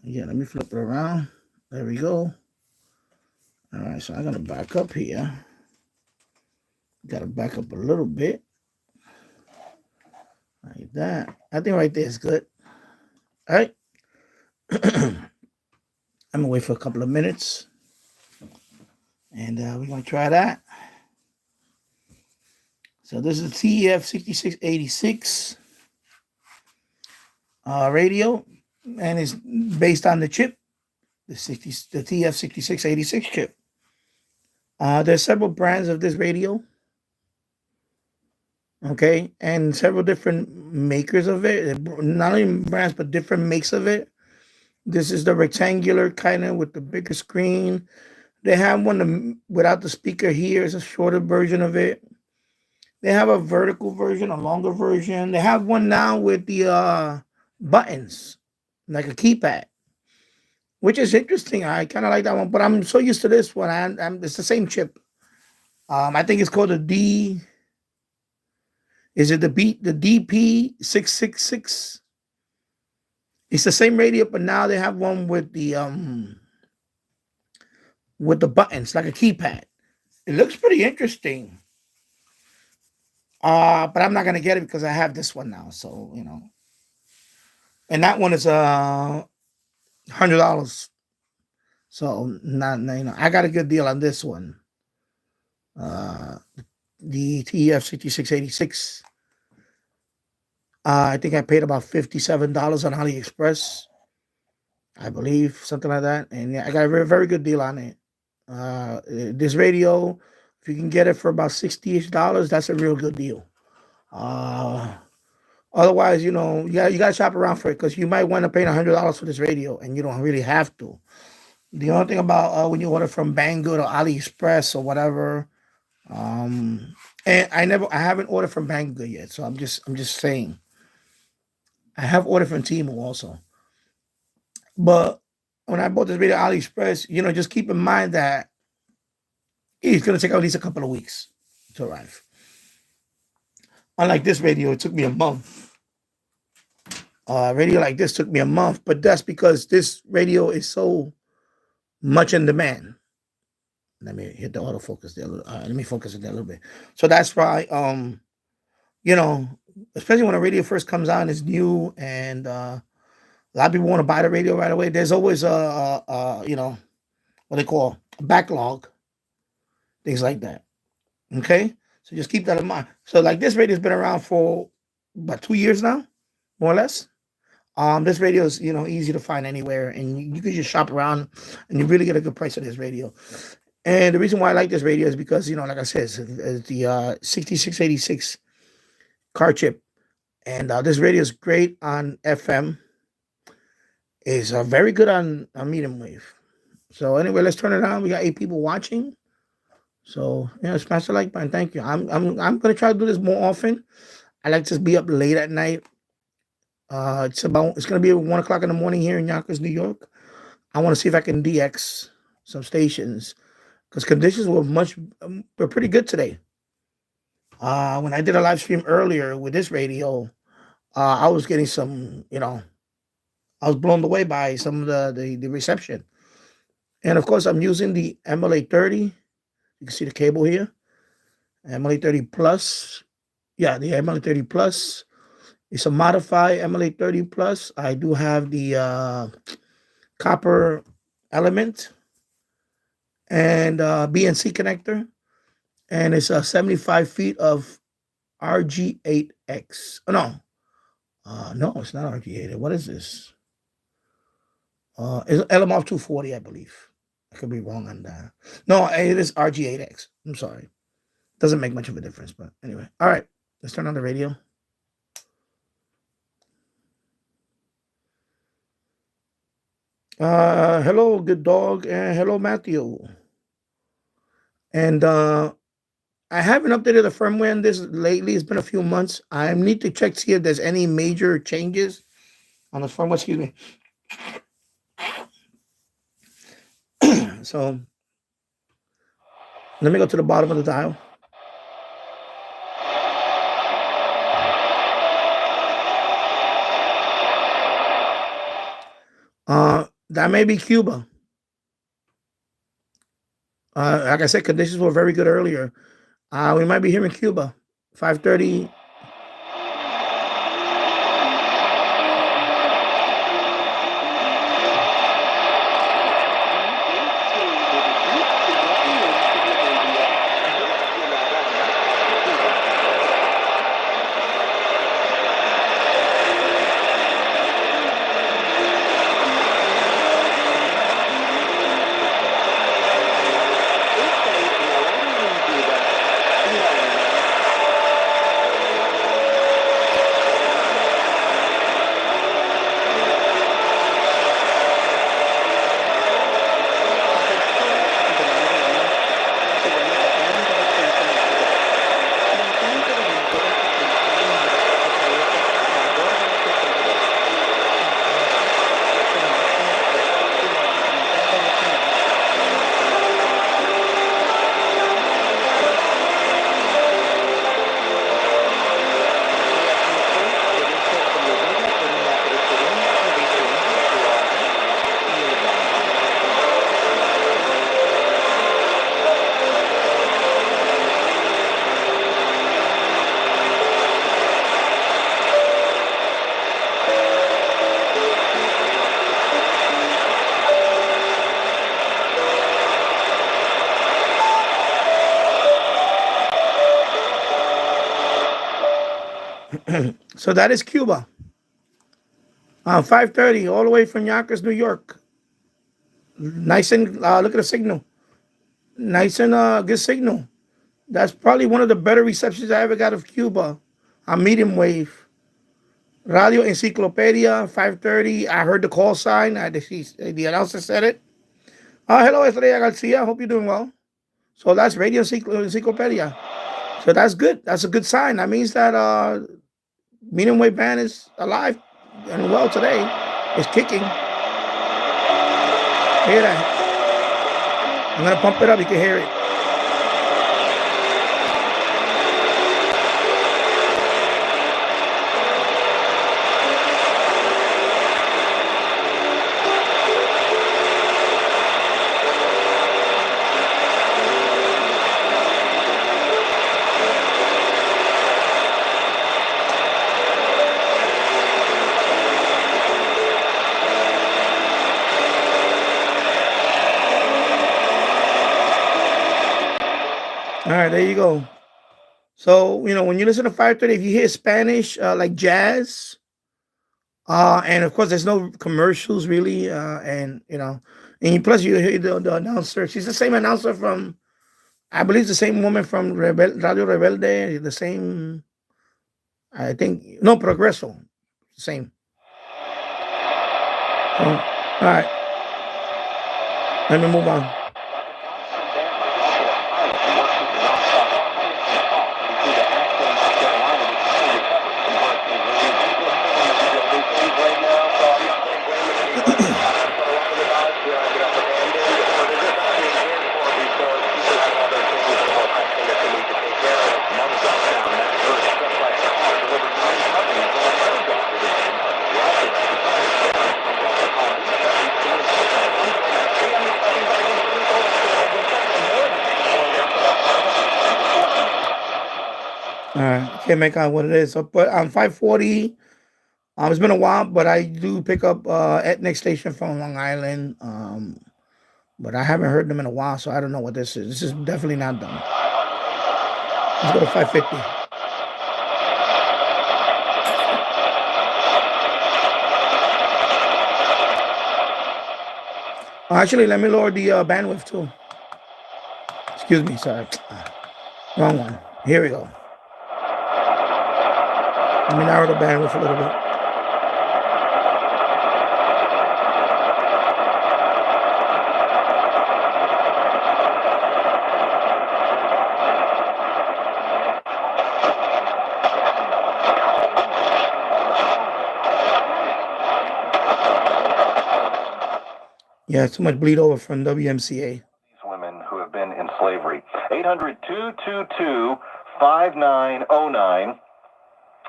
Yeah, let me flip it around. There we go. All right, so I'm going to back up here. Got to back up a little bit. Like that. I think right there is good. All right. I'm going to wait for a couple of minutes. And we're going to try that. So this is TEF6686 radio. And it's based on the chip, the TEF6686 chip. There's several brands of this radio. Okay, and several different makers of it. Not only brands, but different makes of it. This is the rectangular kind of with the bigger screen. They have one without the speaker here. It's a shorter version of it. They have a vertical version, a longer version. They have one now with the buttons, like a keypad, which is interesting. I kind of like that one, but I'm so used to this one. It's the same chip. I think it's called the D. Is it the DP666? It's the same radio, but now they have one with the buttons, like a keypad. It looks pretty interesting. But I'm not gonna get it because I have this one now. So, you know. And that one is $100. So I got a good deal on this one. The TEF6686. I think I paid about $57 on AliExpress, I believe, something like that. And yeah, I got a very, very good deal on it. This radio, if you can get it for about $60-ish, that's a real good deal. Otherwise, you gotta shop around for it because you might wind up paying $100 for this radio, and you don't really have to. The only thing about when you order from Banggood or AliExpress or whatever, and I haven't ordered from Banggood yet, so I'm just saying. I have ordered from Temu also, but when I bought this radio at AliExpress, just keep in mind that it's gonna take at least a couple of weeks to arrive. Unlike this radio, it took me a month. Radio like this took me a month, but that's because this radio is so much in demand. Let me hit the autofocus there. Let me focus it there a little bit. So that's why, especially when a radio first comes out and it's new, and a lot of people want to buy the radio right away. There's always what they call a backlog, things like that. Okay, so just keep that in mind. So like this radio's been around for about 2 years now, more or less. This radio is easy to find anywhere, and you can just shop around, and you really get a good price on this radio. And the reason why I like this radio is because like I said, it's the 6686 car chip, and this radio is great on FM. It's very good on medium wave. So anyway, let's turn it on. We got 8 people watching. So smash the like button. Thank you. I'm gonna try to do this more often. I like to be up late at night. It's gonna be 1:00 in the morning here in Yonkers, New York. I want to see if I can DX some stations because conditions were pretty good today. When I did a live stream earlier with this radio, I was getting some, I was blown away by some of the reception. And of course, I'm using the MLA30. You can see the cable here. MLA30 Plus. Yeah, the MLA30 Plus. It's a modified MLA30 Plus. I do have the copper element and BNC connector. And it's 75 feet of RG8X. Oh, no. No, it's not RG8. What is this? It's LMR 240, I believe. I could be wrong on that. No, it is RG8X. I'm sorry. Doesn't make much of a difference, but anyway. All right. Let's turn on the radio. Hello, good dog, and hello, Matthew. And I haven't updated the firmware on this lately. It's been a few months. I need to check to see if there's any major changes on the firmware. Excuse me. So let me go to the bottom of the dial. That may be Cuba. Like I said, conditions were very good earlier. We might be hearing Cuba. 5:30. So that is Cuba. 5:30, all the way from Yonkers, New York. Nice and look at the signal. Nice and good signal. That's probably one of the better receptions I ever got of Cuba. On medium wave. Radio Enciclopedia, 5:30. I heard the call sign. The announcer said it. Hello, Estrella Garcia. Hope you're doing well. So that's Radio Enciclopedia. So that's good. That's a good sign. That means that medium wave band is alive and well today. It's kicking. Hear that? I'm gonna pump it up. You can hear it. All right, there you go. So, when you listen to 5:30, if you hear Spanish, like jazz, and of course, there's no commercials really, and plus you hear the announcer. She's the same announcer from, I believe, the same woman from Radio Rebelde, the same, I think, no, Progreso, same. All right, let me move on. All right, can't make out what it is. So, but on 5:40, it's been a while, but I do pick up Ethnic Station from Long Island. But I haven't heard them in a while, so I don't know what this is. This is definitely not done. Let's go to 5:50. Actually, let me lower the bandwidth too. Excuse me, sorry. Wrong one. Here we go. Let me narrow the bandwidth a little bit. Yeah, too much bleed over from WMCA. These women who have been in slavery. 800-222-5909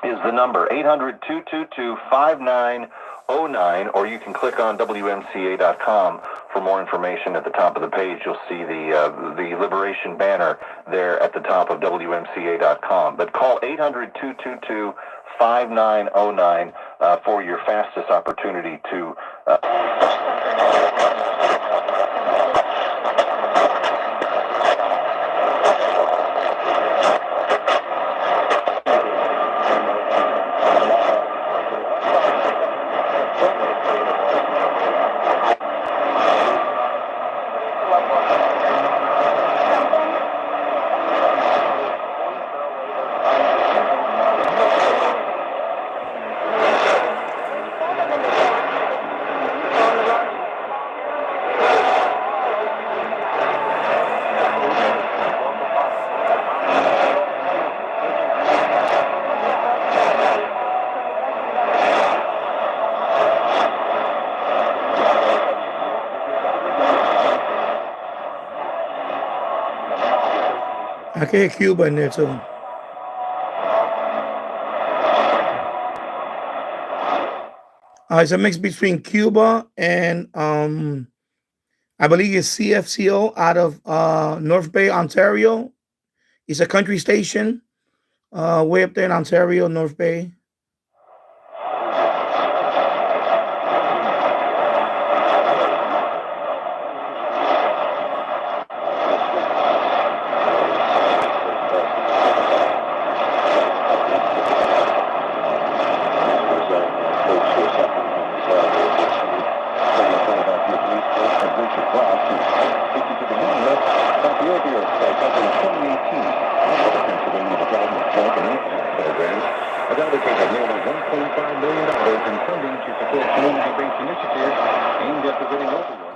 is the number. 800-222-5909. 09, or you can click on WMCA.com for more information. At the top of the page, you'll see the Liberation banner there at the top of WMCA.com. But call 800-222-5909 for your fastest opportunity to... I can hear Cuba in there too. It's a mix between Cuba and I believe it's CFCO out of North Bay, Ontario. It's a country station way up there in Ontario, North Bay.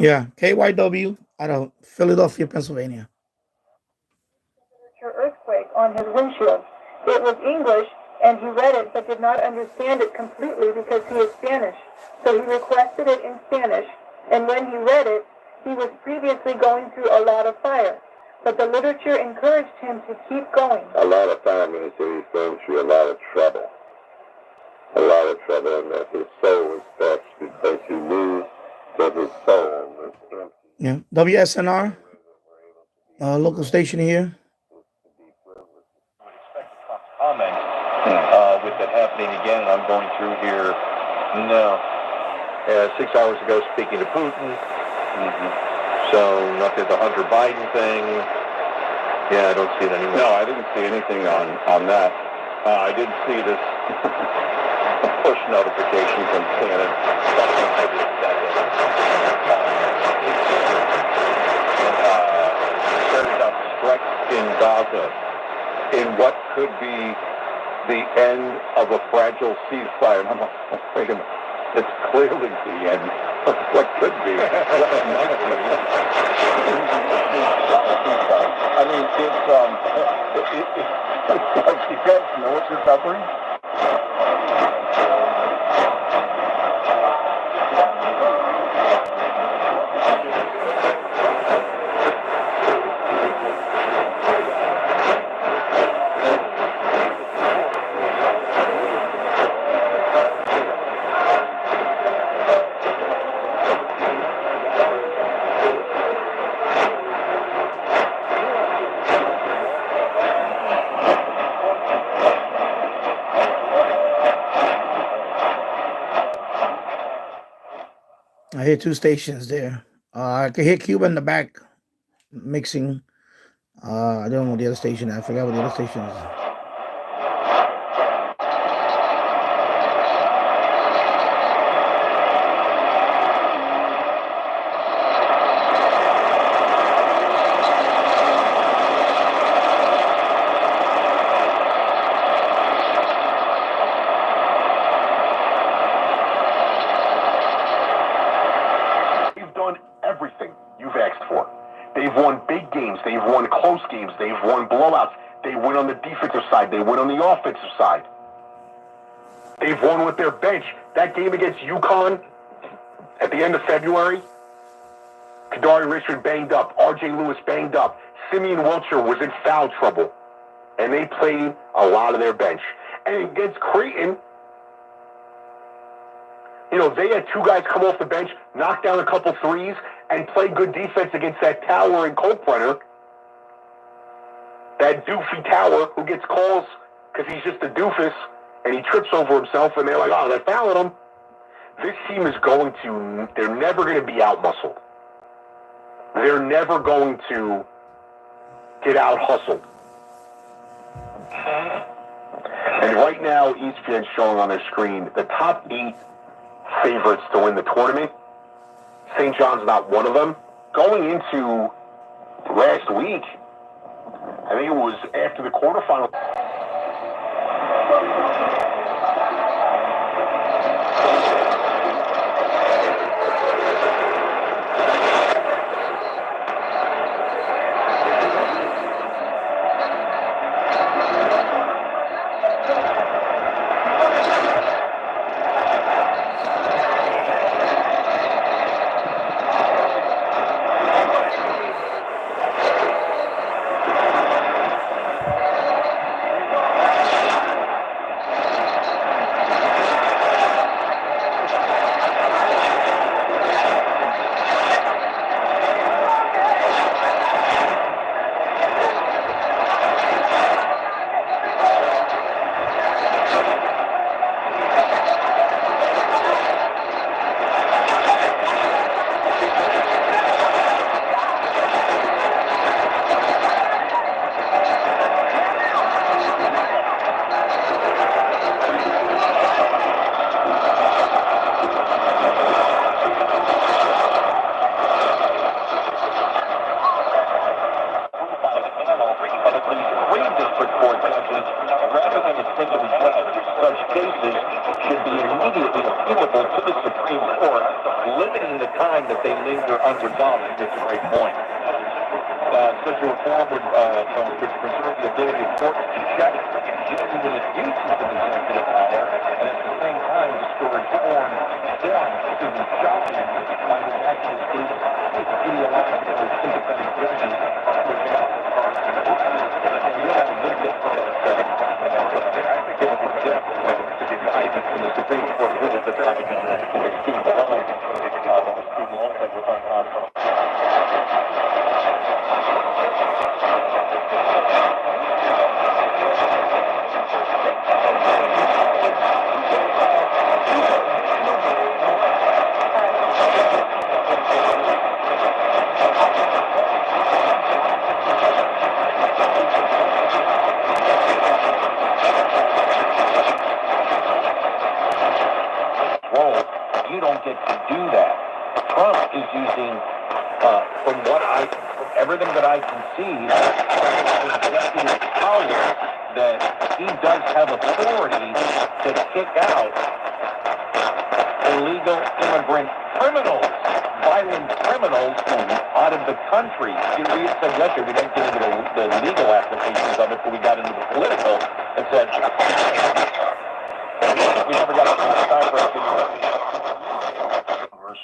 Yeah, KYW out of Philadelphia, Pennsylvania. Earthquake on his windshield. It was English, and he read it but did not understand it completely because he is Spanish. So he requested it in Spanish, and when he read it, he was previously going through a lot of fire. But the literature encouraged him to keep going. A lot of time, and so he's going through a lot of trouble. A lot of trouble, and that his soul is vexed because he knew that his soul was empty. Yeah, WSNR, local station here. Comment with that happening again, and I'm going through here. No. 6 hours ago, speaking to Putin. So nothing, the Hunter Biden thing. Yeah, I don't see it anywhere. No, I didn't see anything on that. I did see this push notification from CNN. Carries out strikes in Gaza in what could be the end of a fragile ceasefire. And I'm like, wait a minute. It's clearly the end of what could be. I mean, it's like you guys know what you're covering. I hear two stations there. I can hear Cuba in the back mixing. I don't know the other station. I forgot what the other station is. Everything you've asked for. They've won big games. They've won close games. They've won blowouts. They win on the defensive side. They win on the offensive side. They've won with their bench. That game against UConn at the end of February, Kadari Richard banged up. R.J. Lewis banged up. Simeon Wilcher was in foul trouble. And they played a lot of their bench. And against Creighton, They had two guys come off the bench, knock down a couple threes, and play good defense against that towering Coldpreneur. That doofy Tower who gets calls because he's just a doofus and he trips over himself, and they're like, oh, they're fouling him. This team is they're never going to be out-muscled. They're never going to get out-hustled. And right now, ESPN's showing on their screen the top 8 favorites to win the tournament. St. John's not one of them. Going into last week, I think it was after the quarterfinal.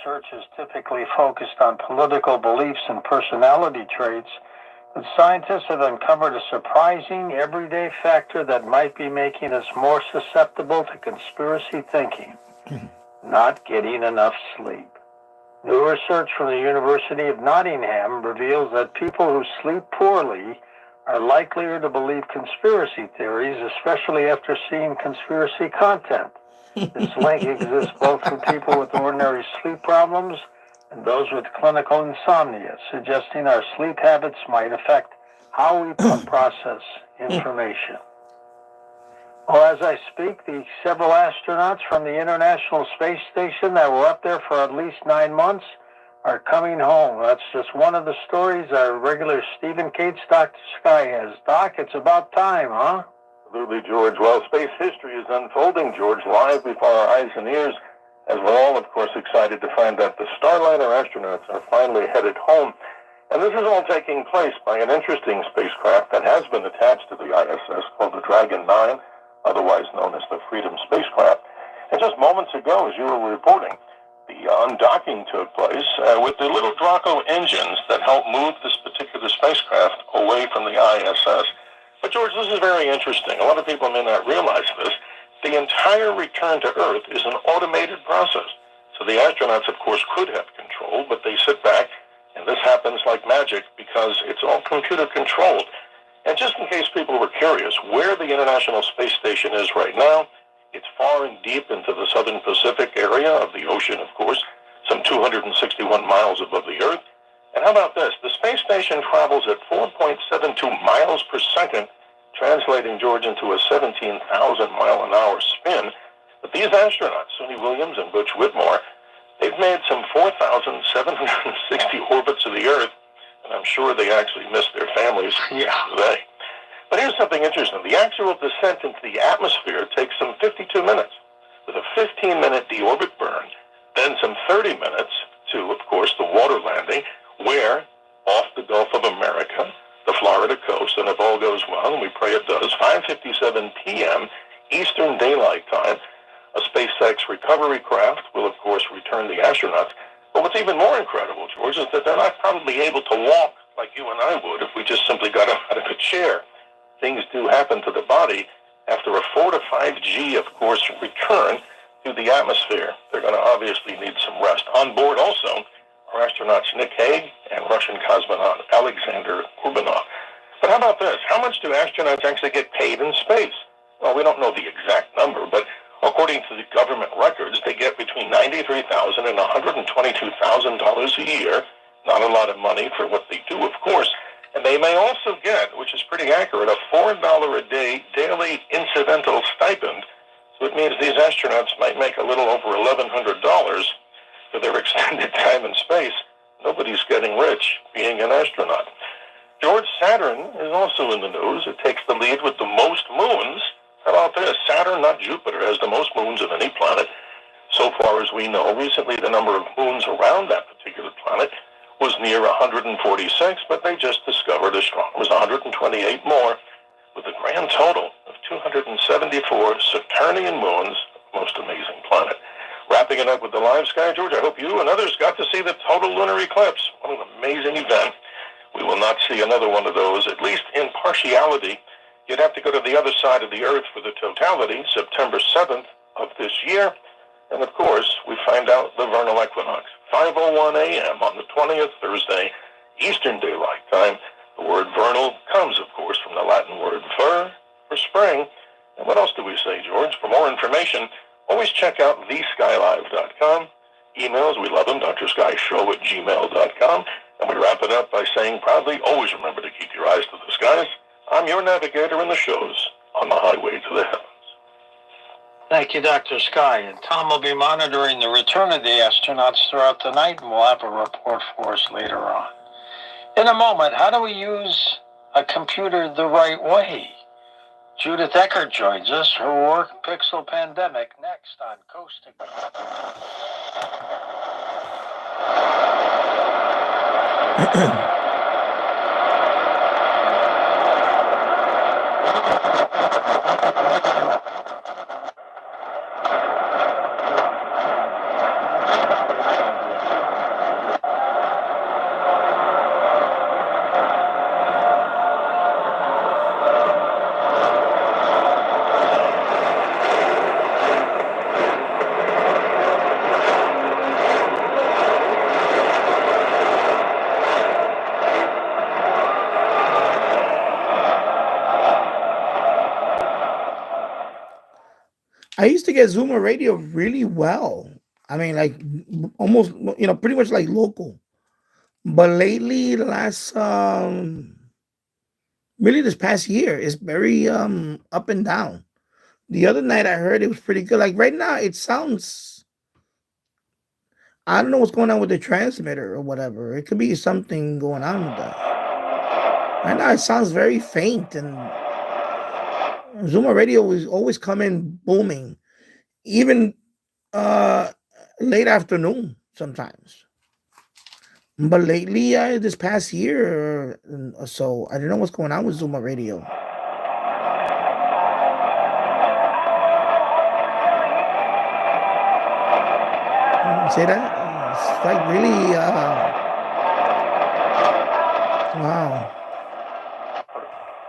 Research is typically focused on political beliefs and personality traits, but scientists have uncovered a surprising everyday factor that might be making us more susceptible to conspiracy thinking: not getting enough sleep. New research from the University of Nottingham reveals that people who sleep poorly are likelier to believe conspiracy theories, especially after seeing conspiracy content. This link exists both for people with ordinary sleep problems and those with clinical insomnia, suggesting our sleep habits might affect how we process information. Well, as I speak, the several astronauts from the International Space Station that were up there for at least 9 months are coming home. That's just one of the stories our regular Stephen Cates, Dr. Sky has. Doc, it's about time, huh? Absolutely, George. Well, space history is unfolding, George, live before our eyes and ears, as we're all, of course, excited to find that the Starliner astronauts are finally headed home. And this is all taking place by an interesting spacecraft that has been attached to the ISS called the Dragon 9, otherwise known as the Freedom spacecraft. And just moments ago, as you were reporting, the undocking took place with the little Draco engines that help move this particular spacecraft away from the ISS. But, George, this is very interesting. A lot of people may not realize this. The entire return to Earth is an automated process. So the astronauts, of course, could have control, but they sit back, and this happens like magic because it's all computer controlled. And just in case people were curious, where the International Space Station is right now, it's far and deep into the southern Pacific area of the ocean, of course, some 261 miles above the Earth. And how about this? The space station travels at 4.72 miles per second, translating, George, into a 17,000 mile an hour spin. But these astronauts, Suni Williams and Butch Whitmore, they've made some 4,760 orbits of the Earth, and I'm sure they actually miss their families today. But here's something interesting. The actual descent into the atmosphere takes some 52 minutes, with a 15-minute deorbit burn, then some 30 minutes to, of course, the water landing, where, off the Gulf of America, the Florida coast, and if all goes well, and we pray it does, 5:57 p.m. Eastern Daylight Time, a SpaceX recovery craft will, of course, return the astronauts. But what's even more incredible, George, is that they're not probably able to walk like you and I would if we just simply got out of a chair. Things do happen to the body after a 4 to 5G, of course, return to the atmosphere. They're going to obviously need some rest. On board also are astronauts Nick Hague and Russian cosmonaut Alexander Kurbanov. But how about this? How much do astronauts actually get paid in space? Well, we don't know the exact number, but according to the government records, they get between $93,000 and $122,000 a year. Not a lot of money for what they do, of course. And they may also get, which is pretty accurate, a $4 a day daily incidental stipend. So it means these astronauts might make a little over $1,100 for their extended time in space. Nobody's getting rich being an astronaut. George, Saturn is also in the news. It takes the lead with the most moons. How about this? Saturn, not Jupiter, has the most moons of any planet. So far as we know, recently the number of moons around that particular planet was near 146, but they just discovered as strong as 128 more, with a grand total of 274 Saturnian moons, most amazing planet. Wrapping it up with the live sky, George, I hope you and others got to see the total lunar eclipse. What an amazing event. We will not see another one of those, at least in partiality. You'd have to go to the other side of the Earth for the totality, September 7th of this year. And, of course, we find out the vernal equinox, 5:01 a.m. on the 20th, Thursday, Eastern Daylight Time. The word vernal comes, of course, from the Latin word ver, for spring. And what else do we say, George? For more information, always check out theskylive.com. Emails, we love them, drskyshow@gmail.com. And we wrap it up by saying proudly, always remember to keep your eyes to the skies. I'm your navigator in the shows on the highway to the heavens. Thank you, Dr. Sky. And Tom will be monitoring the return of the astronauts throughout the night, and we'll have a report for us later on. In a moment, how do we use a computer the right way? Judith Eckert joins us. Her work, Pixel Pandemic, next on Coast to Coast. I used to get Zoomer radio really well. I mean, like almost, pretty much like local. But lately, the last, really this past year, is very up and down. The other night I heard it was pretty good. Like right now, it sounds, I don't know what's going on with the transmitter or whatever. It could be something going on with that. Right now, it sounds very faint, and Zoomer radio is always coming booming, even late afternoon sometimes. But lately, this past year or so, I don't know what's going on with Zoomer radio. See that? It's like really, wow.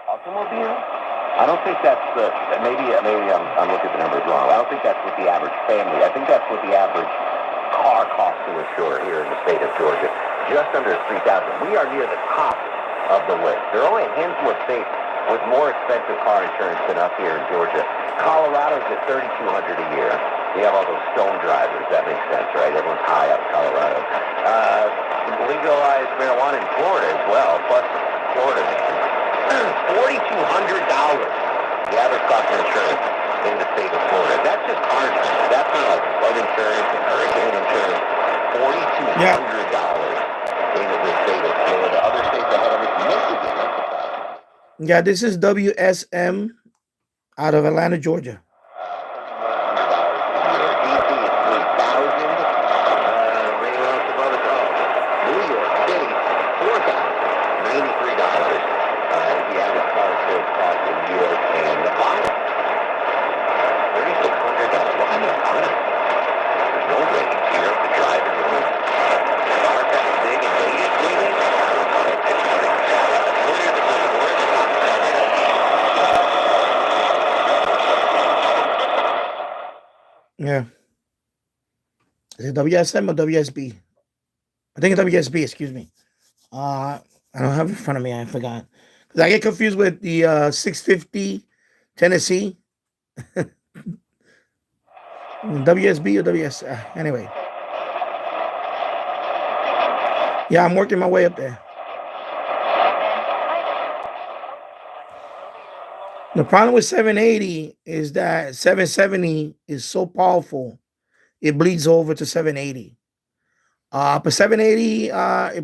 Automobile? I don't think that's maybe I'm looking at the numbers wrong. I don't think that's what the average family, I think that's what the average car costs to insure here in the state of Georgia? Just under $3,000. We are near the top of the list. There are only a handful of states with more expensive car insurance than us here in Georgia. Colorado's at $3,200 a year. We have all those stone drivers. That makes sense, right? Everyone's high out of Colorado. Legalized marijuana in Florida as well, plus Florida man. $4,200. The average cost of insurance in the state of Florida. That's just car insurance. That's not like flood insurance and hurricane insurance. $4,200 in the state of Florida. Other states ahead of us, Michigan. Yeah, this is WSM out of Atlanta, Georgia. Yeah. Is it WSM or WSB? I think it's WSB, excuse me. I don't have it in front of me. I forgot. Because I get confused with the 650 Tennessee. WSB or WS. Anyway. Yeah, I'm working my way up there. The problem with 780 is that 770 is so powerful, it bleeds over to 780. But 780,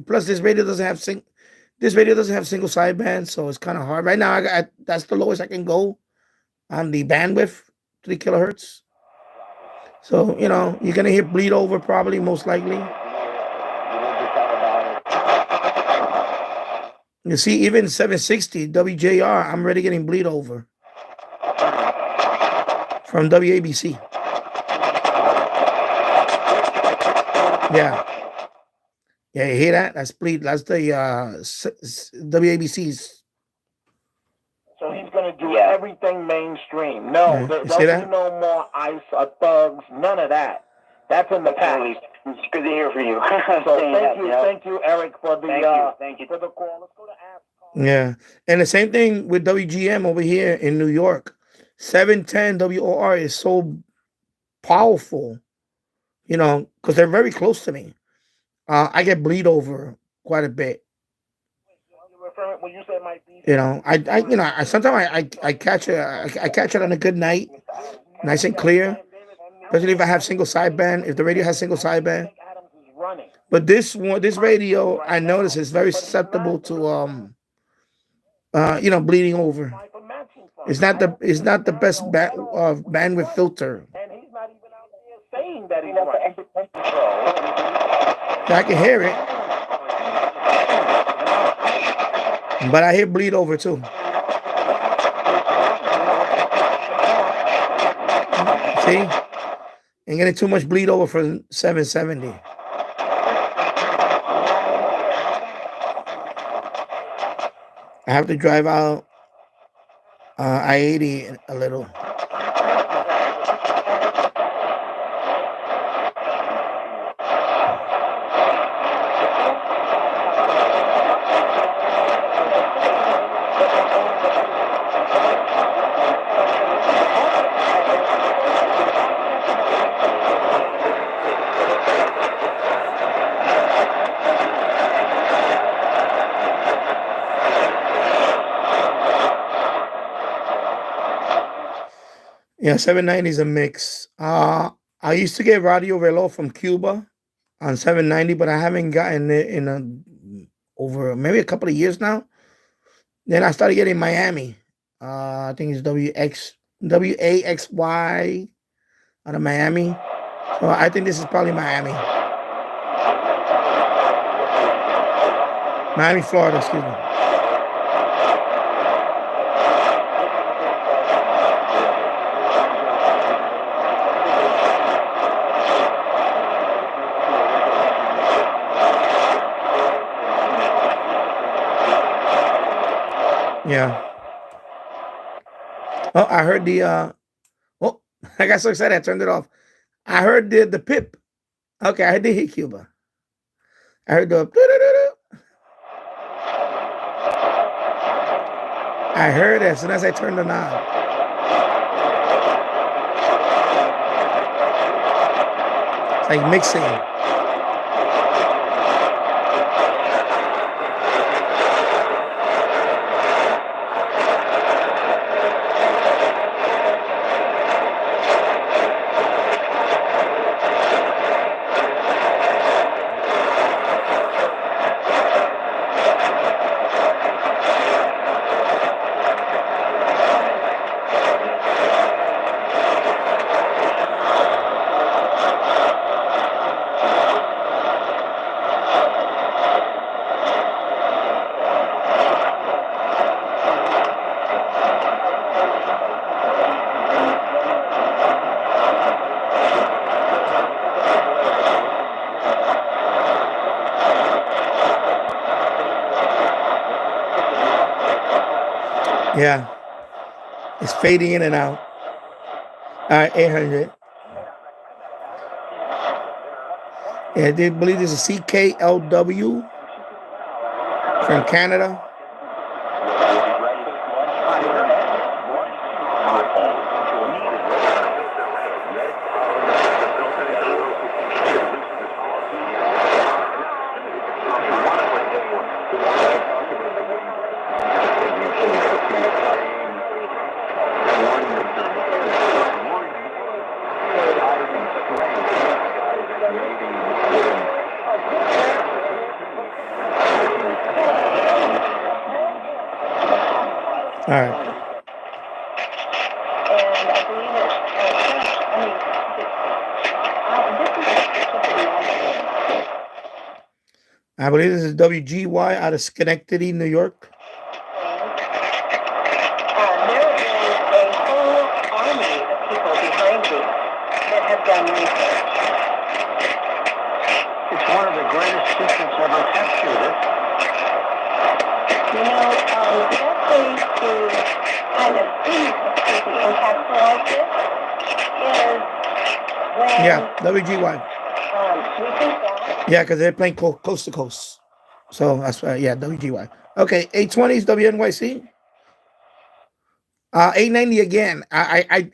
plus this radio doesn't have single sideband, so it's kind of hard. Right now, that's the lowest I can go on the bandwidth, 3 kilohertz. So, you're gonna hear bleed over probably, most likely. You see, even 760 WJR, I'm already getting bleed over from WABC. Yeah. Yeah, you hear that? That's bleed. That's the WABC's. So he's going to do everything mainstream. No, there'll be no more ICE or thugs, none of that. That's in the past. It's good to hear from you. So thank you, Eric, for the thank you for the call. Let's go to Ask. Yeah, and the same thing with WGM over here in New York. 710 WOR is so powerful, because they're very close to me. I get bleed over quite a bit. When you say might be, I sometimes I catch it on a good night, nice and clear. Especially if I have single sideband, if the radio has single sideband. But this radio, I notice, is very susceptible to bleeding over. It's not the best bandwidth filter. And he's not even out there saying that he's right. I can hear it, but I hear bleed over too. See? Ain't getting too much bleed over for 770. I have to drive out I-80 a little. Yeah, 790 is a mix. I used to get Radio Reloj from Cuba on 790, but I haven't gotten it in over maybe a couple of years now. Then I started getting Miami. I think it's WAXY out of Miami. So I think this is probably Miami. Miami, Florida, excuse me. Yeah. Oh, I heard the I got so excited I turned it off. I heard the PIP Okay, I did hit Cuba. I heard the. I heard it as soon as I turned the knob. It's like mixing. Yeah, it's fading in and out. All right, 800. Yeah, I did believe this is CKLW from Canada. All right. I believe this is WGY out of Schenectady, New York. There is a whole army of people behind me that have done research. It's one of the greatest secrets ever captured. You know, the best way to kind of encapsulate this is when WGY. we think that. Yeah, because they're playing coast to coast. So that's why, WGY. Okay, 820s WNYC. 890 again. I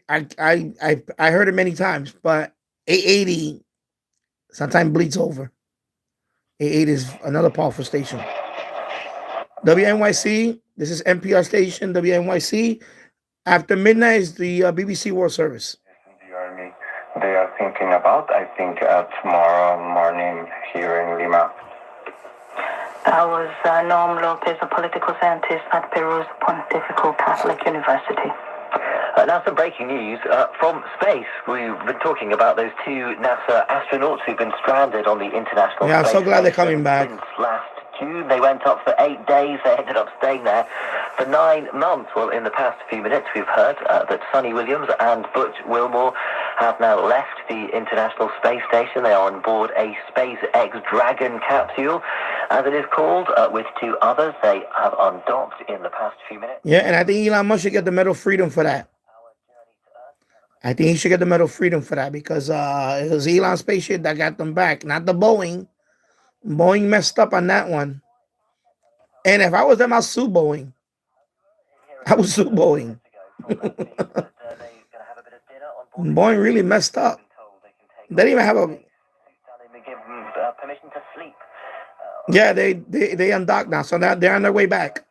heard it many times, but 880 sometimes bleeds over. 880 is another powerful station. WNYC, this is NPR station, WNYC. After midnight is the BBC World Service. The Army, they are thinking about, I think, tomorrow morning here in Lima. I was Norm Lopez, a political scientist at Peru's Pontifical Catholic University. Now some breaking news from space. We've been talking about those two NASA astronauts who've been stranded on the International I'm Space so glad they're Station coming back. since last June. They went up for 8 days. They ended up staying there for 9 months. Well, in the past few minutes, we've heard that Sonny Williams and Butch Wilmore have now left the International Space Station. They are on board a SpaceX Dragon capsule, as it is called, with 2 others. They have undocked in the past few minutes. Yeah, and I think Elon Musk should get the Medal of Freedom for that. I think he should get the Medal of Freedom for that because it was Elon's spaceship that got them back, not the Boeing. Boeing messed up on that one. And if I was them, I'll sue Boeing. I would sue Boeing. Boeing really messed up. They didn't even have a... permission to sleep. Yeah, they undocked now, so now they're on their way back.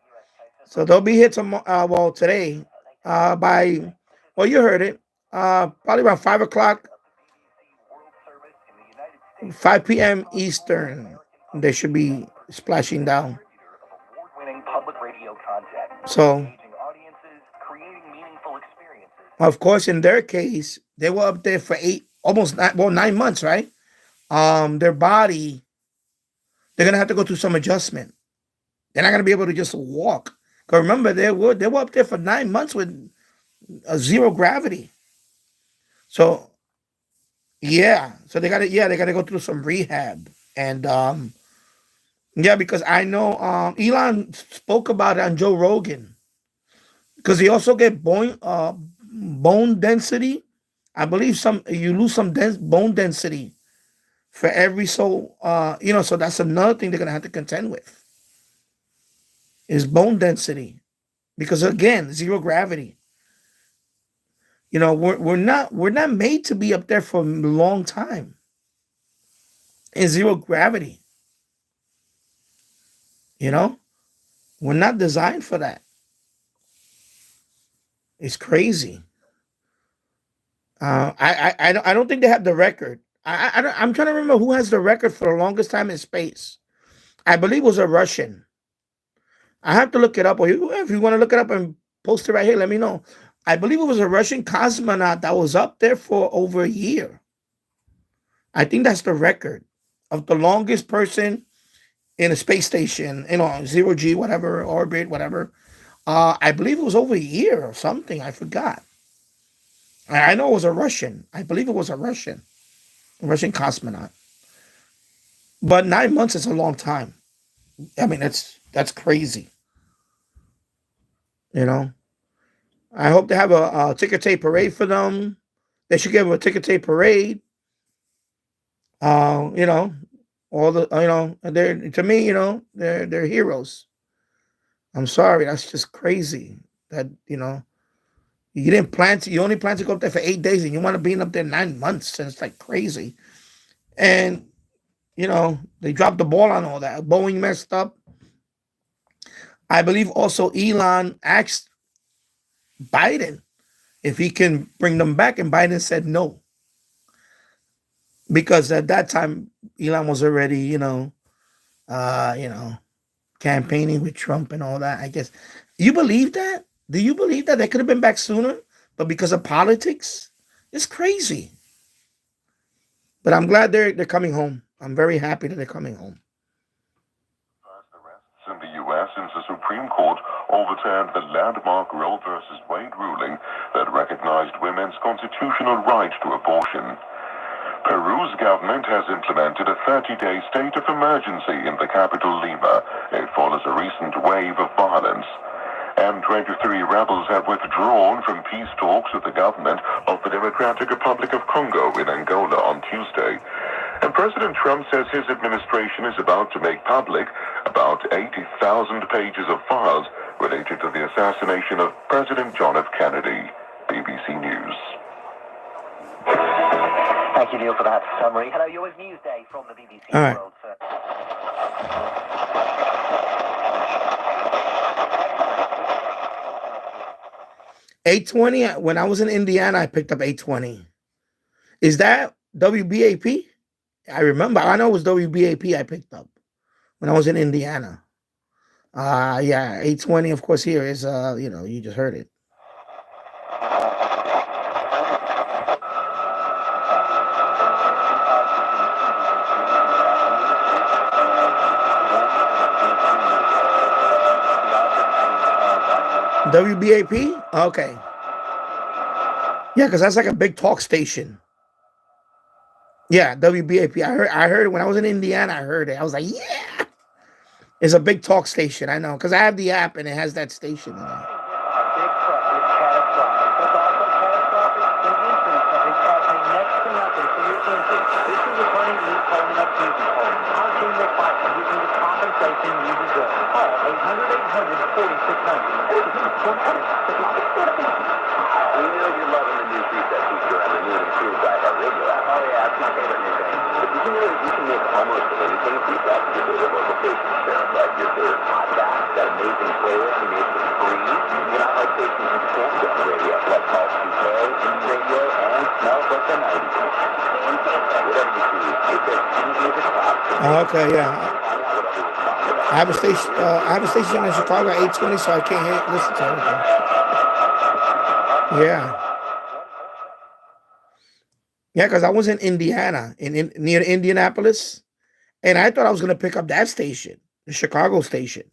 So they'll be here tomorrow. Today, by you heard it, probably around 5 o'clock, 5 p.m. Eastern. They should be splashing down. So, of course, in their case, they were up there for 9 months, right? Their body, they're gonna have to go through some adjustment. They're not gonna be able to just walk. Because remember, they were up there for 9 months with zero gravity. So so they gotta go through some rehab. And because I know Elon spoke about it on Joe Rogan. Because they also get bone density. I believe you lose some bone density for every soul. So that's another thing they're gonna have to contend with is bone density, because again, zero gravity. We're not made to be up there for a long time in zero gravity. We're not designed for that. It's crazy. I don't think they have the record. I'm trying to remember who has the record for the longest time in space. I believe it was a Russian. I have to look it up, or if you want to look it up and post it right here, let me know. I believe it was a Russian cosmonaut that was up there for over a year. I think that's the record of the longest person in a space station, zero G, whatever, orbit, whatever. I believe it was over a year or something. I forgot. I know it was a Russian. I believe it was a Russian cosmonaut. But 9 months is a long time. I mean, that's crazy. I hope they have a ticker tape parade for them. They should give them a ticker tape parade. All the they're, to me, they're heroes. I'm sorry, that's just crazy. That you only plan to go up there for 8 days, and you want to be up there 9 months, and it's like crazy. And they dropped the ball on all that. Boeing messed up. I believe also Elon asked Biden if he can bring them back, and Biden said no. Because at that time, Elon was already, campaigning with Trump and all that, I guess. You believe that? Do you believe that they could have been back sooner, but because of politics? It's crazy. But I'm glad they're coming home. I'm very happy that they're coming home. In the U.S., since the Supreme Court overturned the landmark Roe versus Wade ruling that recognized women's constitutional right to abortion. Peru's government has implemented a 30-day state of emergency in the capital Lima. It follows a recent wave of violence. M23 rebels have withdrawn from peace talks with the government of the Democratic Republic of Congo in Angola on Tuesday. And President Trump says his administration is about to make public about 80,000 pages of files related to the assassination of President John F. Kennedy. BBC News. Thank you, Neil, for that summary. Hello, yours Newsday from the BBC All right. World Service. 820. When I was in Indiana, I picked up 820. Is that WBAP? I remember. I know it was WBAP I picked up when I was in Indiana. 820, of course, here is, you just heard it. WBAP? Okay. Yeah, because that's like a big talk station. Yeah, WBAP. I heard it when I was in Indiana. I heard it. I was like, yeah. It's a big talk station. I know, because I have the app and it has that station in it. Okay, yeah. I have a station in Chicago at 820, so I can't listen to everything. Yeah, because I was in Indiana, near Indianapolis, and I thought I was going to pick up that station, the Chicago station.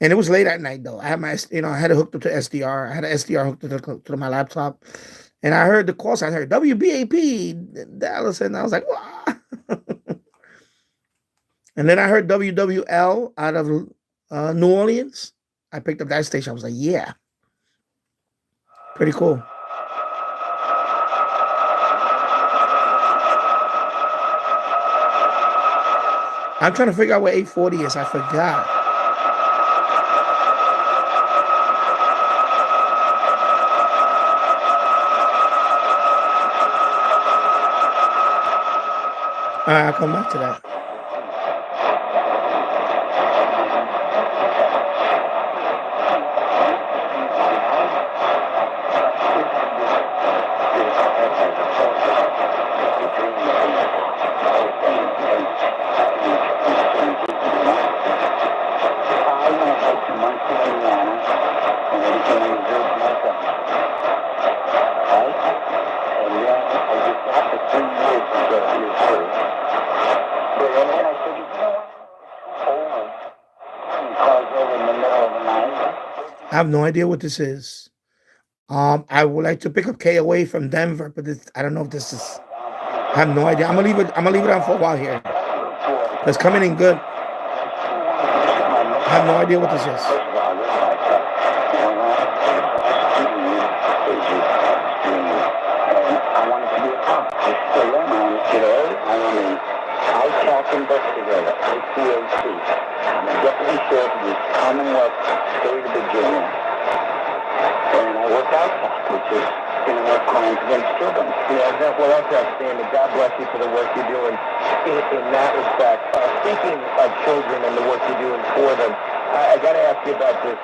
And it was late at night, though. I had I had it hooked up to SDR. I had an SDR hooked to my laptop. And I heard the call sign. I heard WBAP, Dallas, and I was like, wow. And then I heard WWL out of New Orleans. I picked up that station. I was like, yeah. Pretty cool. I'm trying to figure out where 840 is. I forgot. All right, I'll come back to that. I have no idea what this is. I would like to pick up KOA from Denver, but I don't know if this is. I have no idea. I'm gonna leave it on for a while here. It's coming in good. I have no idea what this is. Investigator, ICAC. I'm a deputy sheriff of the Commonwealth State of Virginia. And I work outside, which is internet crimes against children. Yeah, well, that's outstanding. God bless you for the work you're doing in that respect. Speaking of children and the work you're doing for them, I got to ask you about this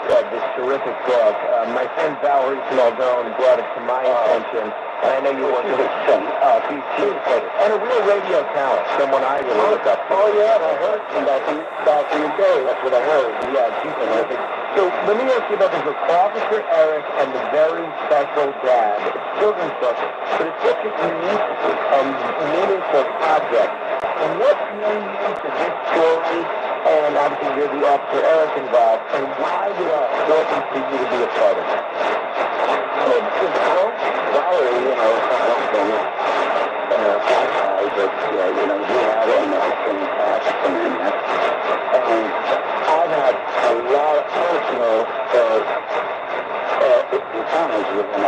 terrific book. My friend Valerie Maldone brought it to my attention. I know you work with some and a real radio talent, someone I really look up to. Oh yeah, I heard from back in the day. That's what I heard. Yeah, she's terrific. So let me ask you about this book, Officer Eric and the Very Special Dad. It's a children's book, but it's such a unique and meaningful project. And what drew you to this story? And obviously you're the Officer Eric involved. And why was it important for you to be a part of it? Valerie, you know, but you know, he had an excellent past in that. And I've had a lot of personal encounters with him.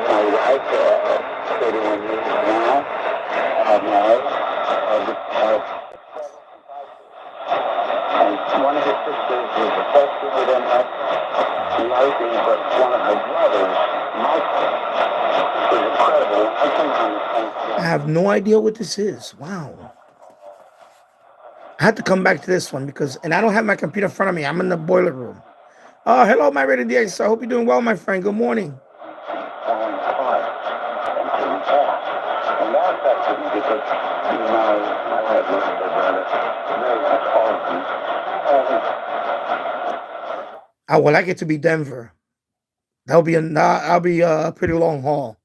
My wife, 31 years now, married. And one of his sisters was affected with MS. The other thing, but one of her brothers, Michael, was incredible. I have no idea what this is. Wow. I had to come back to this one because, and I don't have my computer in front of me. I'm in the boiler room. Oh, hello, my Radio DX. I hope you're doing well, my friend. Good morning. And that affected me because, you know, I had learned about it. I would like it to be Denver. That'll be a pretty long haul.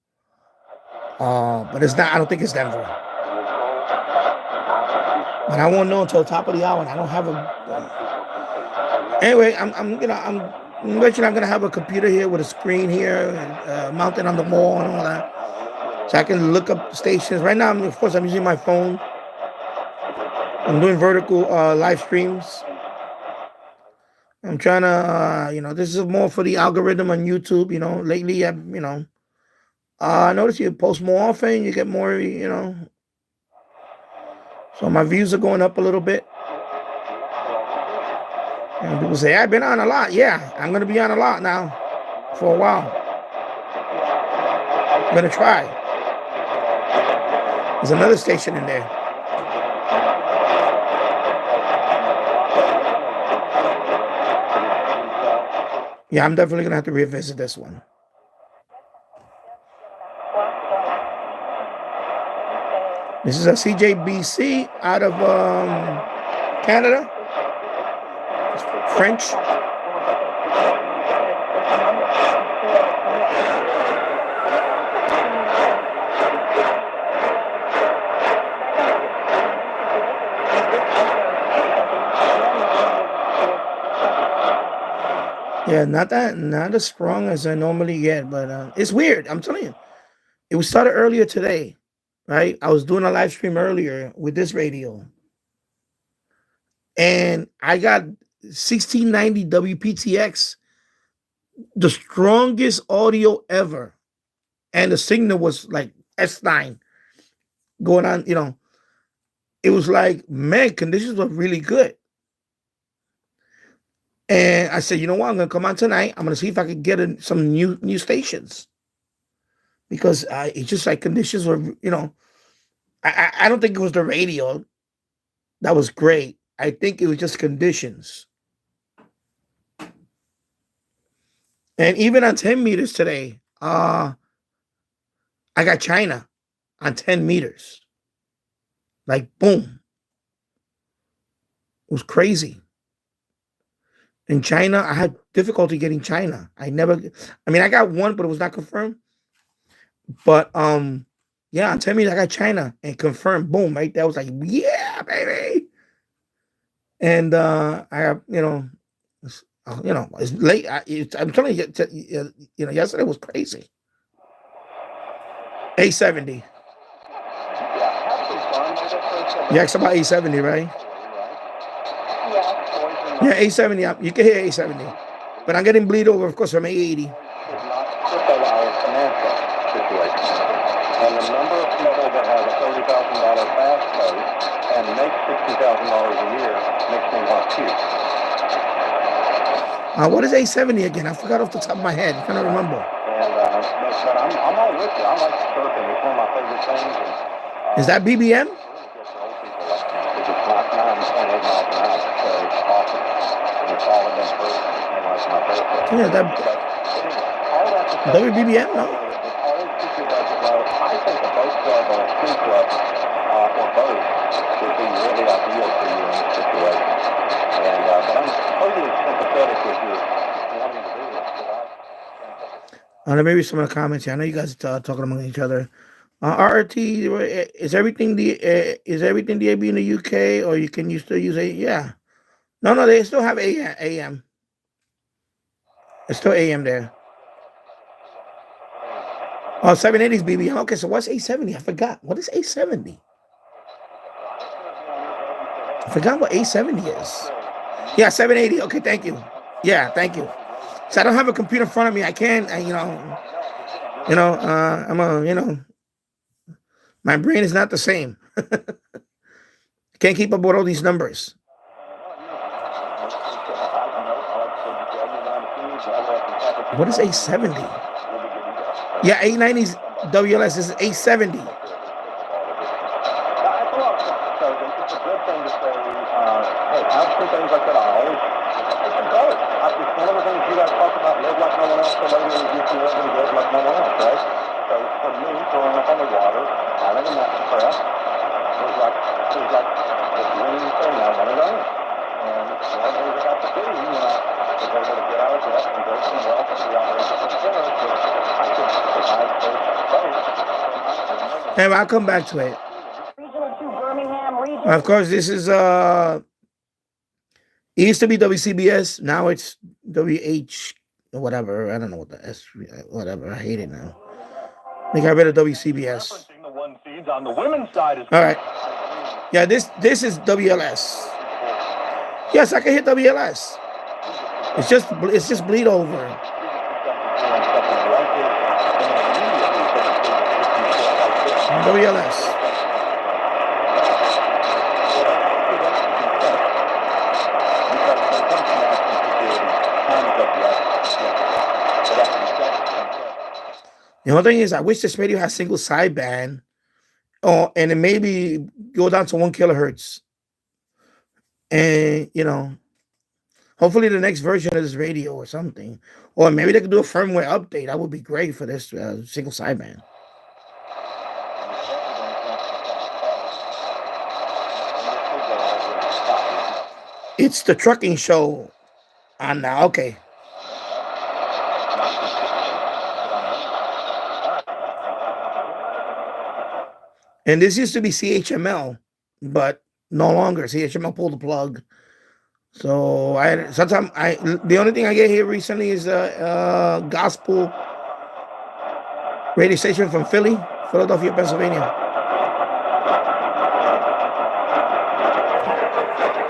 But it's not. I don't think it's Denver. But I won't know until the top of the hour. And I don't have a. Anyway, I'm gonna have a computer here with a screen here, mounted on the wall and all that, so I can look up stations. Right now, of course, I'm using my phone. I'm doing vertical live streams. I'm trying to, this is more for the algorithm on YouTube. Lately, I notice you post more often, you get more, so my views are going up a little bit. And people say, I've been on a lot. Yeah, I'm going to be on a lot now for a while. I'm going to try. There's another station in there. Yeah, I'm definitely going to have to revisit this one. This is a CJBC out of Canada. It's French. Yeah, not as strong as I normally get, but it's weird. I'm telling you, it was started earlier today, right? I was doing a live stream earlier with this radio, and I got 1690 WPTX, the strongest audio ever, and the signal was like S9 going on, it was like, man, conditions were really good. And I said, you know what? I'm going to come on tonight. I'm going to see if I could get some new stations. Because it's just like conditions were, I don't think it was the radio that was great. I think it was just conditions. And even on 10 meters today, I got China on 10 meters. Like, boom. It was crazy. In China, I had difficulty getting China. I got one, but it was not confirmed. But yeah, on 10 meters, I got China and confirmed. Boom, right? That was like, yeah, baby. And I have, it's late. I'm telling you, yesterday was crazy. 870. Yeah, it's about 870, right? Yeah, 870. You can hear 870. But I'm getting bleed over, of course, from 880. And the number of people that have a $30,000 fast code and make $60,000 a year makes me want to puke. What is 870 again? I forgot off the top of my head. I can't remember. And but I'm all with you. I like surfing. It's one of my favorite things. And, is that BBM? It's not 9.8 miles an hour, so it's awesome. And it's all against first. And like my favorite. Yeah, that WBBM, no? I think a boat club or a ski club or both would be really ideal for you in this situation. And but I'm totally sympathetic with you wanting to do this. Let me read some of the comments here. I know you guys are talking among each other. RRT, is everything DAB in the UK, or can you still use a? Yeah, no, they still have AM. It's still AM there. Oh, 780 is BBM. Okay, so what's 870? I forgot. What is 870? I forgot what 870 is. Yeah, 780. Okay, thank you. Yeah, thank you. So I don't have a computer in front of me. I can't, my brain is not the same. Can't keep up with all these numbers. What is 870? Yeah, 890's WLS. This is 870. It's a good thing to say, hey, I have two things like that. I always, it's a goal. It's one of the things you guys talk about, live like no one else, the lady who used to live and live like no one else, right? So for me, growing up on the water, having a master press, was like the dream thing I wanted to own. And one of the things I got to do, was able to get out of debt and build some wealth and be operational center, so I could provide those space. Hey, I'll come back to it. Of course, this is it used to be WCBS, now it's WH whatever. I don't know what the S whatever. I hate it now. They got rid of WCBS. On the women's side is all right. Yeah, this is WLS. Yes, I can hit WLS. It's just bleed over. WLS. The only thing is, I wish this radio has single sideband, and it maybe go down to 1 kilohertz. And hopefully the next version of this radio or something, or maybe they could do a firmware update. That would be great for this single sideband. It's the trucking show on now. Okay. And this used to be CHML, but no longer. CHML pulled the plug. So the only thing I get here recently is a gospel radio station from Philadelphia, Pennsylvania.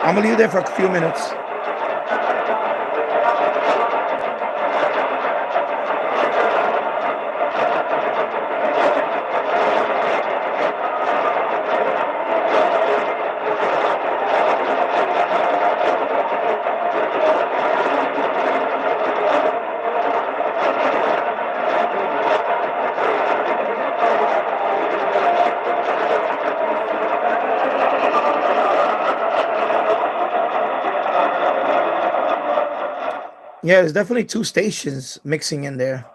I'm gonna leave there for a few minutes. Yeah, there's definitely two stations mixing in there.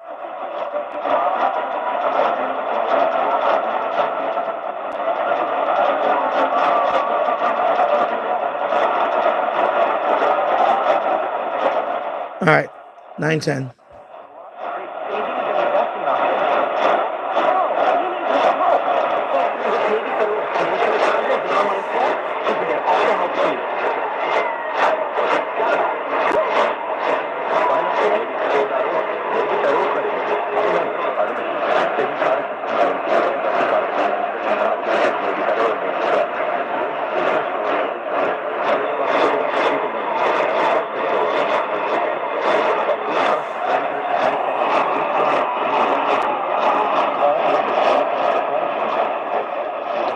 All right, 910.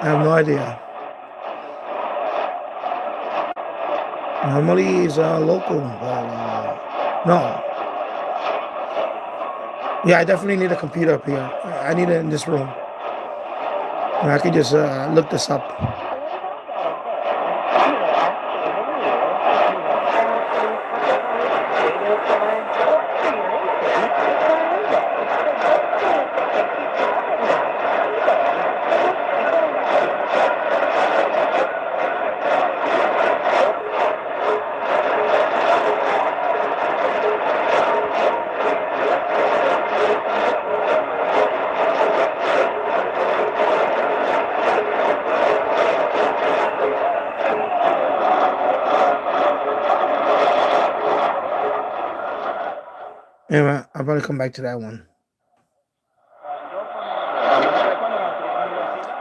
I have no idea. Normally it's local, but no. Yeah, I definitely need a computer up here. I need it in this room. And I can just look this up. Anyway, I'll probably come back to that one.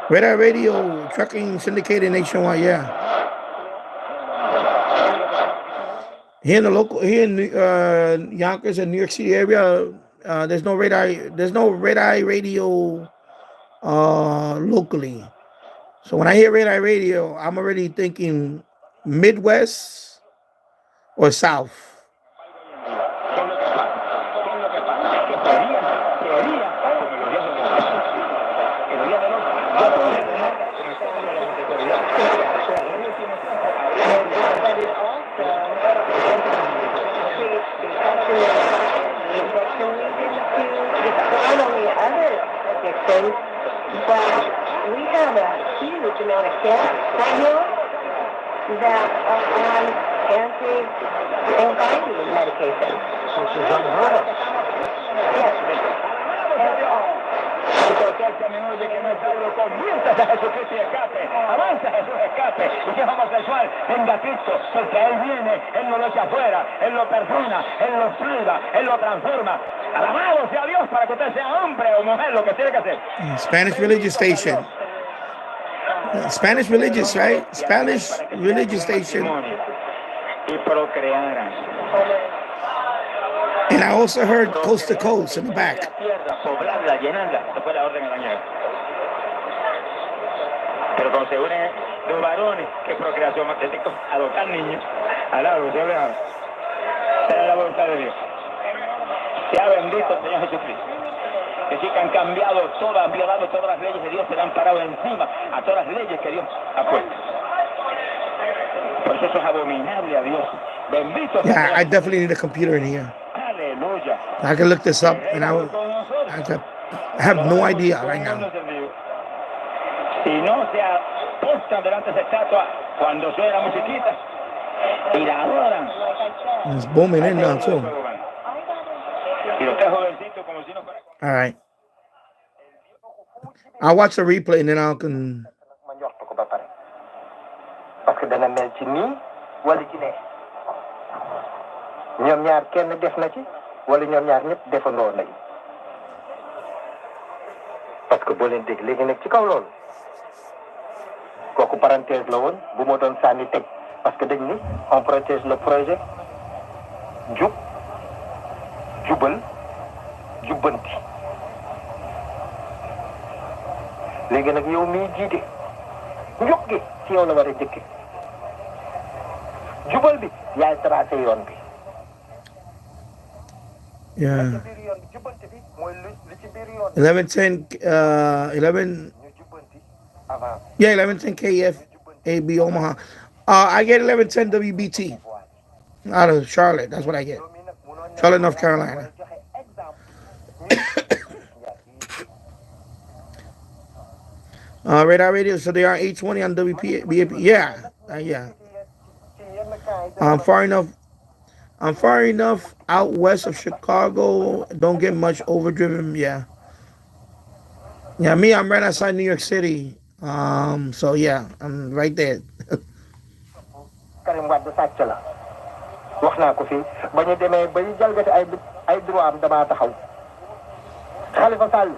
Radar radio, trucking syndicated nationwide, yeah. Here in Yonkers and New York City area, there's no radar radio locally. So when I hear radar radio, I'm already thinking Midwest or South. We have a huge amount of cats right now that are on anti-anxiety medication. Which is unheard of. Yes. Comienza Jesucristo y escape, avanza Jesús escape, y si es homosexual, venga Cristo, porque Él viene, Él no lo echa afuera, Él lo perdona, Él lo salva, Él lo transforma. Alabado sea Dios para que usted sea hombre o mujer, lo que tiene que hacer. Spanish religious station. Spanish religious, right? Spanish religious station. Y procrearán. And I also heard coast to coast in the back. Poblarla, llenarla, se fue la orden a dañar. Pero cuando se unen dos varones, que procreación más técnico, adoptar niños, alabado, Dios le ama. Será la voluntad de Dios. Sea bendito el Señor Jesucristo. Que sí que han cambiado todas, han violado todas las leyes de Dios, se le han parado encima a todas las leyes que Dios ha puesto. Por eso es abominable a Dios. Bendito. Yeah, I definitely need a computer in here. Aleluya. I can look this up, and I have no idea right now. Si no se apostan delante de esa estatua cuando suena musiquita y la adoran. It's booming in now too. All right. I'll watch the replay and then I can. Parce que dana mel ci nii wala ci ne ñoom ñaar kenn def na ci wala ñoom ñaar ñëpp defandoo nañu parce que boo leen dégg léegi nag ci kaw loolu kooku parenthèse la woon bu ma doon sànni teg parce que dañ ni on protège le projet jub jubal jubbanti léegi nag yow miy jiite njub gi ci yow la war a jëkke jubal bi yaay tracé yoon bi. Yeah. 1110 Yeah, 1110 KF AB Omaha. I get 1110 WBT out of Charlotte. That's what I get. Charlotte, North Carolina. Radar Radio. So they are 820 on WP. Yeah, yeah. I'm far enough. I'm far enough out west of Chicago. Don't get much overdriven. Yeah, yeah. Me, I'm right outside New York City. So yeah, I'm right there. Karim Wade sàcc la wax naa ko fii ba ñu demee bay jalgati ay droit am damaa taxaw Khalifa Sall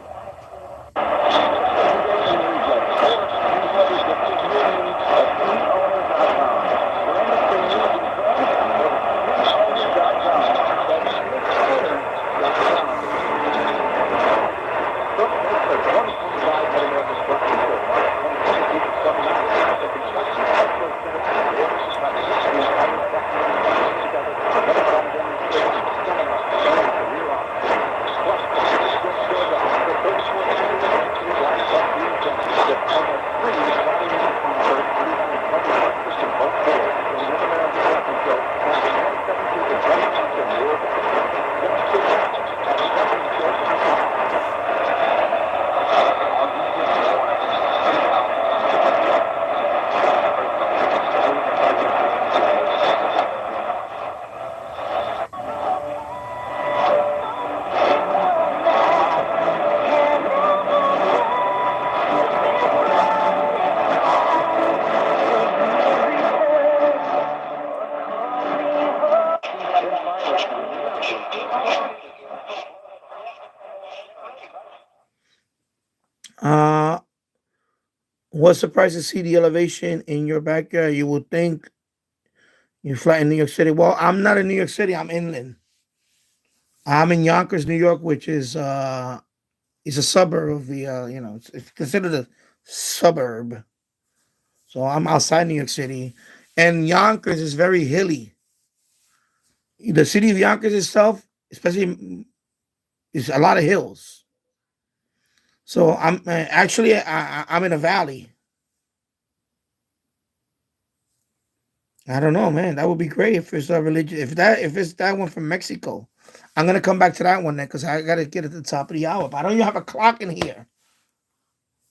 Was surprised to see the elevation in your backyard. You would think you're flat in New York City. Well, I'm not in New York City. I'm inland. I'm in Yonkers, New York, which is a suburb of the it's considered a suburb. So I'm outside New York City, and Yonkers is very hilly. The city of Yonkers itself, especially, is a lot of hills. So I'm actually I'm in a valley. I don't know, man. That would be great if it's a religion. If it's that one from Mexico, I'm gonna come back to that one then because I gotta get at the top of the hour. But I don't even have a clock in here.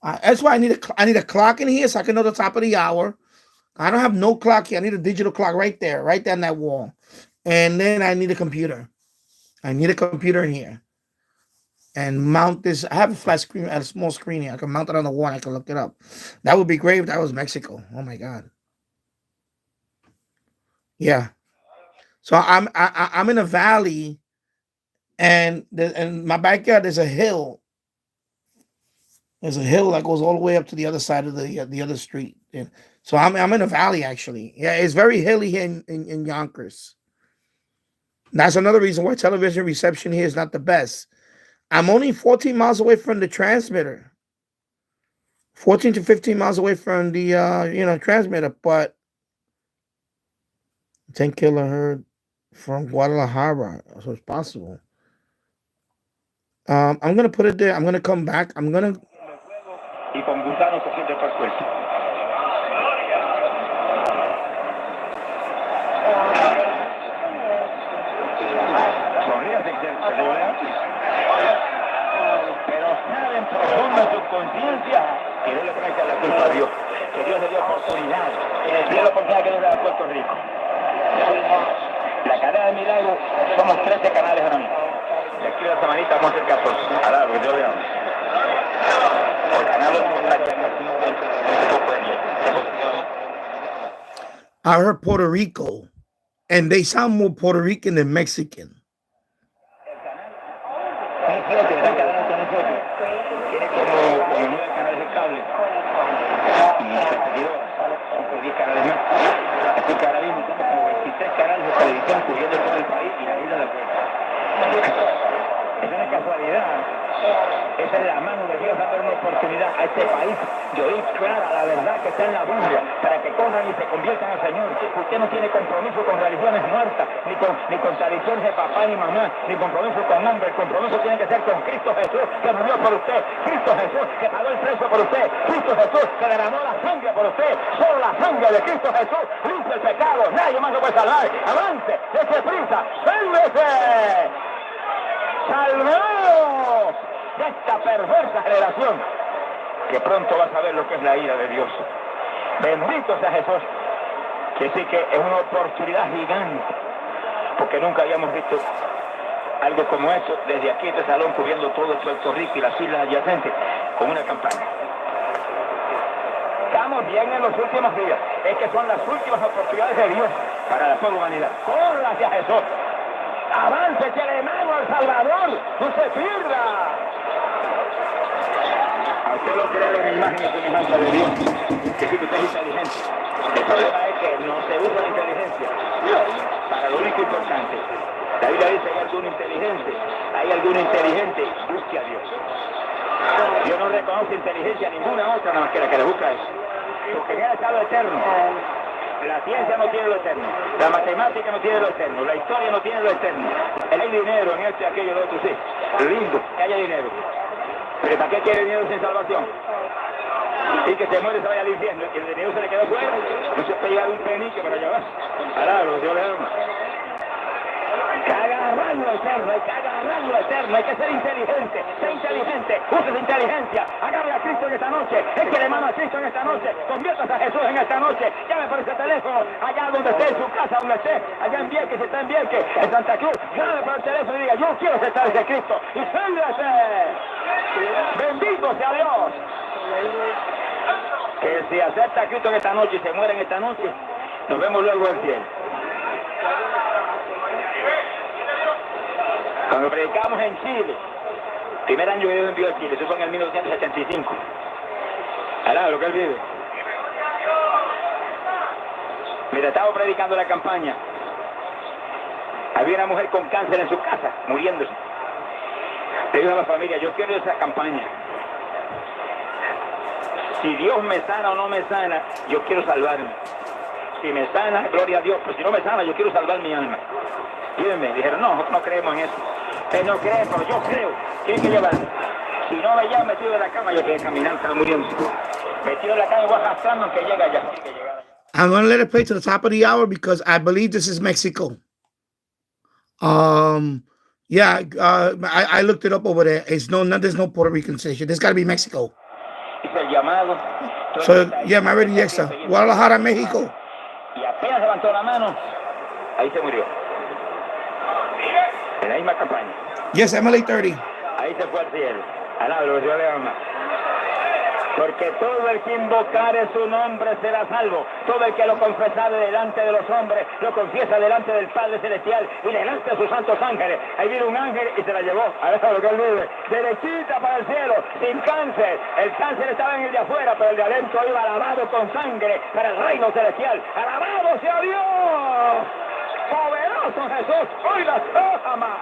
That's why I need a clock in here so I can know the top of the hour. I don't have no clock here. I need a digital clock right there, right down that wall. And then I need a computer. I need a computer in here and mount this. I have a flat screen, a small screen here. I can mount it on the wall. And I can look it up. That would be great if that was Mexico. Oh my god. Yeah. So I'm in a valley, and my backyard there's a hill. There's a hill that goes all the way up to the other side of the other street. And so I'm in a valley actually. Yeah, it's very hilly here in Yonkers. That's another reason why television reception here is not the best. I'm only 14 miles away from the transmitter. 14 to 15 miles away from the transmitter, but 10 kilohertz from Guadalajara, so it's possible. I'm gonna put it there. I'm gonna come back. I'm gonna. Y con gusano cogiendo por suelto. Sonríase que se rodea. Pero saben profundo en su conciencia que no le pueden echar la culpa a Dios. Que Dios le dio oportunidad. En el cielo pensaba que no era Puerto Rico. La cadena de milagros somos 13 canales ahora mismo. De aquí a la semanita vamos a hacer 14. Ahora, porque yo veo. I heard Puerto Rico, and they sound more Puerto Rican than Mexican. Esa no es casualidad. Esa es la mano de Dios dando una oportunidad a este país de oír clara la verdad que está en la Biblia para que corran y se conviertan al Señor. Usted no tiene compromiso con religiones muertas, ni con tradiciones de papá ni mamá, ni compromiso con hombre. El compromiso tiene que ser con Cristo Jesús, que murió por usted. Cristo Jesús, que pagó el precio por usted. Cristo Jesús, que derramó la sangre por usted. Solo la sangre de Cristo Jesús limpia el pecado. Nadie más lo puede salvar. Avance, dése prisa, sálvese. ¡Salvaos de esta perversa generación que pronto va a saber lo que es la ira de Dios! Bendito sea Jesús, que sí que es una oportunidad gigante, porque nunca habíamos visto algo como esto desde aquí, este salón, cubriendo todo Puerto Rico y las islas adyacentes, con una campaña. Estamos bien en los últimos días, es que son las últimas oportunidades de Dios para la toda humanidad. ¡Corra hacia Jesús! ¡Avance, échale mano al Salvador! ¡No se pierda! A usted lo cree en imagen y semejanza de Dios, que sí que usted es inteligente. El problema es que no se usa la inteligencia para lo único importante. La Biblia dice que hay alguno inteligente, busque a Dios. Dios no reconoce inteligencia a ninguna otra, nada más que la que le busca es. Porque en el estado eterno. La ciencia no tiene lo eterno, la matemática no tiene lo eterno, la historia no tiene lo eterno. Hay dinero en esto y aquello, lo otro, sí. Lindo que haya dinero. Pero ¿para qué quiere dinero sin salvación? Y que se muere y se vaya al infierno, y el dinero se le quedó fuera. No se puede llevar un penique para allá abajo. Alabro, Dios le ama. Hay que agarrar lo eterno, hay que ser inteligente, use su inteligencia, agarre a Cristo en esta noche, échale mano a Cristo en esta noche, conviértase a Jesús en esta noche, llame por ese teléfono, allá donde esté, en su casa, donde esté, allá en Vieques, si está en Vieques, en Santa Cruz, llame por el teléfono y diga, yo quiero aceptar ese Cristo, y sálvese, bendito sea Dios, que si acepta a Cristo en esta noche y se muere en esta noche, nos vemos luego en el cielo. Cuando predicamos en Chile, primer año que Dios envió a Chile, eso fue en el 1975. Alá, lo que él vive. Mira, estaba predicando la campaña. Había una mujer con cáncer en su casa, muriéndose. Le dijo a la familia, yo quiero esa campaña. Si Dios me sana o no me sana, yo quiero salvarme. Si me sana, gloria a Dios, pero si no me sana, yo quiero salvar mi alma. Díganme, dijeron, no, nosotros no creemos en eso. Ustedes no creen, pero yo creo. Tienen que llevarme. Si no me llevan metido en la cama, yo quedé caminando, estaba muriendo. Metido en la cama y voy arrastrando aunque llegue allá. I'm going to let it play to the top of the hour because I believe this is Mexico. Yeah, I looked it up over there. There's no Puerto Rican station. There's got to be Mexico. So, yeah, my radio DX, Guadalajara, Mexico. Y apenas levantó la mano, ahí se murió. En la misma campaña. Yes, MLA 30. Ahí se fue al cielo. Alabro, Dios le ama. Porque todo el que invocare su nombre será salvo. Todo el que lo confesare delante de los hombres, lo confiesa delante del Padre Celestial y delante de sus santos ángeles. Ahí vino un ángel y se la llevó. Ahora lo que él vive. Derechita para el cielo, sin cáncer. El cáncer estaba en el de afuera, pero el de adentro iba lavado con sangre para el reino celestial. ¡Alabado sea Dios! ¡Poderoso Jesús! ¡Hoy las jamás!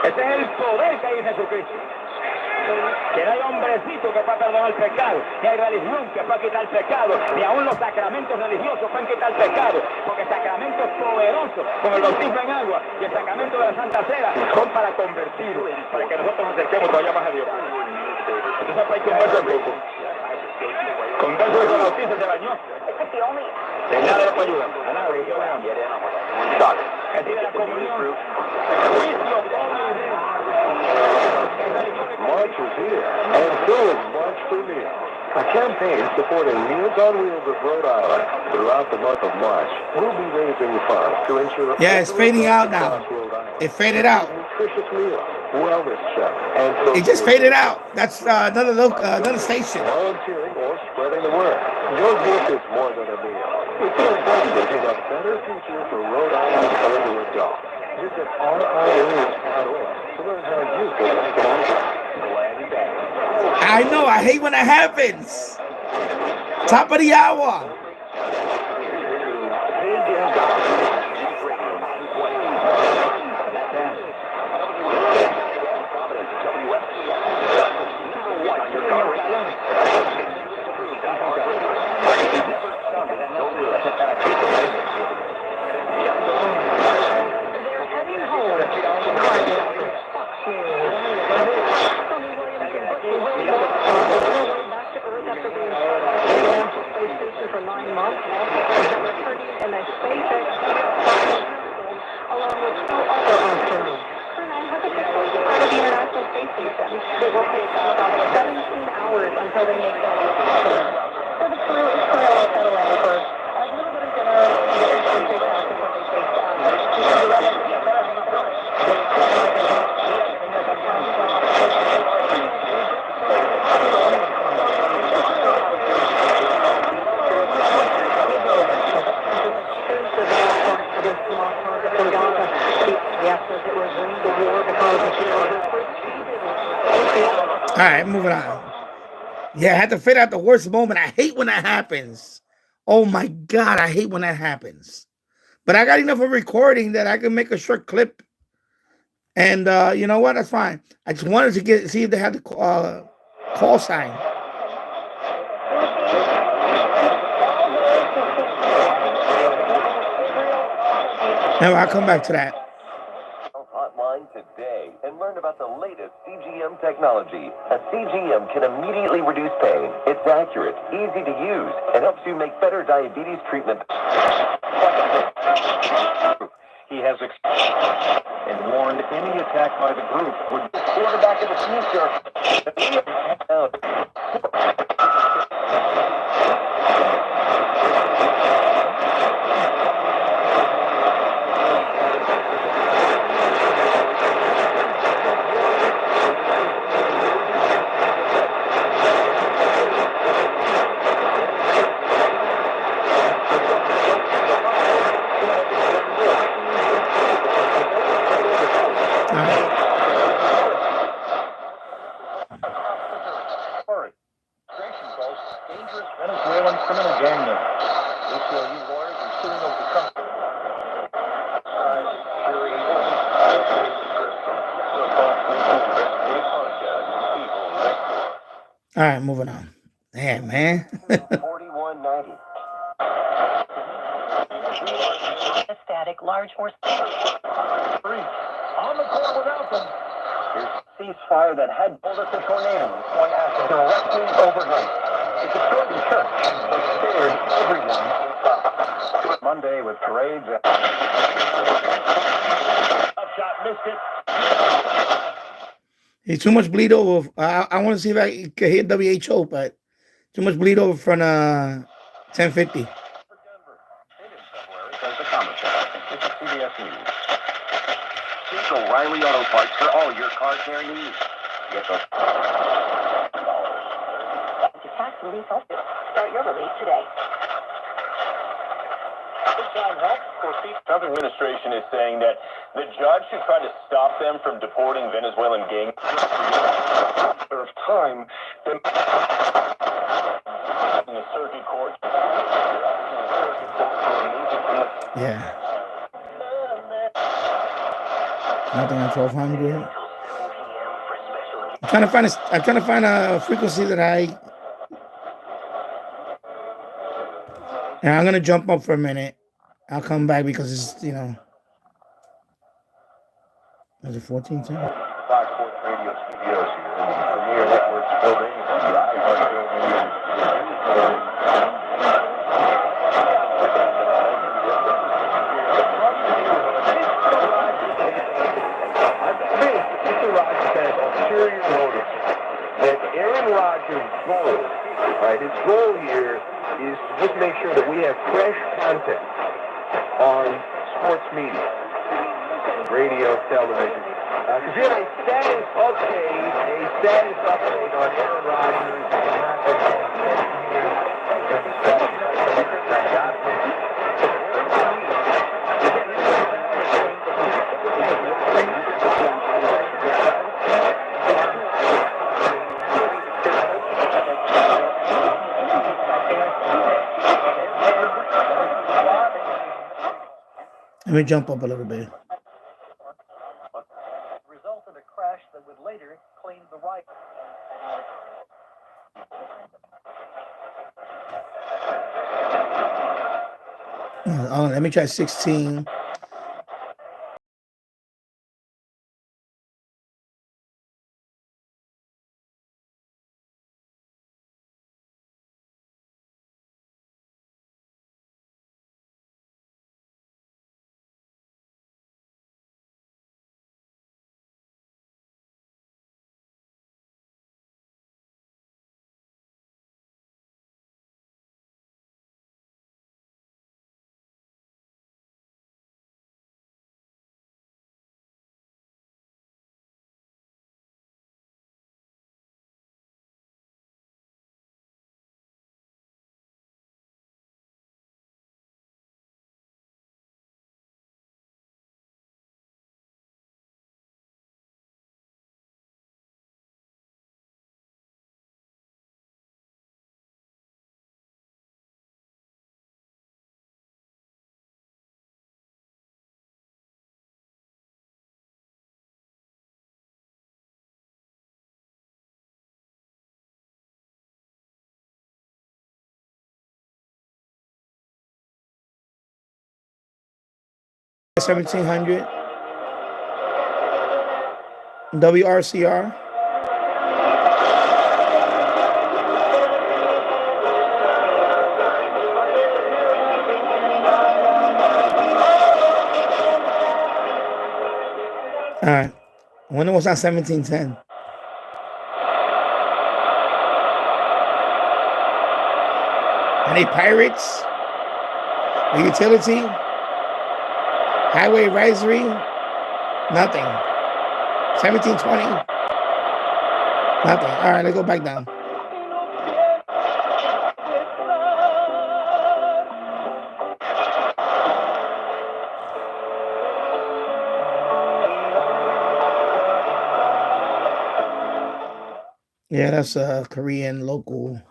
Ese es el poder que hay en Jesucristo. Que no hay hombrecito que pueda perdonar el pecado, ni hay religión que pueda quitar el pecado, ni aún los sacramentos religiosos pueden quitar el pecado, porque el sacramento es poderoso, como el bautismo en agua y el sacramento de la Santa Cena son para convertir, para que nosotros nos acerquemos todavía más a Dios. Entonces hay que converso en poco. Converso que con bautizo se bañó. Nada le puede ayudar. A nada, Dios le ama. Que tiene la comunión. Juicio, March is here, and so is March for Meals, a campaign supporting Meals on Wheels of Rhode Island throughout the month of March. We'll be raising funds to ensure. Yeah, it's fading out now. It faded out. Nutritious meal, wellness check, and it just faded out. That's another station. Volunteering or spreading the word. Your gift is more than a meal. It's investing in a better future for Rhode Island older adults. Visit RIA.org to learn how you can make an impact. I know. I hate when that happens. Top of the hour. along with two other astronauts. Has a picture part of the International Space Station. It will take about 17 hours until they make that experiment. So the crew is currently settling for a little bit of dinner and big house before they take All right, moving on. Yeah, I had to fit out the worst moment. I hate when that happens. Oh my God, I hate when that happens. But I got enough of recording that I can make a short clip. And you know what? That's fine. I just wanted to see if they had the call sign. Anyway, I'll come back to that. Hotline today and learn about the latest CGM technology. A CGM can immediately reduce pain. It's accurate, easy to use, and helps you make better diabetes treatment. He has and warned any attack by the group would be quarterback of the future. Venezuelan criminal gang member. ACLU lawyers are suing over the company. All right, moving on. Damn, man. 4190. Static, large or On the court without them. Ceasefire that had pulled us a tornado is going after directly overnight. It destroyed the church, but spared everyone inside. Monday with parades. Up shot, missed it. He's too much bleed over. I want to see if I can hit WHO, but too much bleed over from 1050. CBS News. Seek O'Reilly Auto Parts for all your car care needs. Get the tax relief. Start your relief today. The Trump administration is saying that the judge should try to stop them from deporting Venezuelan gang of time in the circuit court. Yeah. Nothing on 1200. I'm trying to find a frequency that and I'm gonna jump up for a minute. I'll come back because it's, you know. Is it 1410? Fox Sports Radio Studios here in the Premier Networks building. Mr. Rogers has ulterior motives. That Aaron Rodgers' goal, right? His goal here is to just make sure that we have fresh content on sports media, radio, television. Because we have a status update on Aaron Rodgers. Let me jump up a little bit. Result in a crash that would later claim the right. Oh, let me try 16. 1700, WRCR. All right. When it was on 1710. Any pirates? A utility? Highway advisory? Nothing. 1720? Nothing. All right, let's go back down. Yeah, that's a Korean local.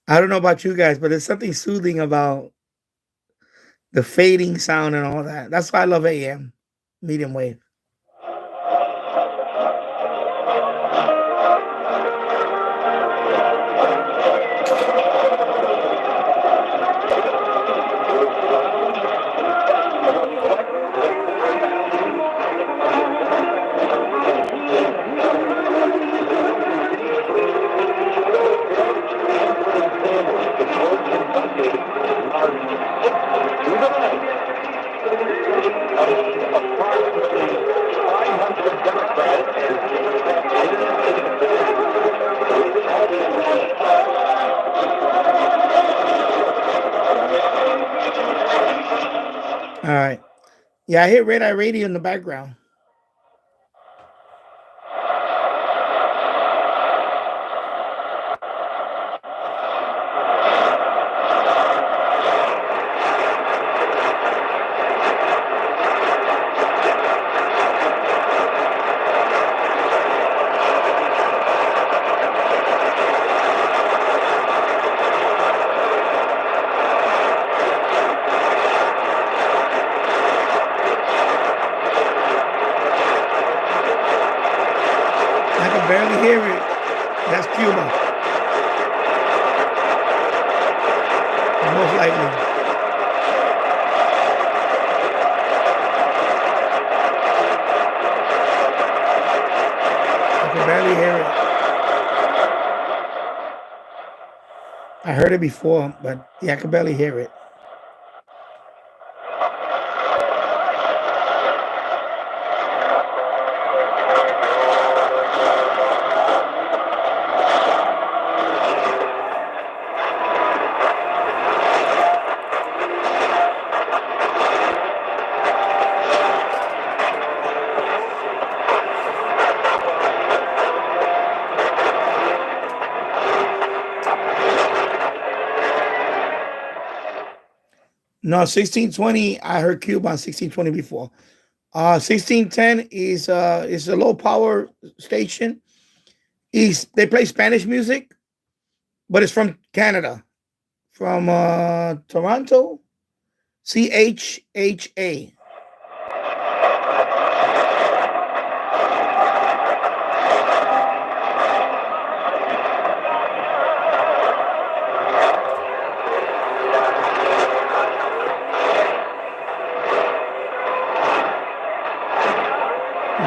I don't know about you guys, but there's something soothing about the fading sound and all that. That's why I love AM, medium wave. All right. Yeah, I hear Red Eye Radio in the background. Barely hear it. That's Cuba. Most likely. I can barely hear it. I heard it before, but yeah, I can barely hear it. No, 1620. I heard Cuba on 1620 before. 1610 is a low power station. They play Spanish music, but it's from Canada, from Toronto. CHHA.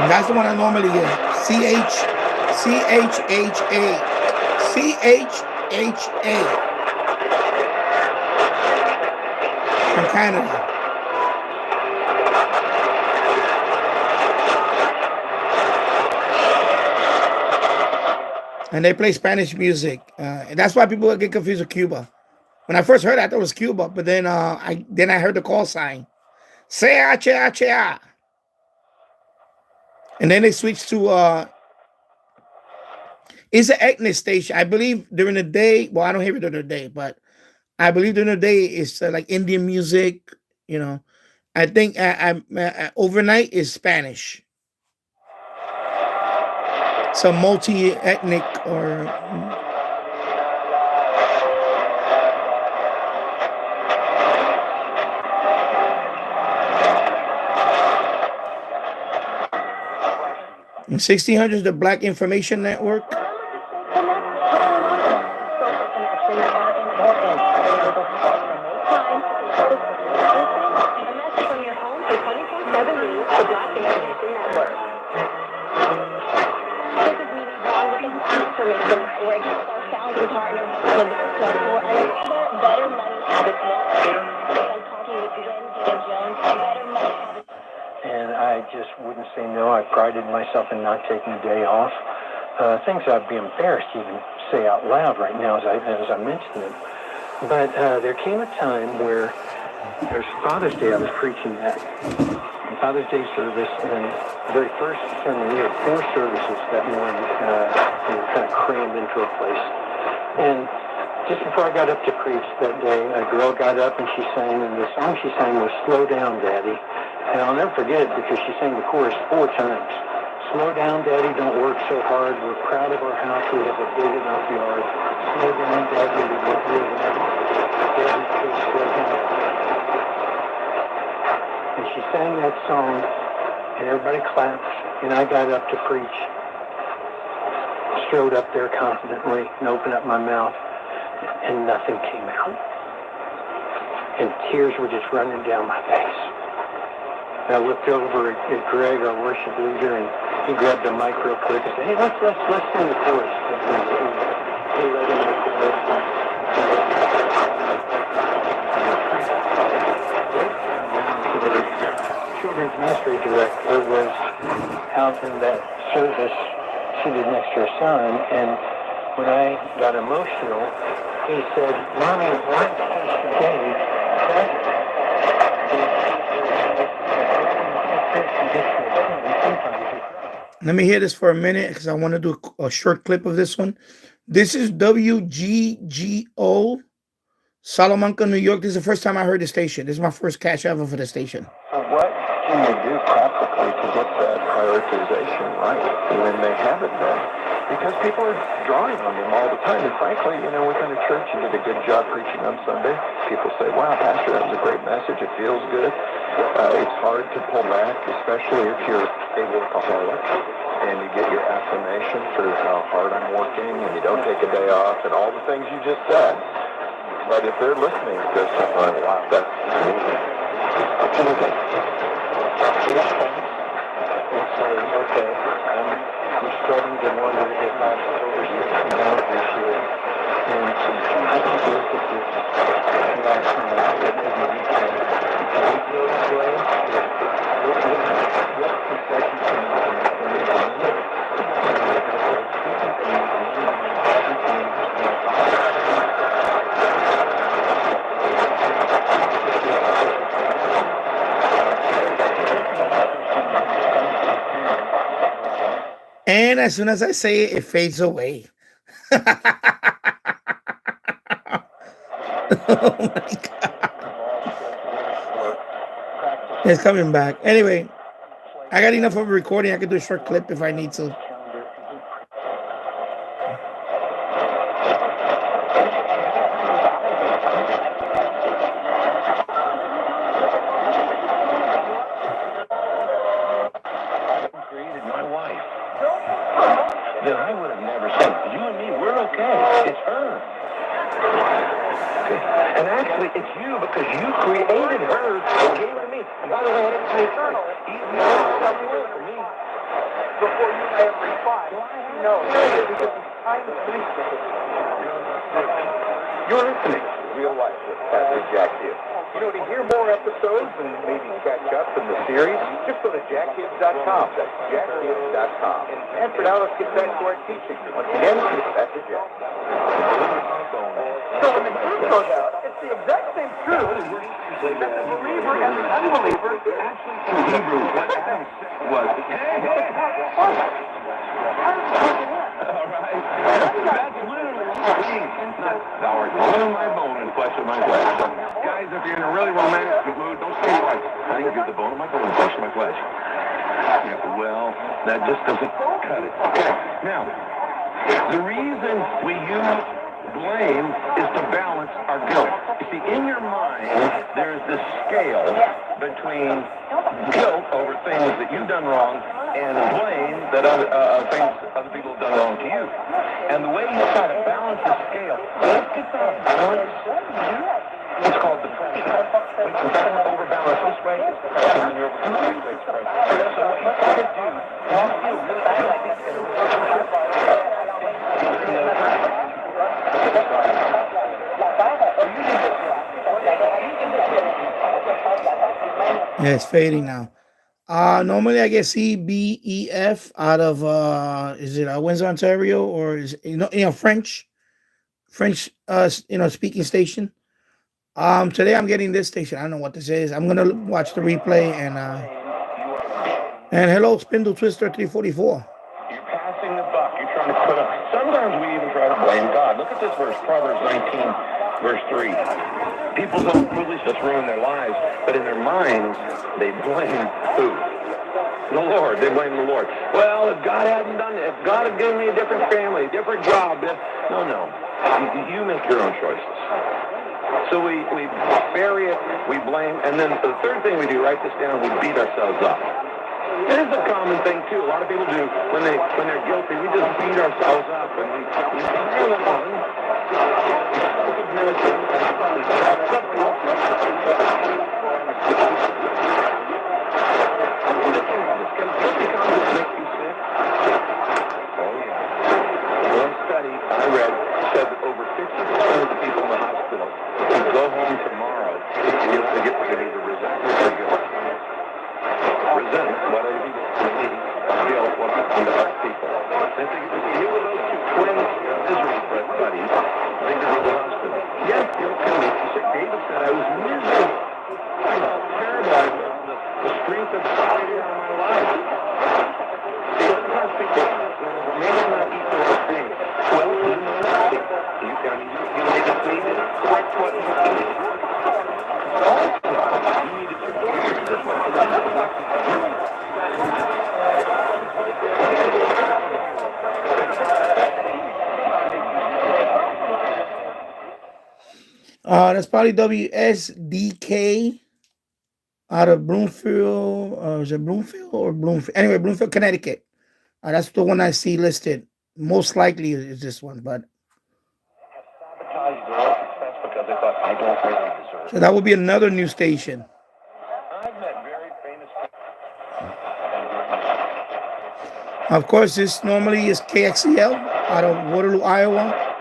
That's the one I normally get. CHHA. CHHA. From Canada. and they play Spanish music. And that's why people get confused with Cuba. When I first heard it, I thought it was Cuba, but then I heard the call sign, CHA. And then they switched to it's an ethnic station. I believe during the day. Well, I don't hear it during the day, but I believe during the day it's like Indian music. You know, I think overnight is Spanish. Some multi-ethnic or. In 1600s, the Black Information Network. And I just wouldn't say no. I prided myself in not taking a day off. Things I'd be embarrassed to even say out loud right now as I mention them. But there came a time where there's Father's Day I was preaching at. Father's Day service, and the very first sermon, we had 4 services that morning, kind of crammed into a place. And just before I got up to preach that day, a girl got up and she sang, and the song she sang was "Slow Down, Daddy." And I'll never forget it because she sang the chorus 4 times. Slow down, Daddy, don't work so hard. We're proud of our house. We have a big enough yard. Slow down, Daddy, we won't live enough. Daddy, please slow down. And she sang that song, and everybody clapped, and I got up to preach. Strode up there confidently and opened up my mouth, and nothing came out. And tears were just running down my face. And I looked over at Greg, our worship leader, and he grabbed the mic real quick and said, "Hey, let's sing the chorus." He led in the chorus. Children's ministry director was out in that service, seated next to her son, and when I got emotional, he said, "Mommy, why Pastor Dave?" Let me hear this for a minute because I want to do a short clip of this one. This is WGGO, Salamanca, New York. This is the first time I heard the station. This is my first catch ever for the station. So what can they do practically to get that prioritization right when they haven't been? Because people are drawing on them all the time. And frankly, within a church, you did a good job preaching on Sunday. People say, "Wow, Pastor, that was a great message. It feels good." It's hard to pull back, especially if you're a workaholic and you get your affirmation for how hard I'm working and you don't take a day off and all the things you just said. But if they're listening to someone, wow, that's amazing. Amazing. And say, okay, I'm starting to wonder if I'm over 60 pounds this year. And I can look at this last night and And as soon as I say it, it fades away. Oh my God. It's coming back. Anyway, I got enough of a recording. I can do a short clip if I need to. Created my wife. Then I would have never said, "You and me, we're okay." It's her. Okay. And actually, it's you because you created her and gave her to me. And by the way, it's eternal. He's not for me. Before you may have replied, no, because time is wasted. You're listening. real life with Pastor Jack Hibbs. You know, to hear more episodes and maybe catch up in the series, just go to jackhibbs.com. That's jackhibbs.com. And for now, let's get back to our teaching. Once again, Pastor Jack. So when the truth goes out, it's the exact same truth that the believer and the unbeliever actually can Hebrew. What Adam said was, all right. That's literally not thou art bone of my bone and flesh of my flesh. Guys, if you're in a really romantic mood, don't say like, I think you're the bone of my bone and flesh of my flesh. Yeah, well, that just doesn't cut it. Okay, now, the reason we use blame is to balance our guilt. You see, in your mind, there's this scale between guilt over things that you've done wrong and blame that things other people have done wrong to you. And the way you try to balance the scale, let's get that balance. It's called depression. When you overbalance this way, and then you're overbalance this way. So what you try to do, you feel really guilty in a relationship. Yeah, it's fading now. Normally I get CBEF out of is it Windsor, Ontario, or is it, French speaking station. Today I'm getting this station. I don't know what this is. I'm gonna watch the replay and hello, Spindle Twister 344. You're passing the buck. You're trying to put up. Sometimes we even try to blame God. Look at this verse, Proverbs 19, verse 3. People don't really just ruin their lives, but in their minds, they blame who? The Lord. They blame the Lord. Well, if God hadn't done it, if God had given me a different family, a different job, no. You make your own choices. So we bury it, we blame, and then the third thing we do, write this down, we beat ourselves up. It is a common thing too. A lot of people do when they're guilty. We just beat ourselves up and we pile it on. One study I read said that over 50% of the people in the hospital who go home tomorrow they get either resentment or guilt. Resentment, what other people see, guilt, what happened to other people. And if you were those two twin misery buddies, they could go to the hospital. Yes, guilt can make you sick. David said, I was miserable. I was terrible. The strength of society out of my life. Sometimes people may not eat the right thing. Well, you know that. You just need to correct what you need. You need to correct this one. That's probably WSDK out of Bloomfield. Is it Bloomfield or Bloomfield? Anyway, Bloomfield, Connecticut. That's the one I see listed. Most likely is this one, but Because they thought I don't really deserve it. so that would be another new station. I've met very famous people. Of course, this normally is KXCL out of Waterloo, Iowa.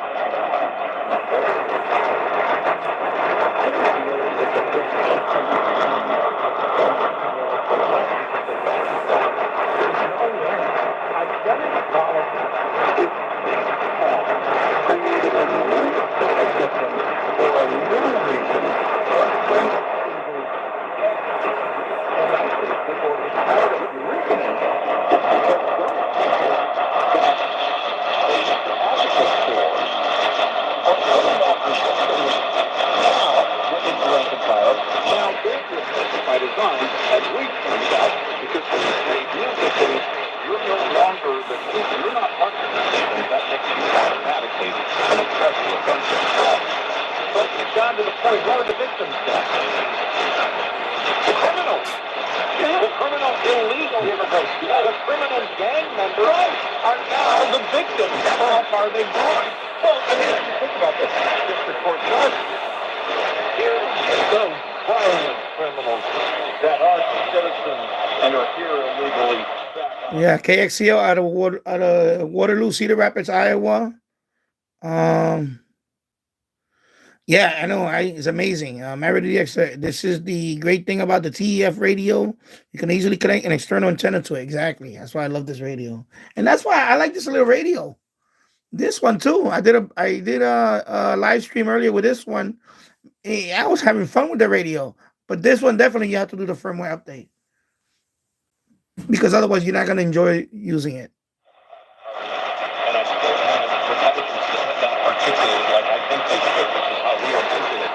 Yeah, KXCL out of Waterloo, Cedar Rapids, Iowa. Yeah, I know. It's amazing. MW DX. This is the great thing about the TEF radio. You can easily connect an external antenna to it. Exactly. That's why I love this radio, and that's why I like this little radio. This one too. I did a live stream earlier with this one. I was having fun with the radio, but this one definitely you have to do the firmware update because otherwise you're not gonna enjoy using it. And I still haven't articulated like I think they should, which is how we articulate it.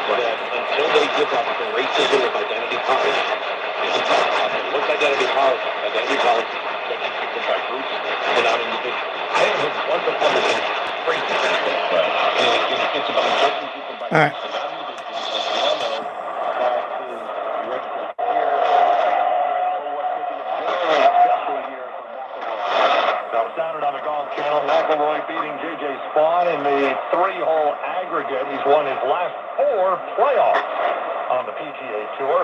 That until they give up the racism of identity politics, what's identity politics? Identity politics is judging people by groups and not individuals. I haven't heard one Republican phrase that. It's about judging people by All right. groups and not individuals. And we all know that is directly here for what could be a very special year for McElroy. Now Saturday on the Golf Channel, McElroy beating J.J. Spawn in the 3-hole aggregate. He's won his last 4 playoffs on the PGA Tour,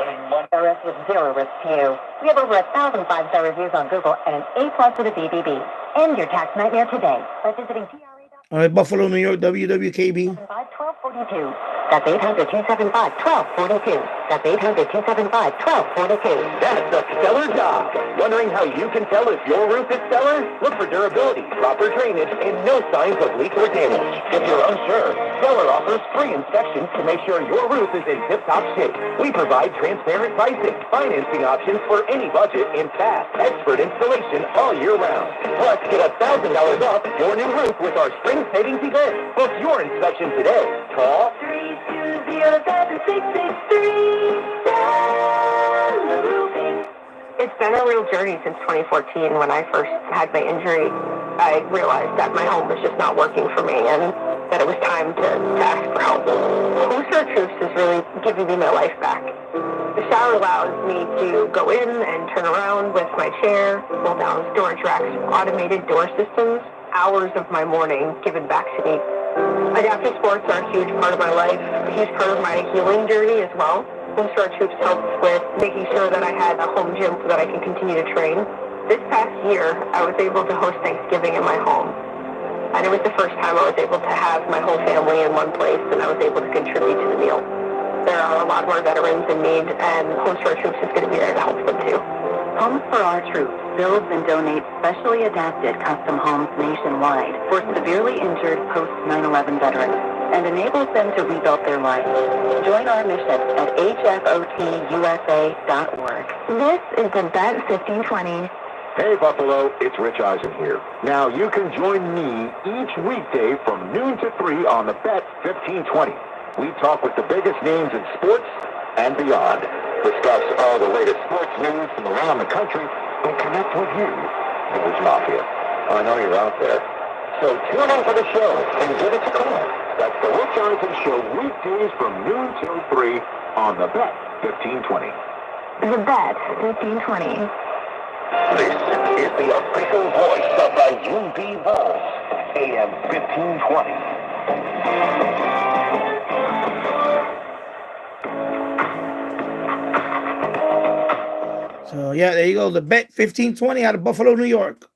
winning Monday. RS with 0 risk to you. We have over 1,000 5-star reviews on Google and an A+ with a BBB. End your tax nightmare today by visiting TRA.com. All right, Buffalo, New York, WWKB. 1242. That's 800-275-1242. That's 800-275-1242. That's a stellar job. Wondering how you can tell if your roof is stellar? Look for durability, proper drainage, and no signs of leak or damage. If you're unsure, Stellar offers free inspections to make sure your roof is in tip-top shape. We provide transparent pricing, financing options for any budget, and fast, expert installation all year round. Plus, get $1,000 off your new roof with our spring savings event. Book your inspection today. Call 320-7663. It's been a real journey since 2014 when I first had my injury. I realized that my home was just not working for me and that it was time to ask for help. Host Our Troops is really giving me my life back. The shower allows me to go in and turn around with my chair, pull down storage racks, automated door systems, hours of my morning given back to me. Adaptive sports are a huge part of my life, a huge part of my healing journey as well. Host Our Troops helped with making sure that I had a home gym so that I can continue to train. This past year, I was able to host Thanksgiving in my home. And it was the first time I was able to have my whole family in one place and I was able to contribute to the meal. There are a lot more veterans in need and Homes for Our Troops is going to be there to help them too. Homes for Our Troops builds and donates specially adapted custom homes nationwide for severely injured post-9/11 veterans and enables them to rebuild their lives. Join our mission at hfotusa.org. This is the Bet 1520. Hey Buffalo, it's Rich Eisen here. Now you can join me each weekday from noon to 3 on the Bet 1520. We talk with the biggest names in sports and beyond, discuss all the latest sports news from around the country, and connect with you, Village Mafia. I know you're out there. So tune in for the show and give us a call. That's the Rich Eisen Show weekdays from noon till 3 on the Bet 1520. The Bet 1520. This is the official voice of the UB Bulls, AM 1520. So yeah, there you go. The Bet 1520 out of Buffalo, New York.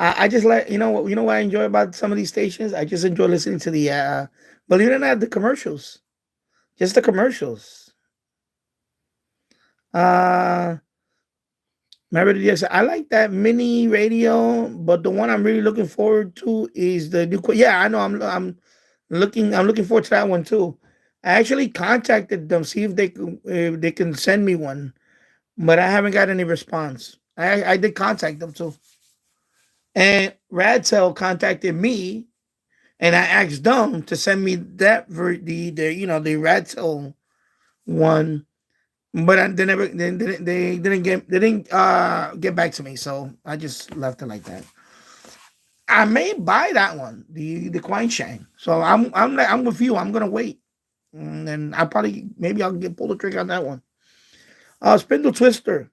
I just like you know what I enjoy about some of these stations. I just enjoy listening to the believe it or not, the commercials, just the commercials. Yes, I like that mini radio, but the one I'm really looking forward to is the new. Yeah, I know. I'm looking forward to that one too. I actually contacted them see if they can send me one, but I haven't got any response. I did contact them too, and Radcell contacted me, and I asked them to send me that the Radcell one. But they didn't get back to me, so I just left it like that. I may buy that one, the Quine Shang. So I'm with you. I'm gonna wait, and then I'll pull the trigger on that one. Spindle Twister.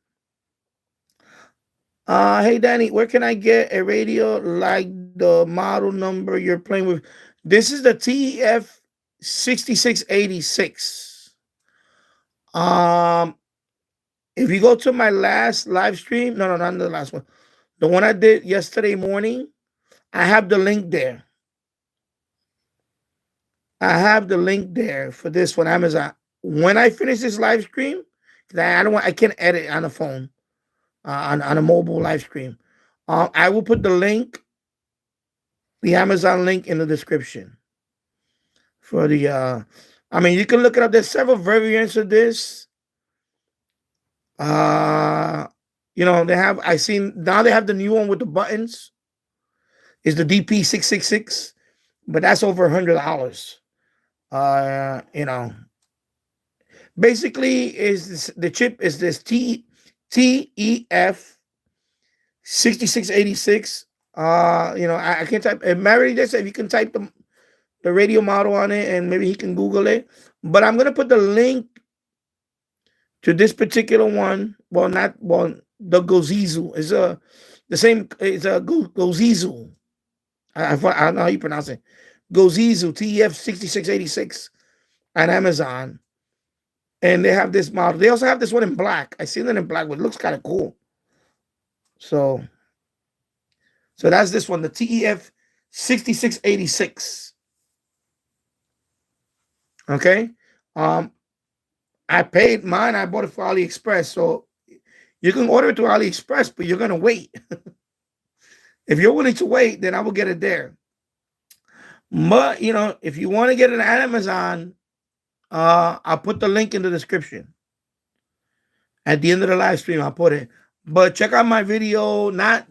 Hey Danny, where can I get a radio like the model number you're playing with? This is the TEF6686. If you go to my last live stream, no, not the last one, the one I did yesterday morning, I have the link there. I have the link there for this one, Amazon. When I finish this live stream, 'cause I can't edit on the phone, on a mobile live stream. I will put the Amazon link in the description for the. I mean, you can look it up. There's several variants of this. They have. I seen now they have the new one with the buttons. Is the DP666, but that's over $100. Basically, the chip is this TEF6686. I can't type. Mary just said if you can type the radio model on it, and maybe he can Google it. But I'm gonna put the link to this particular one. Well, not well. The Gozizu is the same. It's a Gozizu. I don't know how you pronounce it. Gozizu TEF6686 on Amazon. And they have this model. They also have this one in black. I seen it in black, but it looks kind of cool. So that's this one, the TEF6686. Okay. I paid mine. I bought it for AliExpress. So you can order it to AliExpress, but you're gonna wait. If you're willing to wait, then I will get it there. But if you want to get it on Amazon, I'll put the link in the description. At the end of the live stream, I'll put it. But check out my video, not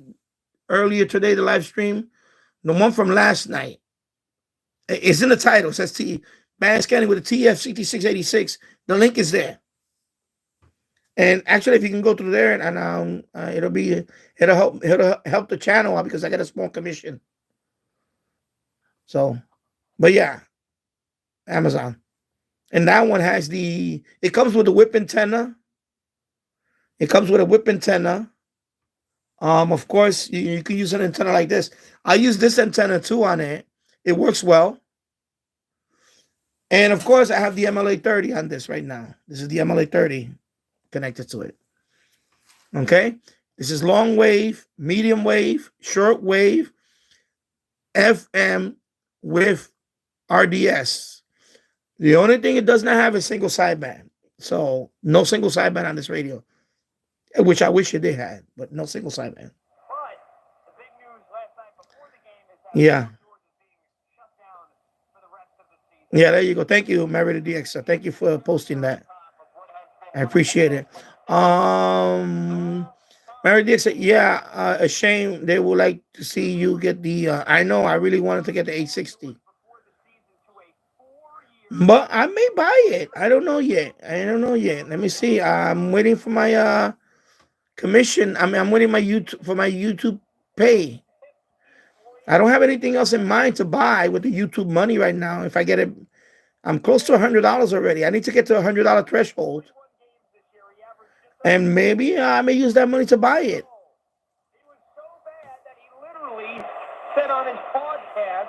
earlier today, the live stream, the one from last night. It's in the title. It says Bandscanning with the TEF6686. The link is there. And actually, if you can go through there, and it'll help the channel out because I get a small commission. So, but yeah, Amazon. And that one has it comes with a whip antenna. It comes with a whip antenna. Of course, you can use an antenna like this. I use this antenna too on it. It works well. And of course, I have the MLA 30 on this right now. This is the MLA 30 connected to it. Okay. This is long wave, medium wave, short wave, FM with RDS. The only thing it does not have is single sideband. So no single sideband on this radio, which I wish it did have, but no single sideband. Yeah. Yeah, there you go. Thank you, MW DX. Thank you for posting that. I appreciate it. MW DX, yeah, a shame they would like to see you get the. I know, I really wanted to get the 860. But I may buy it. I don't know yet. Let me see. I'm waiting for my commission. I'm waiting my YouTube pay. I don't have anything else in mind to buy with the YouTube money right now. If I get it, I'm close to $100 already. I need to get to $100 threshold. And maybe I may use that money to buy it. It was so bad that he literally said on his podcast,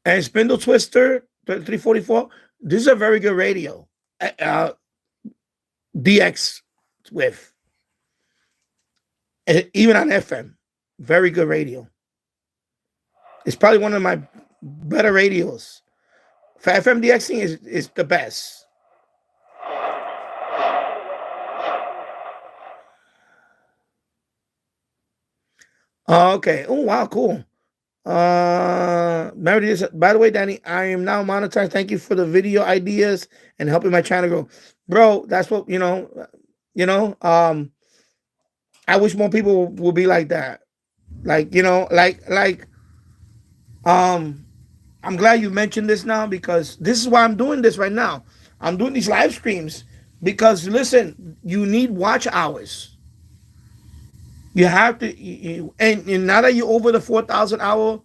And Spindle Twister 344. This is a very good radio. DX with. Even on FM. Very good radio. It's probably one of my better radios. For FM DXing is the best. Okay. Oh, wow, cool. Meredith, by the way, Danny, I am now monetized. Thank you for the video ideas and helping my channel grow. Bro, that's what, I wish more people would be like that. I'm glad you mentioned this now because this is why I'm doing this right now. I'm doing these live streams because, listen, you need watch hours. You have to, and now that you're over the 4,000 hour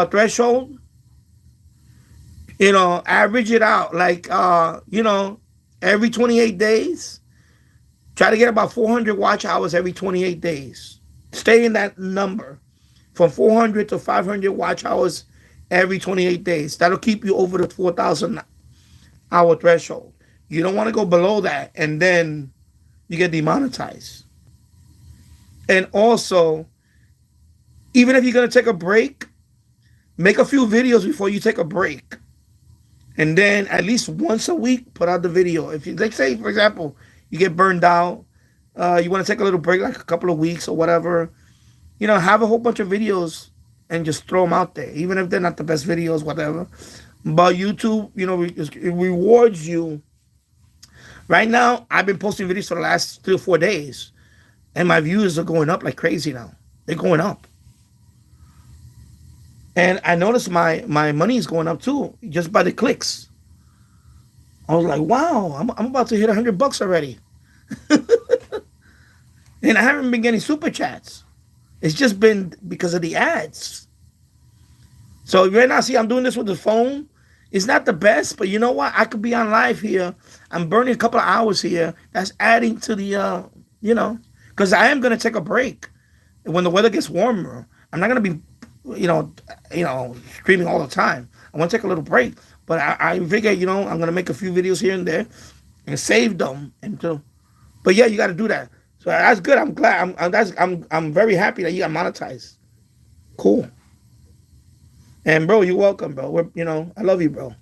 threshold, average it out. Every 28 days, Try to get about 400 watch hours every 28 days. Stay in that number from 400 to 500 watch hours every 28 days. That'll keep you over the 4,000 hour threshold. You don't want to go below that, and then you get demonetized. And also, even if you're going to take a break, make a few videos before you take a break. And then at least once a week, put out the video. If you, let's say, for example, you get burned out, you want to take a little break, like a couple of weeks or whatever, have a whole bunch of videos and just throw them out there, even if they're not the best videos, whatever. But YouTube, it rewards you. Right now, I've been posting videos for the last 3 or 4 days, and my views are going up like crazy now. They're going up. And I noticed my money is going up too, just by the clicks. I was like, wow, I'm about to hit $100 already. And I haven't been getting super chats. It's just been because of the ads. So right now, see, I'm doing this with the phone. It's not the best, but you know what? I could be on live here. I'm burning a couple of hours here. That's adding to the, because I am going to take a break when the weather gets warmer. I'm not going to be, streaming all the time. I want to take a little break, but I figure, I'm going to make a few videos here and there and save them. But yeah, you got to do that. So that's good. I'm glad. I'm very happy that you got monetized. Cool. And bro, you're welcome, bro. I love you, bro.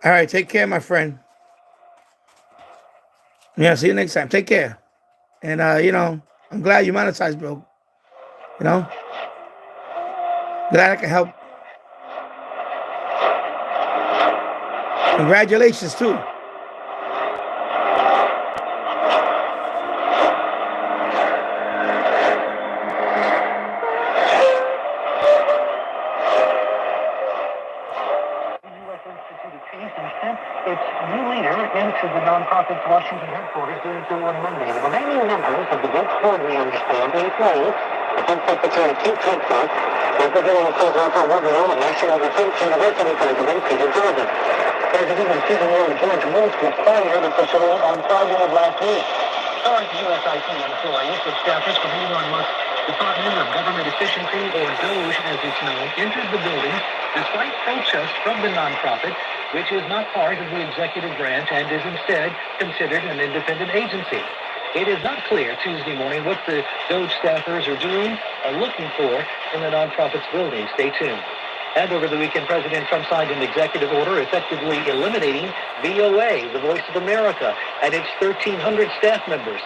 All right, take care, my friend. Yeah, see you next time. Take care. And, I'm glad you monetized, bro. Glad I can help. Congratulations, too. To the nonprofit's Washington headquarters doing so on Monday. The remaining members of the group board, we understand, the employees, Defense Secretary Pete Hegseth, representing the State Local Government and National Defense University President Peter Jordan. President and CEO George Wolf was fired at the facility on Friday of last week. Current USIC employees and staffers from Elon Musk's Department of Government Efficiency, or DOGE as it's known, entered the building despite protests from the nonprofit, which is not part of the executive branch and is instead considered an independent agency. It is not clear Tuesday morning what the DOGE staffers are doing or looking for in the nonprofit's building. Stay tuned. And over the weekend, President Trump signed an executive order effectively eliminating VOA, the Voice of America, and its 1,300 staff members.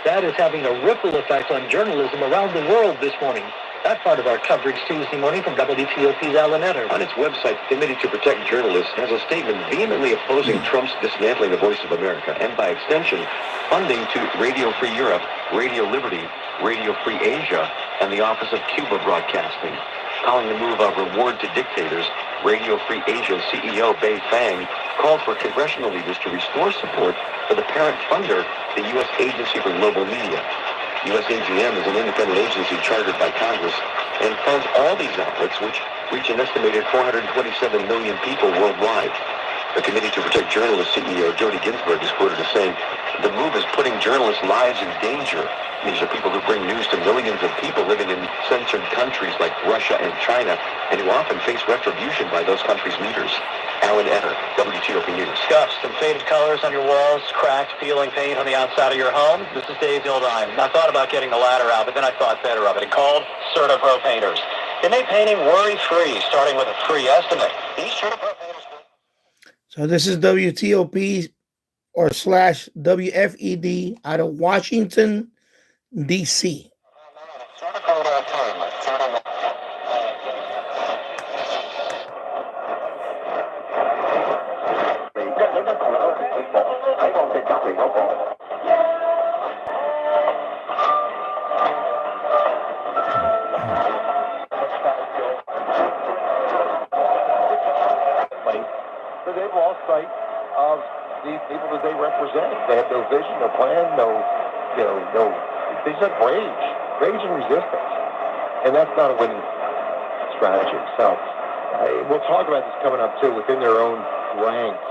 That is having a ripple effect on journalism around the world this morning. That part of our coverage Tuesday morning from WTOP's Alan Etter. On its website, the Committee to Protect Journalists has a statement vehemently opposing Trump's dismantling the Voice of America and, by extension, funding to Radio Free Europe, Radio Liberty, Radio Free Asia, and the Office of Cuba Broadcasting, calling the move a reward to dictators Radio Free Asia CEO Bei Fang called for congressional leaders to restore support for the parent funder, the U.S. Agency for Global Media. USAGM is an independent agency chartered by Congress and funds all these outlets, which reach an estimated 427 million people worldwide. The Committee to Protect Journalists CEO Jody Ginsburg is quoted as saying, "The move is putting journalists' lives in danger. These are people who bring news to millions of people living in censored countries like Russia and China, and who often face retribution by those countries' leaders." Alan Etter, WTOP News. Scuffs, some faded colors on your walls, cracked, peeling paint on the outside of your home. This is Dave Dildine. I thought about getting the ladder out, but then I thought better of it. It called CertaPro Painters. They make painting worry-free, starting with a free estimate. These CertaPro Painters... So this is WTOP or / WFED out of Washington, D.C. But they've lost sight of the people that they represent. They have no vision, no plan, no, they just have rage and resistance. And that's not a winning strategy. So we'll talk about this coming up, too, within their own ranks.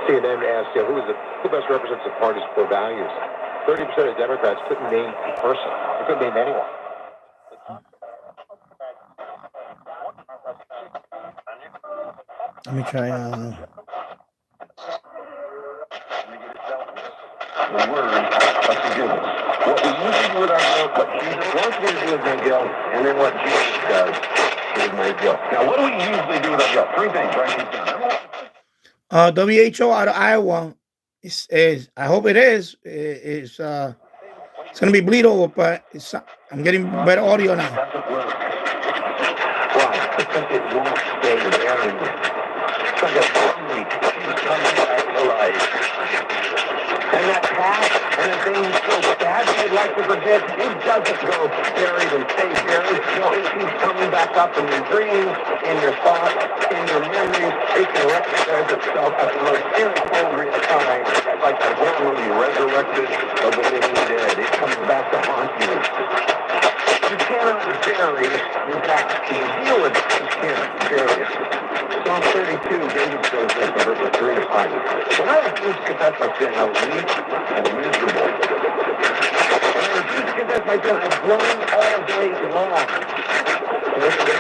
CNN asked, who best represents the party's core values? 30% of Democrats couldn't name a person. They couldn't name anyone. Let me try. The word of forgiveness. What we usually do with our guilt, what Jesus wants me to do with my guilt, and then what Jesus does with my guilt. Now, what do we usually do with our guilt? Three things. Write these down. Number one. WHO out of Iowa is I hope it is. It's going to be bleed over, but I'm getting better audio now. Why? Because it won't stay there. Like a zombie, she's coming back to life. And that past and the things so bad they'd like to forget, it doesn't go buried and stay buried. No, it keeps coming back up in your dreams, in your thoughts, in your memories. It can recognize itself at the most inappropriate time, like a horribly resurrected of the living dead. It comes back to haunt you. You cannot bury your past. You deal with it, you can't bury it. Psalm 32, David says this in verses 3 to 5. When I refused to confess my sin, I was weak and miserable. When I refused to confess my sin, I groaned all day long.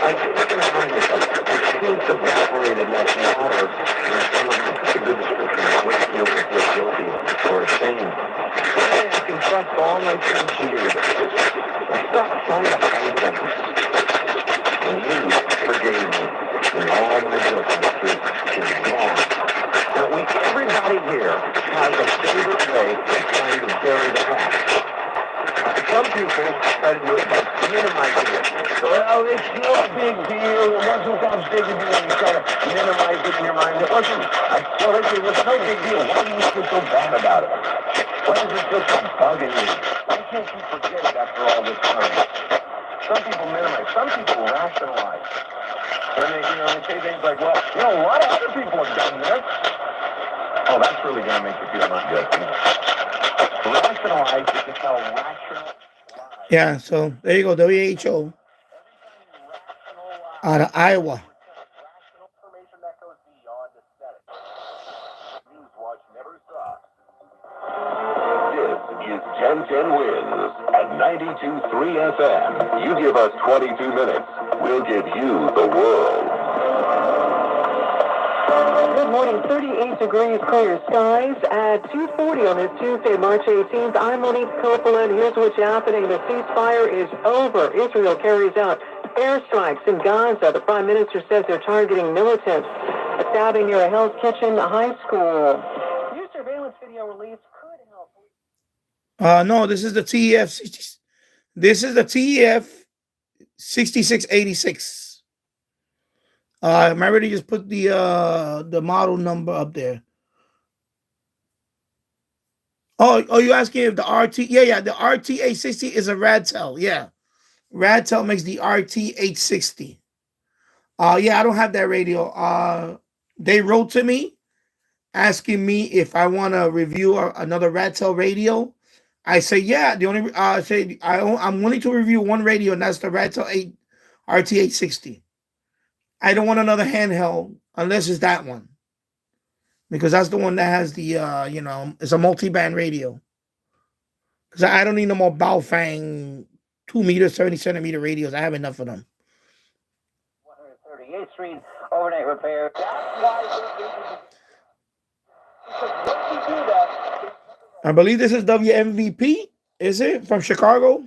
I'm looking around myself. My truth evaporated like water. That's a good description of what you feel guilty or ashamed. When I confessed all my sins to you, I stopped trying to hide them. And you forgave me. And all my guilt is gone. Now, everybody here has a favorite way of trying to bury the past. Some people try to do it by minimizing it. Well, it's no big deal. It wasn't that big a deal. You try to minimize it in your mind. It wasn't. Well, it was no big deal. Why do you feel so bad about it? Why does it feel so bugging you? Why can't you forget it after all this time? Some people minimize. Some people rationalize. And they say things like, well, a lot of other people have done this. Oh, that's really going to make you feel not good. Rationalize is just how rational. Yeah, so there you go, WHO out of Iowa. This is 1010 Wins at 92.3 FM. You give us 22 minutes, we'll give you the world. Good morning, 38 degrees clear skies at 2:40 on this Tuesday, March 18th. I'm Monique Copeland. Here's what's happening. The ceasefire is over. Israel carries out airstrikes in Gaza. The Prime Minister says they're targeting militants. A stabbing near a Hell's Kitchen high school. New surveillance video released could help. No, this is the TEF. This is the TEF6686. I already just put the model number up there. Oh, you asking if the RT? Yeah, the RT860 is a Radtel. Yeah, Radtel makes the RT860. Yeah, I don't have that radio. They wrote to me asking me if I want to review another Rat Tail radio. I say, yeah. The only I'm willing to review one radio, and that's the Rat Tail 8 RT860. I don't want another handheld unless it's that one, because that's the one that has the it's a multi-band radio. Because I don't need no more Baofeng 2 meter, 70 centimeter radios. I have enough of them. 138th Street, overnight repair. That's why once you do that, I believe this is WMVP. Is it from Chicago?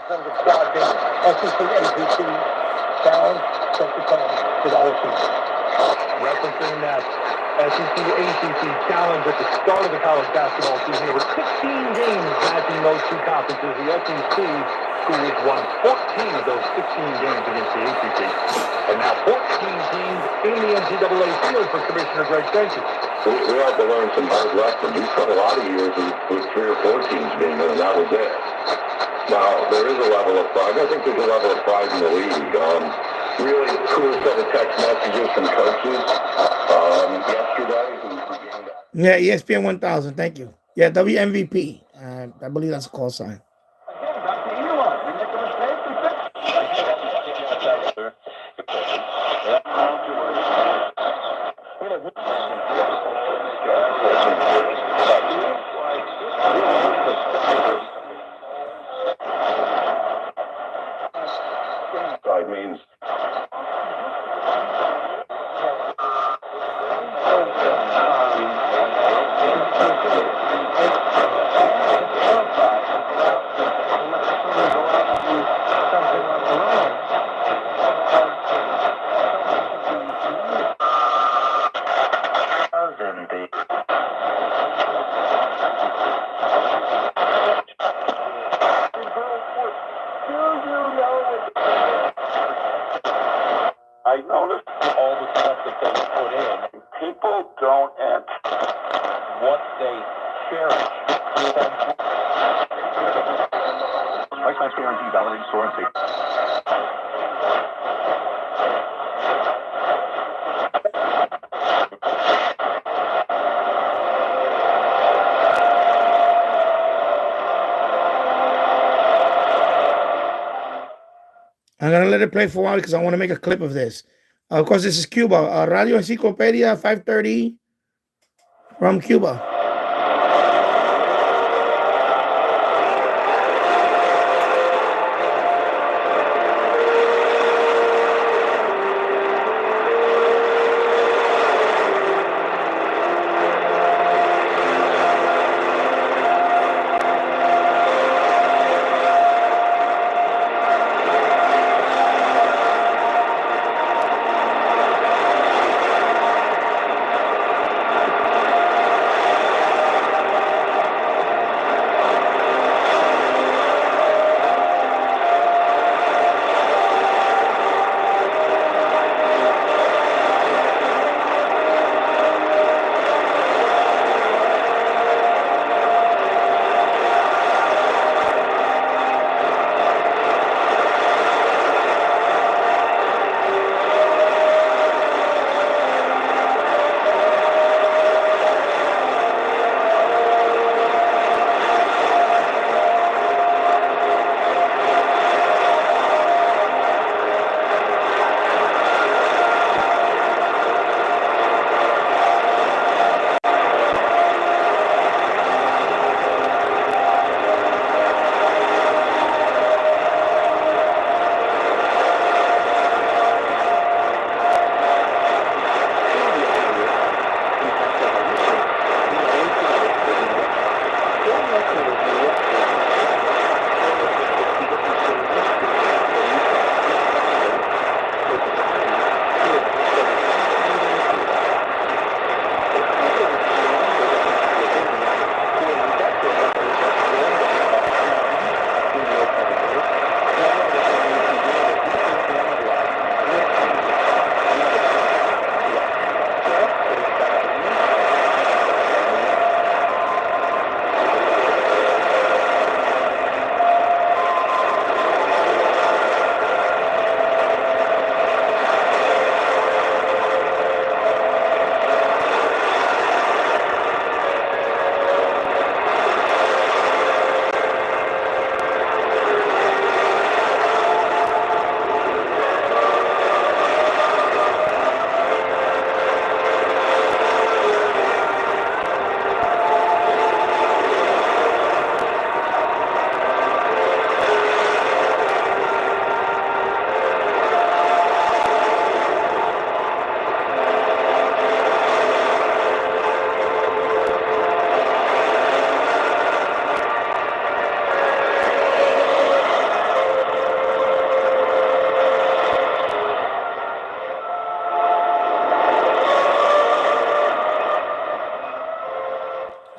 in terms of squad data, SEC, APC, challenge, set the tone to the whole team. Referencing that SEC, ACC challenge at the start of the college basketball season, there were 16 games matching those two conferences. The SEC schools won 14 of those 16 games against the ACC. And now 14 teams in the NCAA field for Commissioner Greg Sankey. We had to learn some hard lessons. We spent a lot of years with 3 or 4 teams being there, and that was it. Now, there is a level of pride. I think there's a level of pride in the league. Really cool set of text messages from coaches yesterday. Yeah, ESPN 1000. Thank you. Yeah, WMVP. I believe that's a call sign. Pride means I noticed all the stuff that they put in. People don't answer what they cherish. Lifetime guarantee, validated store and safety. I'm going to let it play for a while because I want to make a clip of this. Of course, this is Cuba. Radio Enciclopedia 530 from Cuba.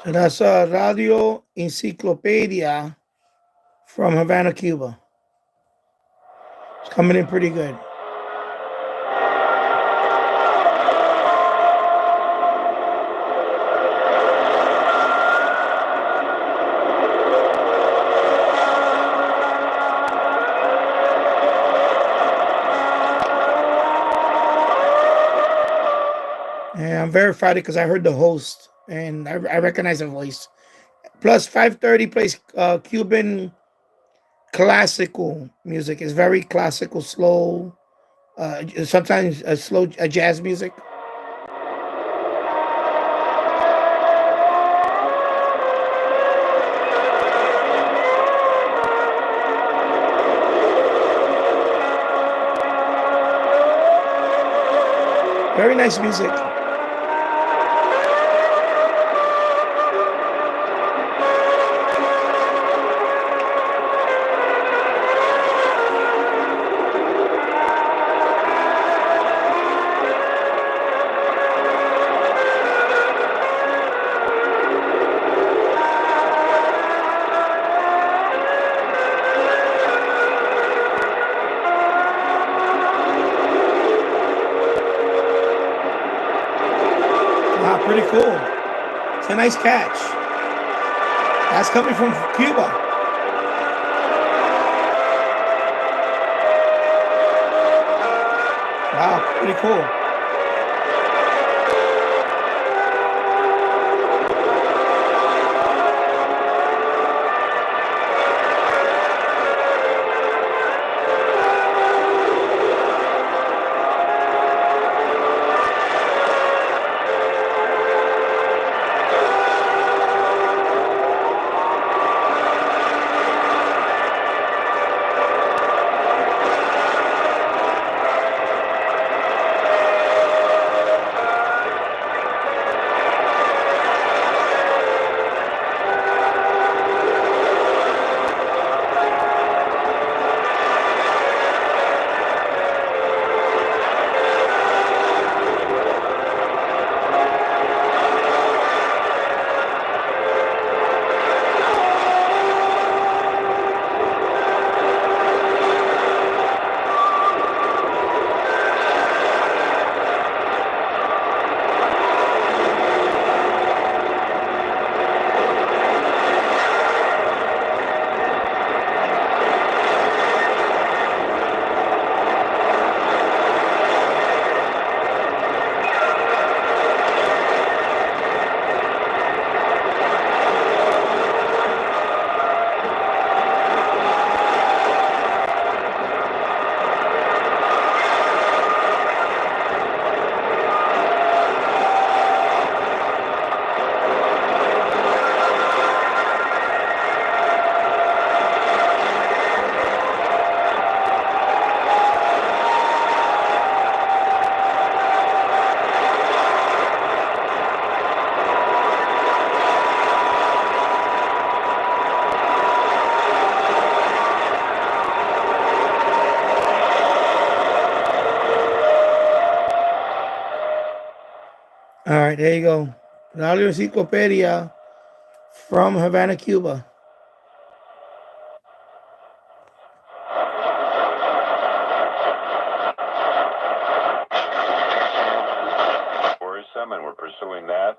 And that's Radio Enciclopedia from Havana, Cuba. It's coming in pretty good. And I'm verified because I heard the host and I recognize the voice. Plus 530 plays Cuban classical music. It's very classical, slow, sometimes slow jazz music. Very nice music. Pretty cool. It's a nice catch. That's coming from Cuba. Wow, pretty cool. All right, there you go. Radio Enciclopedia from Havana, Cuba. And we're pursuing that.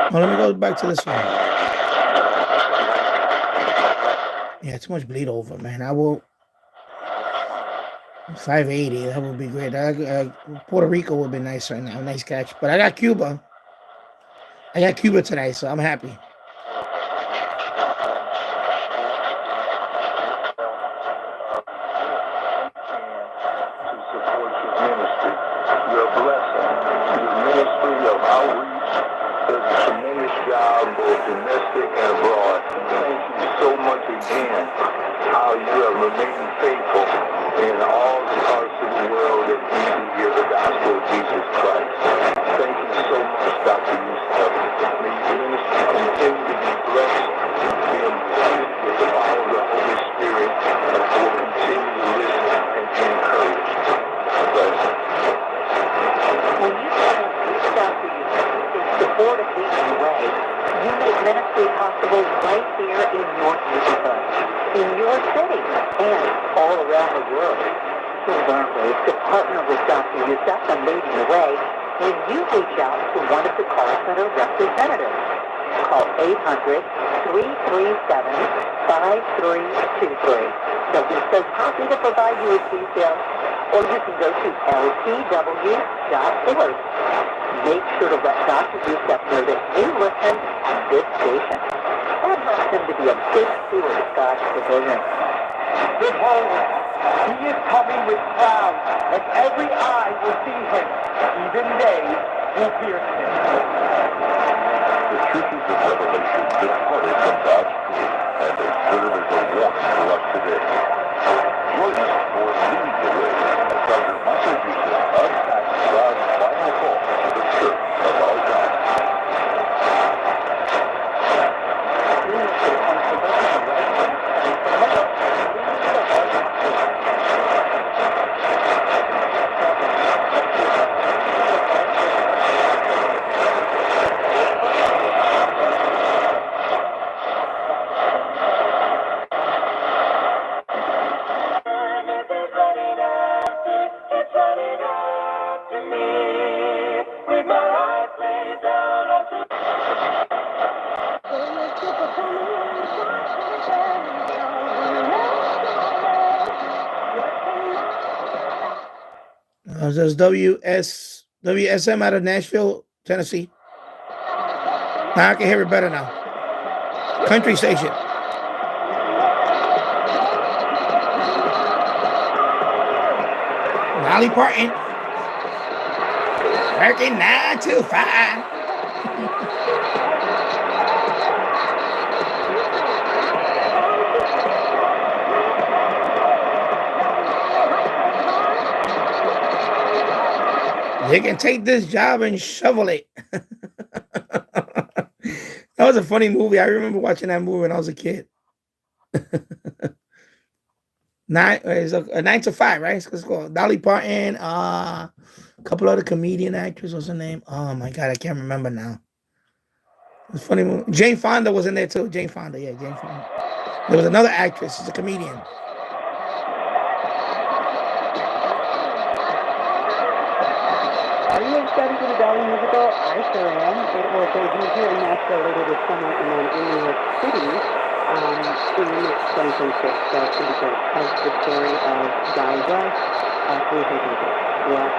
Well, let me go back to this one. Yeah, too much bleed over, man. I will 580. That would be great. Puerto Rico would be nice right now. Nice catch. But I got Cuba. I got Cuba tonight, so I'm happy. Domestic and abroad. Thank you so much again. How you have remained faithful in all the parts of the world that need to hear the gospel of Jesus Christ. Thank you so much, Dr. Yusuf. May your ministry continue to be blessed, be empowered with the power of the Holy Spirit, and I will continue to listen and be encouraged. Bless you. When you Dr. Yusuf in support of leading the way, you make ministry possible right here in your neighborhood, in your city, and all around the world. To learn ways to partner with Dr. Yusuf and leading the way, when you reach out to one of the call center representatives, call 800-337-5323. They'll be so happy to provide you with details, or you can go to ltw.org. Make sure to let Dr. Yusuf know that you listen on this station. That helps him to be a good steward of God's provision. Behold, he is coming with clouds, and every eye will see him, even they who pierce him. The truth of Revelation departed from God's truth, and they serve as a warning for us today. Join us for Leading the Way, as Dr. Michael Yusuf unpacks God's final call to the church of our time. There's WSM out of Nashville, Tennessee. Now I can hear it better now. Country station. Dolly Parton. Working 9 to 5. They can take this job and shovel it. That was a funny movie. I remember watching that movie when I was a kid. 9 to 5, right? It's called Dolly Parton. A couple other comedian actors. What's her name? Oh my God, I can't remember now. It's a funny movie. Jane Fonda was in there too. Jane Fonda. There was another actress. She's a comedian. Are you excited for the Dolly musical? I sure am. It will debut here in Nashville later this summer and then in New York City in 2026. So it's going to tells the story of Dolly West through her music. Yes,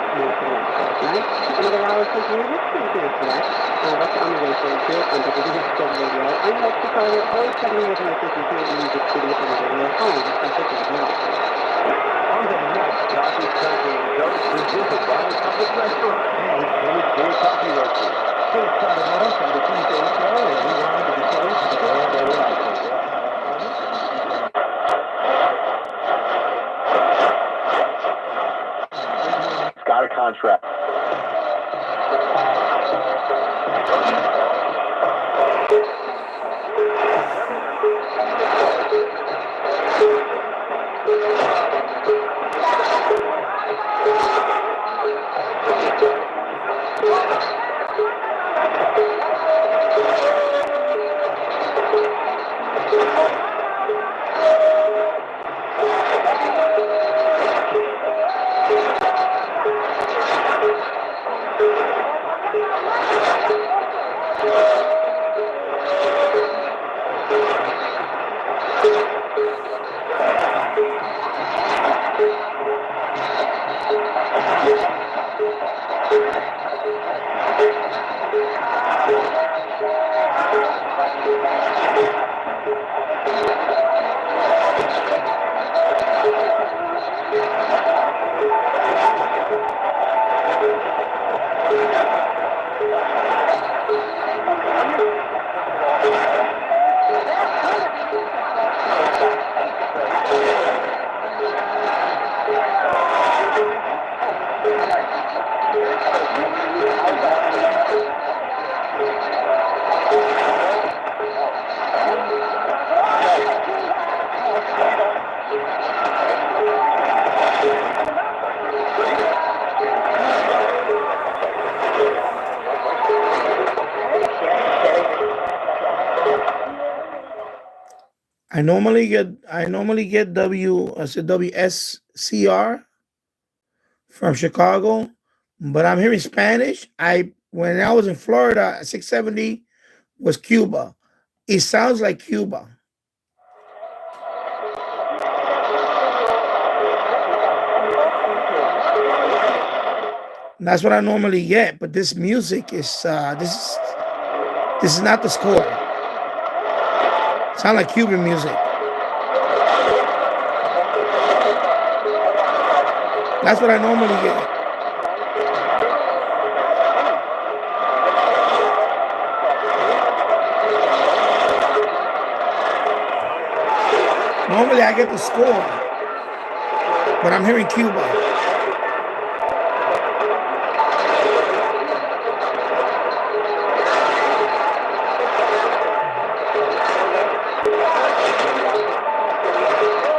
right? Another hour of country music. Thank you for that. That's on the way for you here on WSW Radio. I'm Lexi Carter, always covering your messages here in Music City on the radio home of the WSW. On the next Coffee Country Show, presented by Public Restaurant and Tennessee Coffee Roasters. Take Colorado from the Tuesday show and rewind to the show to the World Day Live. Got a contract. I normally get WSCR from Chicago, but I'm hearing Spanish. When I was in Florida, 670 was Cuba. It sounds like Cuba. That's what I normally get, but this music is this is not the score. Sound like Cuban music. That's what I normally get. Normally I get the score, but I'm hearing Cuba.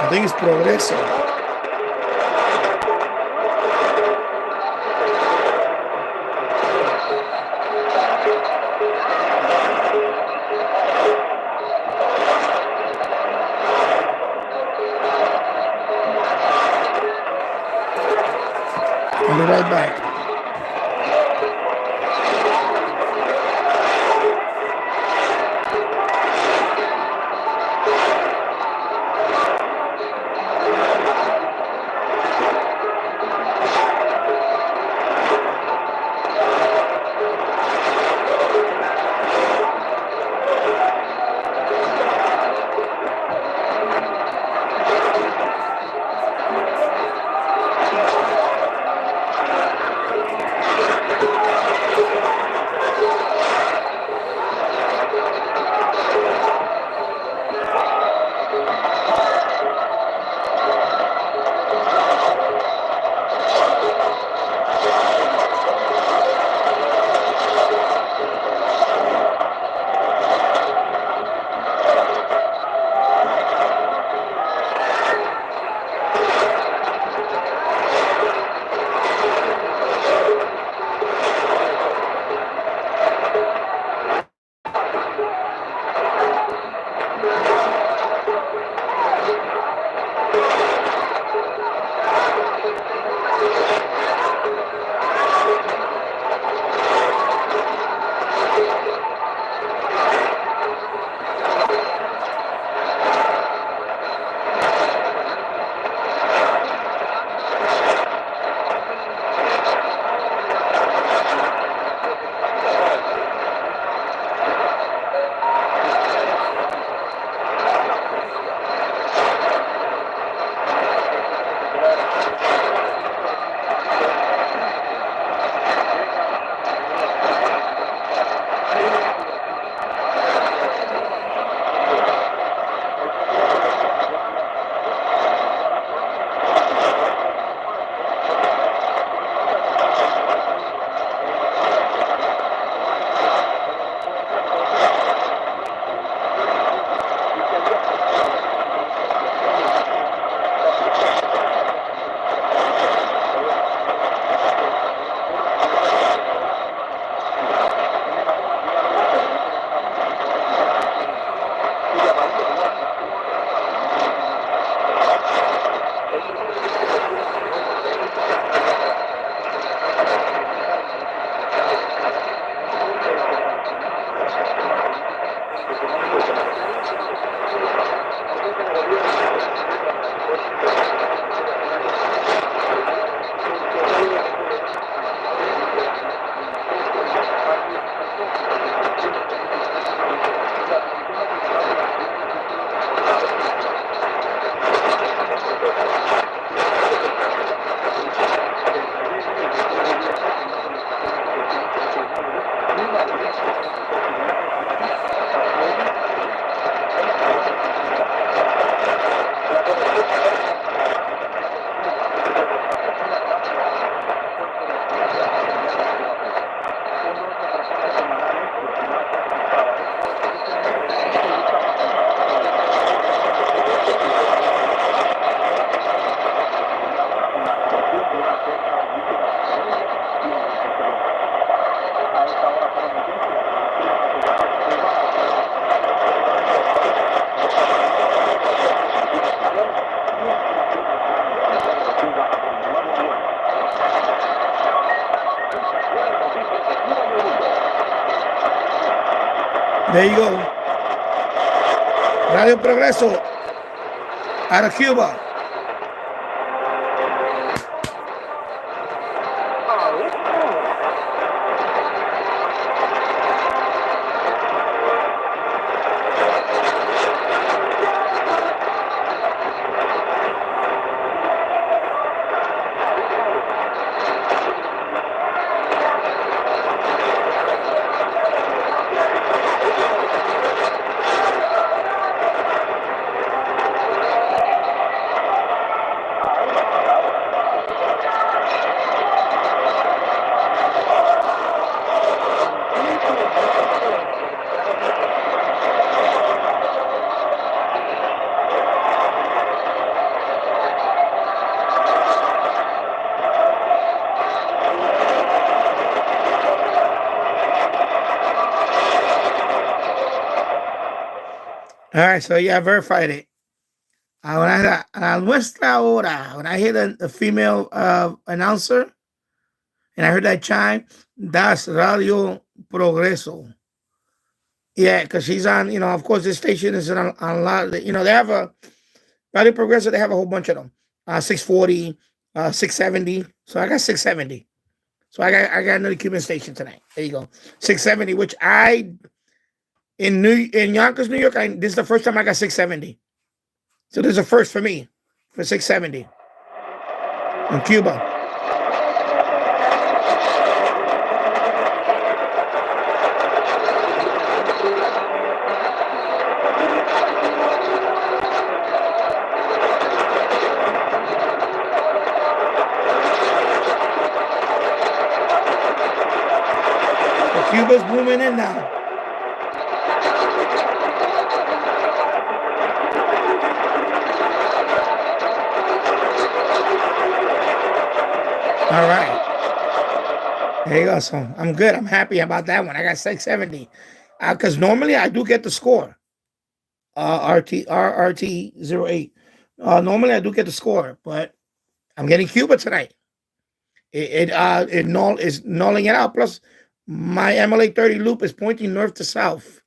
I think it's Progreso. I'll be right back. There you go. Radio Progreso out of Cuba. All right, so yeah, I verified it. When I nuestra hora, when I hear the female announcer, and I heard that chime, that's Radio Progreso. Yeah, because she's on, of course, this station is on a lot. They have a Radio Progreso. They have a whole bunch of them. 640, 670. So I got 670. So I got another Cuban station tonight. There you go, 670. Which in Yonkers, New York, this is the first time I got 670. So there's a first for me for 670 in Cuba. So Cuba's booming in now. All right. There you go. So I'm good. I'm happy about that one. I got 670. Because normally I do get the score. RRT08. Normally I do get the score, but I'm getting Cuba tonight. It is nulling it out. Plus, my MLA 30 loop is pointing north to south.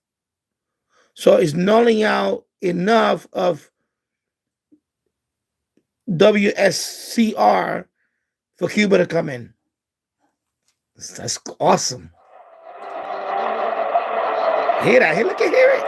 So it's nulling out enough of WSCR for Cuba to come in. That's awesome. Hear that? Hey, look at hear it.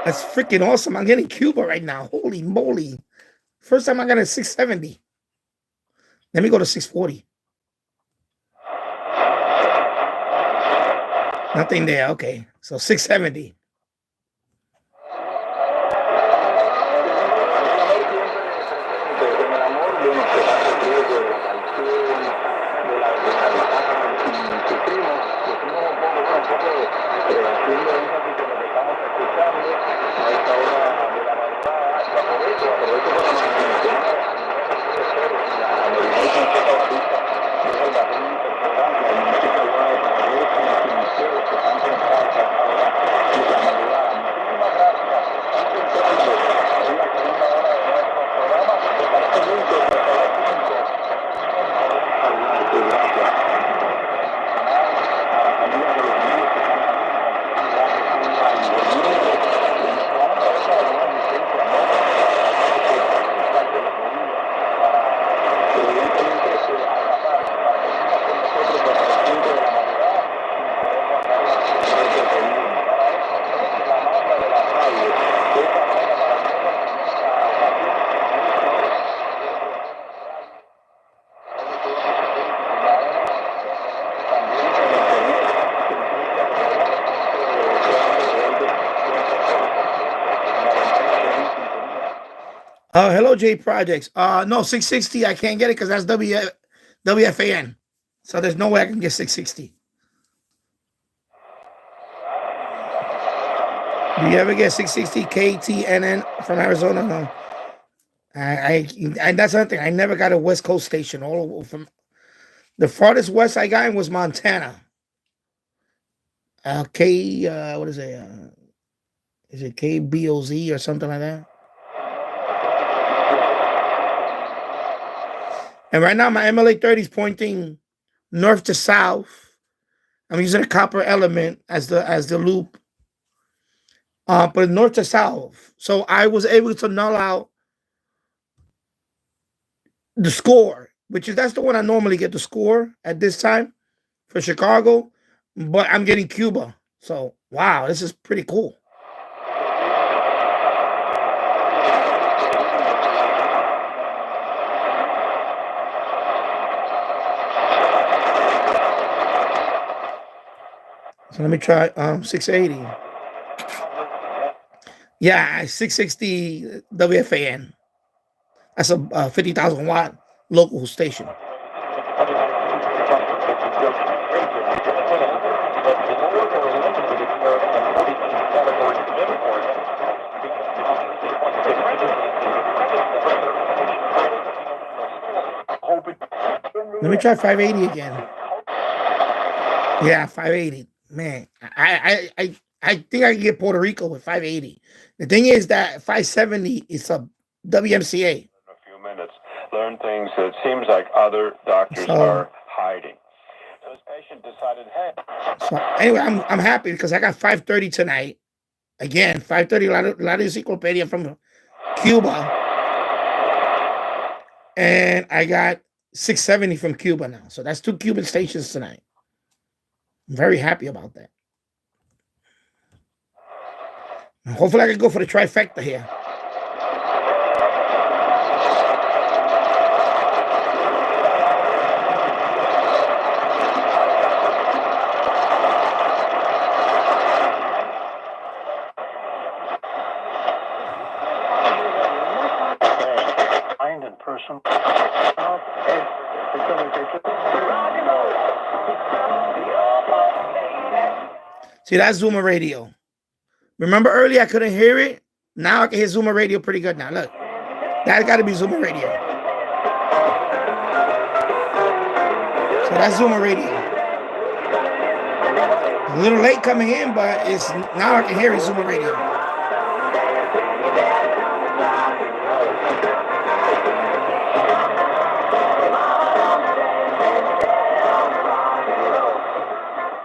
That's freaking awesome. I'm getting Cuba right now. Holy moly. First time I got a 670. Let me go to 640. Nothing there. Okay. So 670. Hello, J Projects. No, 660. I can't get it because that's WFAN. So there's no way I can get 660. Do you ever get 660 KTNN from Arizona? No. And that's another thing. I never got a West Coast station. All from the farthest west I got in was Montana. What is it? Is it KBOZ or something like that? And right now my MLA 30 is pointing north to south. I'm using a copper element as the loop. But north to south. So I was able to null out the score, that's the one I normally get the score at this time for Chicago, but I'm getting Cuba. So wow, this is pretty cool. So let me try 680. Yeah, 660 WFAN. That's a 50,000 watt local station. Let me try 580 again. Yeah, 580. Man, I think I can get Puerto Rico with 580. The thing is that 570 is a WMCA. In a few minutes, learn things that it seems like other doctors are hiding. So this patient decided, hey. So anyway, I'm happy because I got 530 tonight. Again, 530 La Encyclopedia from Cuba. And I got 670 from Cuba now. So that's 2 Cuban stations tonight. I'm very happy about that. And hopefully I can go for the trifecta here. Mind and person. See, that's Zoomer Radio. Remember earlier I couldn't hear it? Now I can hear Zoomer Radio pretty good now. Look, that's got to be Zoomer Radio. So that's Zoomer Radio. A little late coming in, but it's now I can hear it, Zoomer Radio.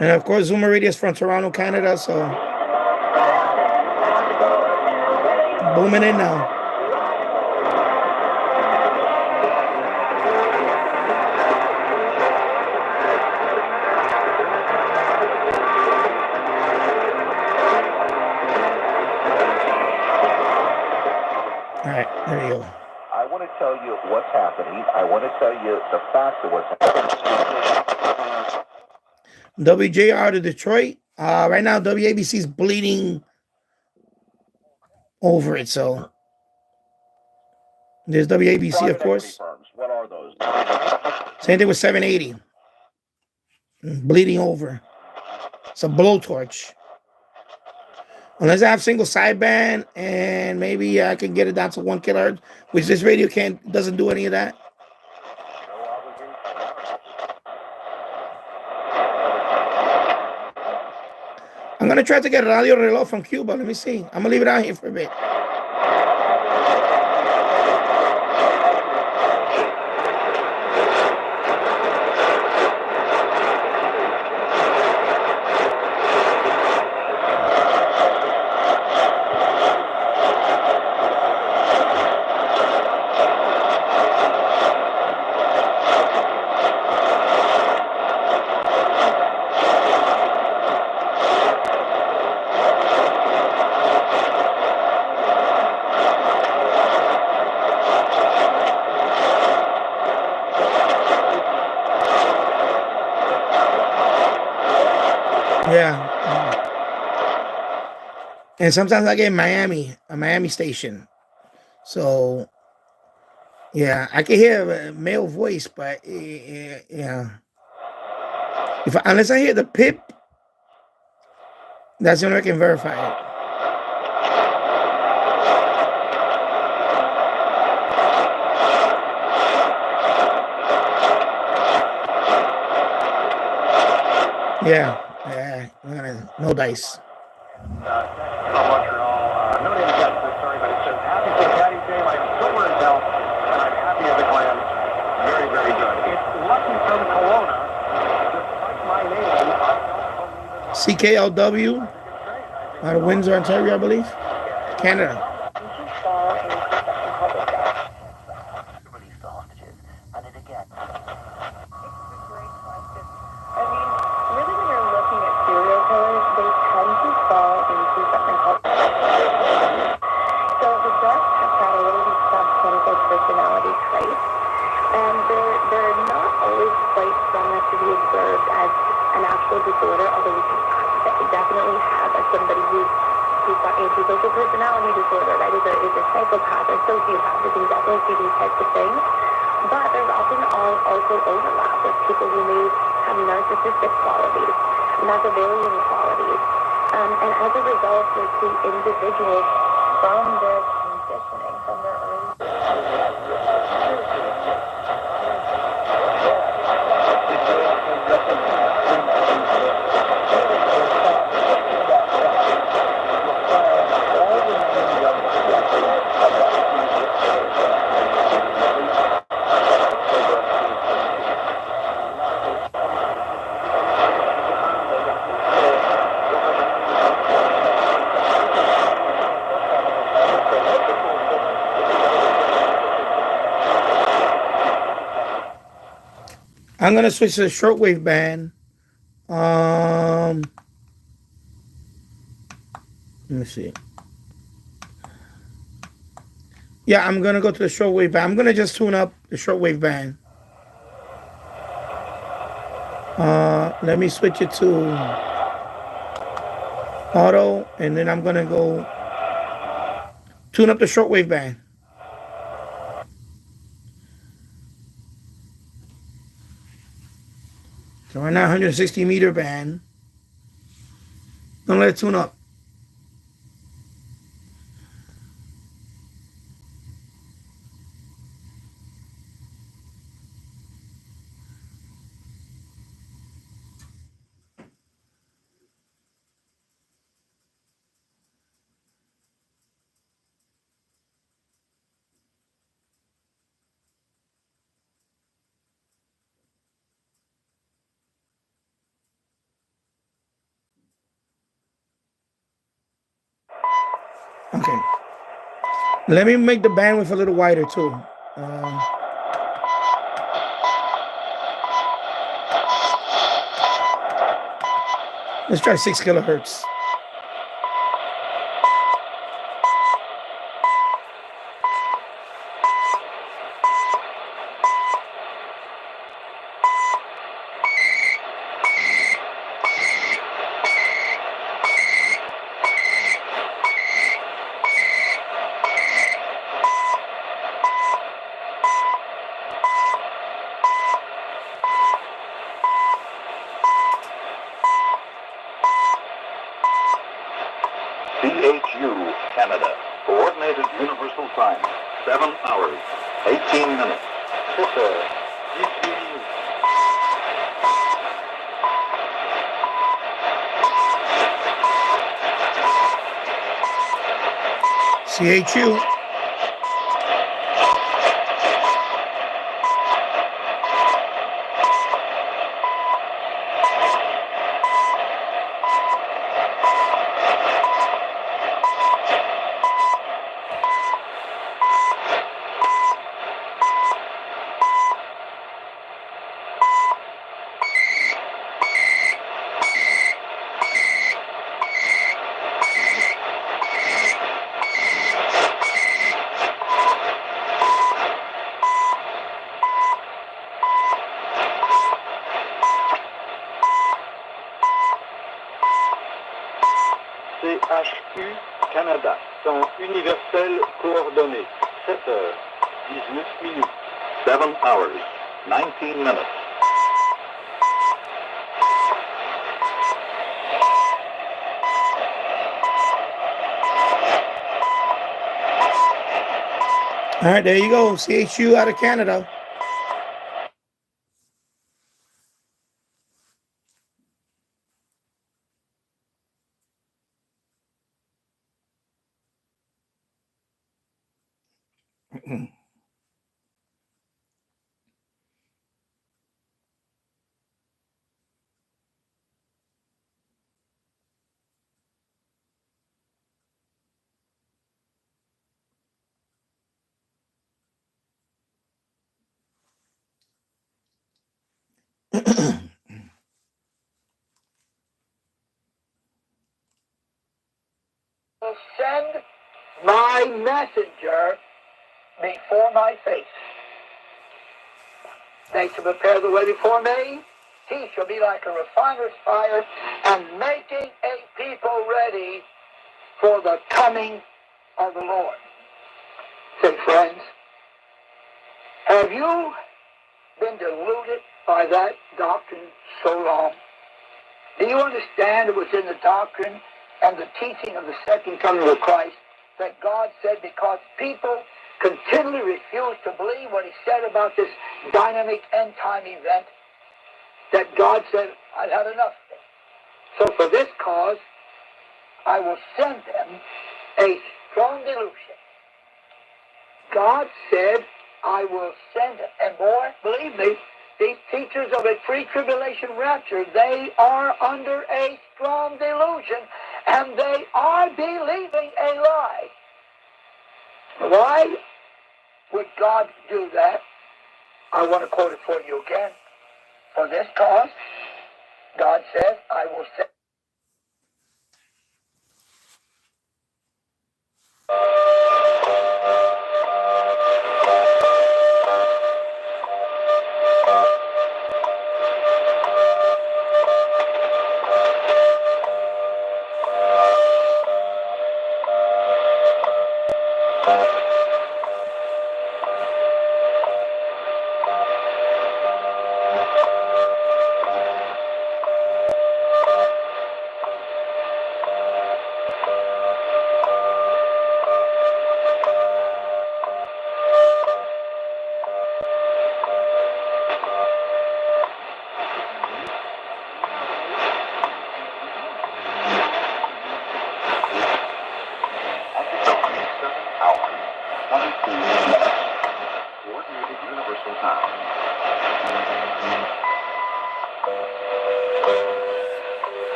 And of course, Zoomer Radio is from Toronto, Canada, so booming in now. All right, there you go. I want to tell you what's happening. I want to tell you the facts of what's happening. WJR to Detroit. Right now, WABC is bleeding over it. So there's WABC, of course. What are those? Same thing with 780. Bleeding over. It's a blowtorch. Unless I have single sideband and maybe I can get it down to 1 kilohertz, which this radio doesn't do any of that. I'm going to try to get Radio Reloj from Cuba. Let me see. I'm going to leave it out here for a bit. Yeah. And sometimes I get Miami, a Miami station. So, yeah, I can hear a male voice, but yeah. Unless I hear the pip, that's the only way I can verify it. Yeah, yeah. We're gonna no dice. From Montreal. No name attached to the story, but it says, "Happy St. Patty's Day. I'm sober as hell, and I'm happy as a clam." Very, very good. It's Lucky from Kelowna. Despite my name, CKLW out of Windsor, Ontario, I believe. Canada. Personality traits, and they're not always quite strong enough to be observed as an actual disorder, although we can definitely have as somebody who's got antisocial personality disorder, right, is a psychopath or sociopath. We can definitely see these types of things, but there's often also overlap with people who may have narcissistic qualities, Machiavellian qualities, and as a result, we see individuals from their conditioning, from their early I'm gonna switch to the shortwave band. Let me see. Yeah, I'm gonna go to the shortwave band. I'm gonna just tune up the shortwave band. Let me switch it to auto, and then I'm gonna go tune up the shortwave band. So right now, 160 meter band. Don't let it tune up. Okay. Let me make the bandwidth a little wider too. Let's try 6 kilohertz. CHU, Canada. Coordinated Universal Time. 7 hours, 18 minutes. CHU. CHU, Canada. Temps universel coordonné. 7 heures, 19 minutes. 7 hours, 19 minutes. All right, there you go. CHU out of Canada. Send my messenger before my face. They shall prepare the way before me. He shall be like a refiner's fire, and making a people ready for the coming of the Lord. Say, friends, have you been deluded by that doctrine so long? Do you understand it was in the doctrine and the teaching of the second coming of Christ that God said because people continually refused to believe what he said about this dynamic end-time event, that God said, I've had enough. So for this cause, I will send them a strong delusion. God said, I will send it. And boy, believe me, these teachers of a pre-tribulation rapture, they are under a strong delusion, and they are believing a lie. Why would God do that? I want to quote it for you again. For this cause, God says, I will send.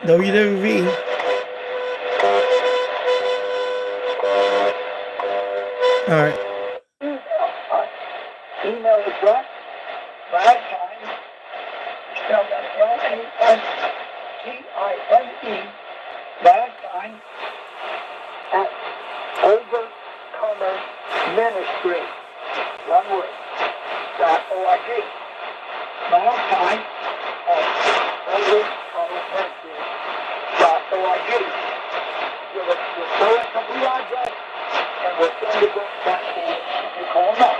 WWE. All right. Email address, last time, spelled that L-A-S-T-I-M-E, last time, at Overcomer Ministry, one word, .org. Last time, at Overcomer Ministry, .org. Give us your full and complete address, and we'll send the book back to you. You call them up.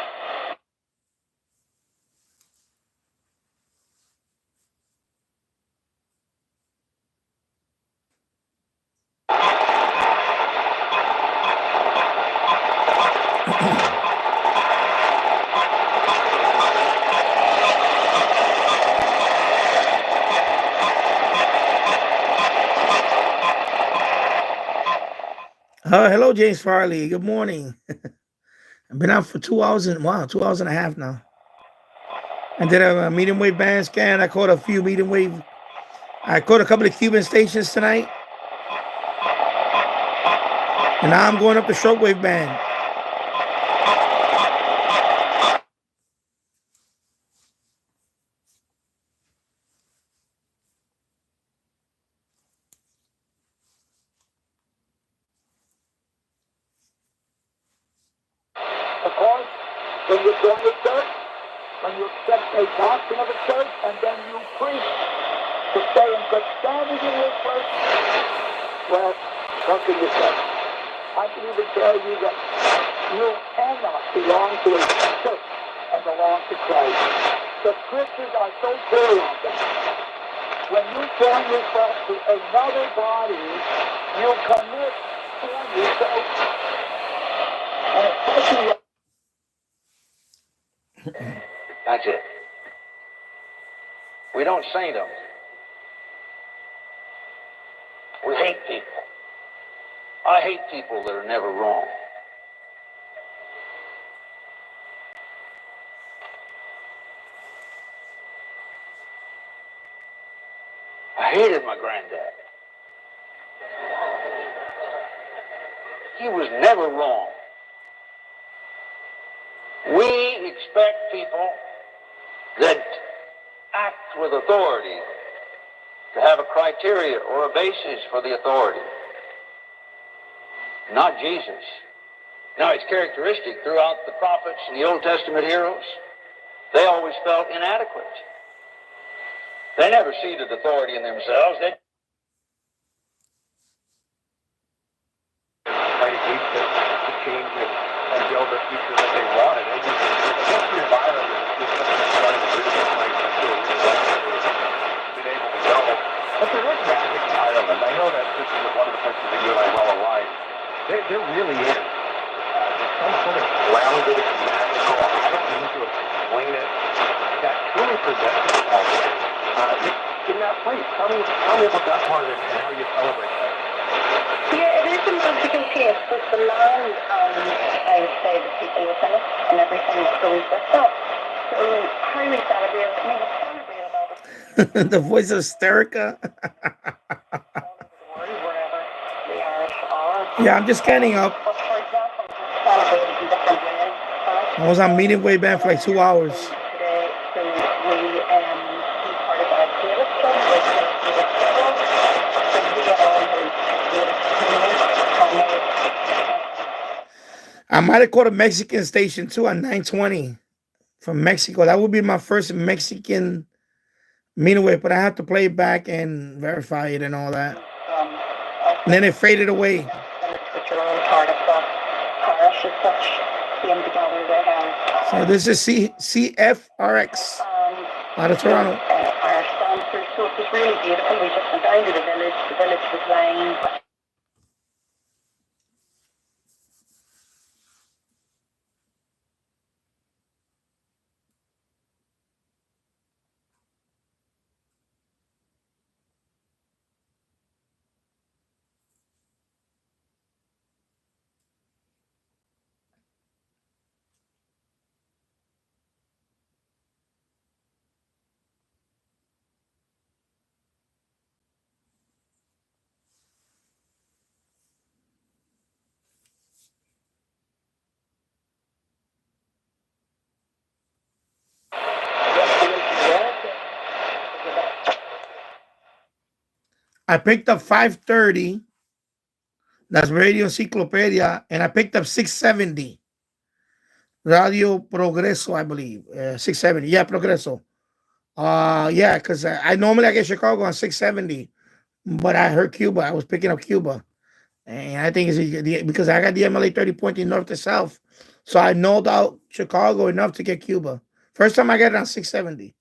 Hello, James Farley. Good morning. I've been out for 2 hours and 2 hours and a half now. I did a medium wave band scan. I caught a few medium wave. I caught a couple of Cuban stations tonight. And now I'm going up the shortwave band. Of course, when you join a church, when you accept a doctrine of a church, and then you preach to stay in good standing in your church, well, what can you say? I can even tell you that you cannot belong to a church and belong to Christ. The scriptures are so clear on that. when you join yourself to another body, you commit for yourself. And it tells you That's it. We don't saint them. We hate people. I hate people that are never wrong. I hated my granddad. He was never wrong. We expect people that act with authority to have a criteria or a basis for the authority. Not Jesus. Now, it's characteristic throughout the prophets and the Old Testament heroes. They always felt inadequate. They never ceded authority in themselves. They to change it and build a future that they wanted. Against the environment, it's just starting to do this like been able to go. But there is magic in Ireland. I know that this is one of the places that you and I well aligned. There really is some sort of grounded magical, I don't need to explain it, that truly presents itself in that place. Tell me about that part and how you celebrate that. Yeah, it is a magical place, but the land, I would say the people within it and everything that goes with that. So how we celebrate it, I mean, we celebrate it all The voice of Sterica. the world, wherever the Irish are. Yeah, I'm just scanning up. But for example, it's celebrated in different ways. I was on medium wave band for like 2 hours. Today, so we be part of our playlist club, which is so we get all I might have caught a Mexican station too on 920 from Mexico. That would be my first Mexican medium wave, but I have to play it back and verify it and all that. And then it faded away. which are all part of the parish as such, came together. They have So this is CFRX out of Toronto. Irish dancers, so it was really beautiful. We just went down to the village was lined. I picked up 530. That's Radio Encyclopedia. And I picked up 670. Radio Progreso, I believe. 670. Yeah, Progreso. Yeah, because I normally get Chicago on 670. But I heard Cuba. I was picking up Cuba. And I think it's because I got the MLA 30 pointing north to south. So I know out Chicago enough to get Cuba. First time I got it on 670.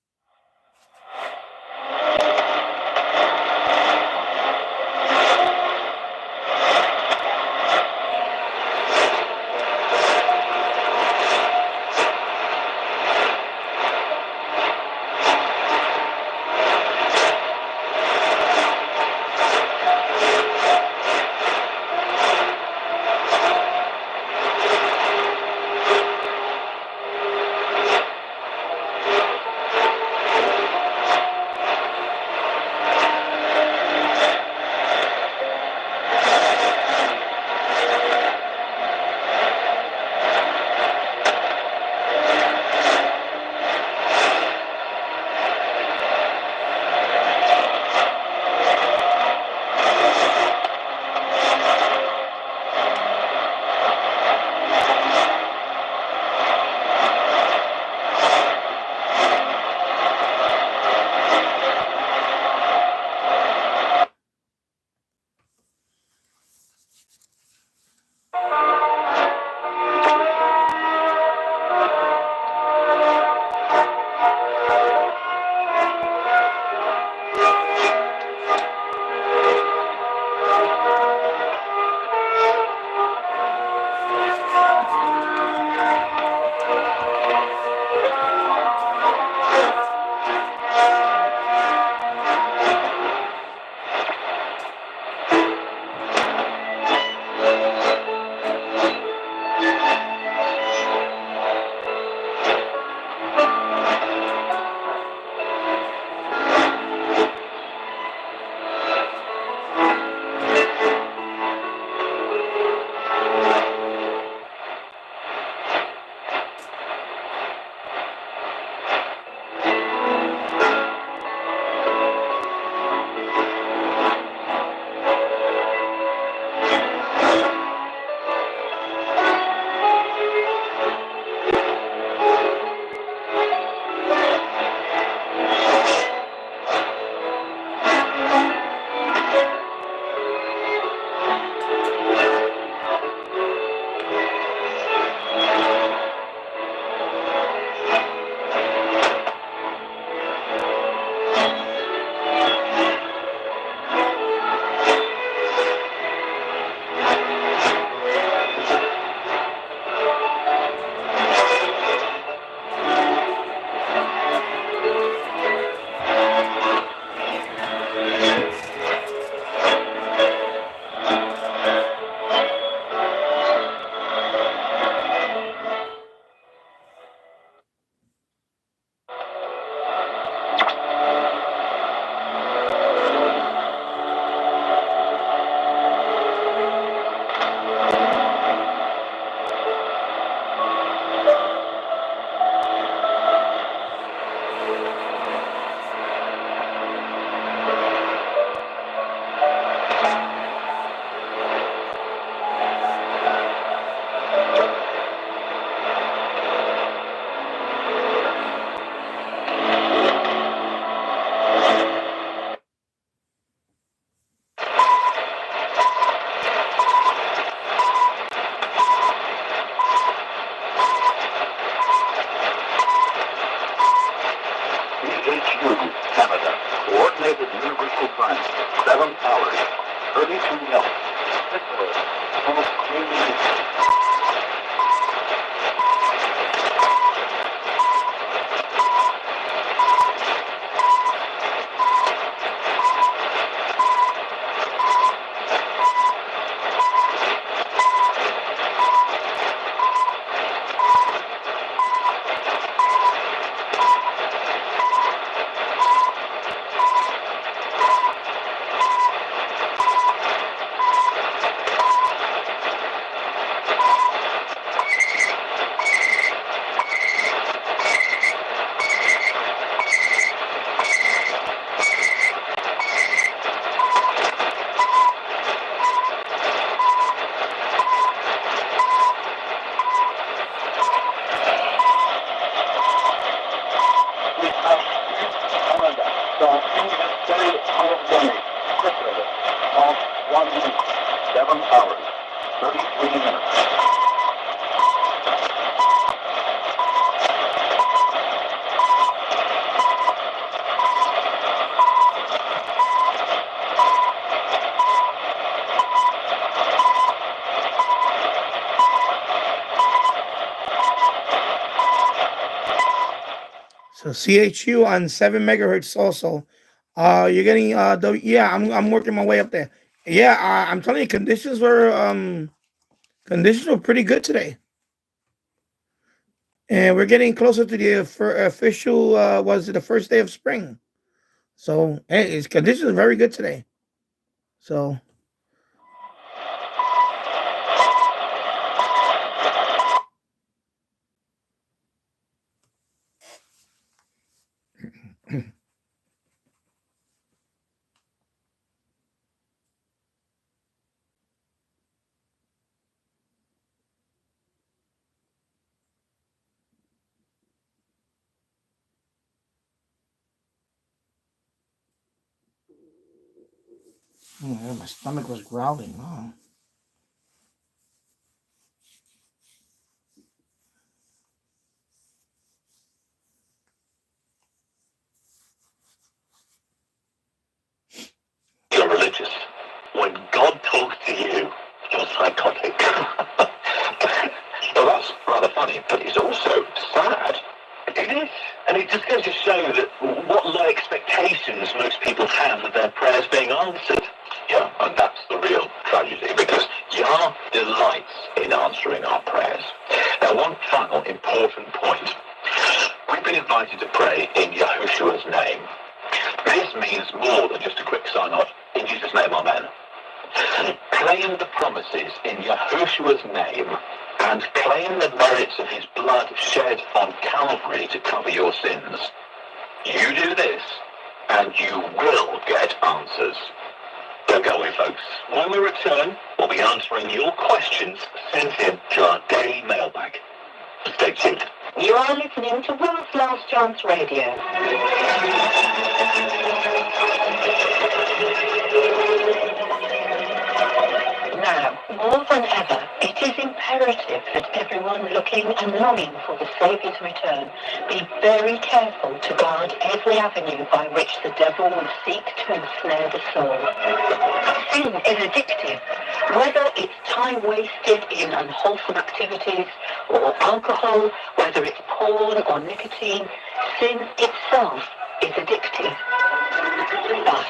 32-0. So CHU on 7 megahertz also. You're getting yeah, I'm working my way up there. Yeah, I'm telling you, conditions were pretty good today. And we're getting closer to the official was it the first day of spring. So hey, its conditions are very good today. So yeah, my stomach was growling. Oh. You're religious. When God talks to you, you're psychotic. Well, that's rather funny, but it's also sad. It is. And it just goes to show that what low expectations most people have of their prayers being answered. Yeah, and that's the real tragedy, because Yah delights in answering our prayers. Now, one final important point. We've been invited to pray in Yahushua's name. This means more than just a quick sign-off. In Jesus' name, amen. Claim the promises in Yahushua's name and claim the merits of his blood shed on Calvary to cover your sins. You do this, and you will get answers. Don't go away, folks. When we return, we'll be answering your questions sent in to our daily mailbag. Stay tuned. You are listening to World's Last Chance Radio. Now, more than ever, it is imperative that everyone looking and longing for the Saviour's return be very careful to guard every avenue by which the devil will seek to ensnare the soul. Sin is addictive, whether it's time wasted in unwholesome activities or alcohol, whether it's porn or nicotine, sin itself is addictive. But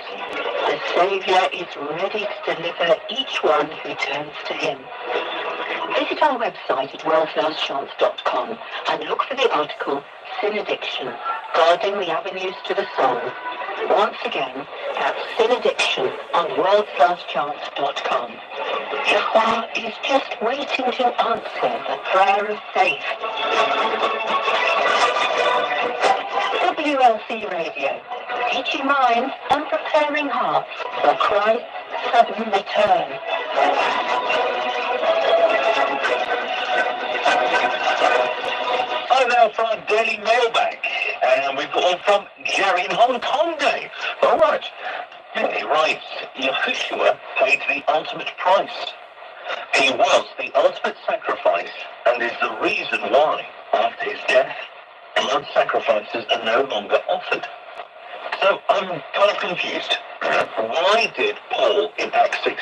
the Saviour is ready to deliver each one who turns to him. Visit our website at worldslastchance.com and look for the article Sin Addiction, Guarding the Avenues to the Soul. Once again, that's Sin Addiction on worldslastchance.com. Jehovah is just waiting to answer the prayer of faith. WLC Radio, teaching minds and preparing hearts for Christ's sudden return. Hi there for our daily mailbag, and we've got one from Jerry in Hong Kong Day. All right. He writes, Yahushua paid the ultimate price. He was the ultimate sacrifice and is the reason why, after his death, blood sacrifices are no longer offered. So I'm kind of confused. Why did Paul in Acts 16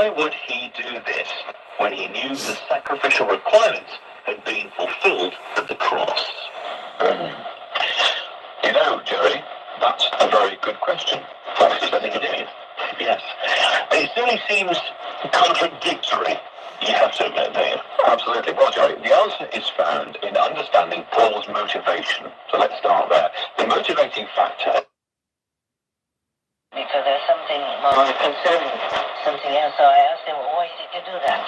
Why would he do this when he knew the sacrificial requirements had been fulfilled at the cross? You know, Jerry, that's a very good question. I think it is. Yes. It certainly seems contradictory, you have to admit, Dave. Absolutely. Well, Jerry, the answer is found in understanding Paul's motivation. So let's start there. The motivating factor. Because there's something more concerning, something else. So I asked him, why did you do that?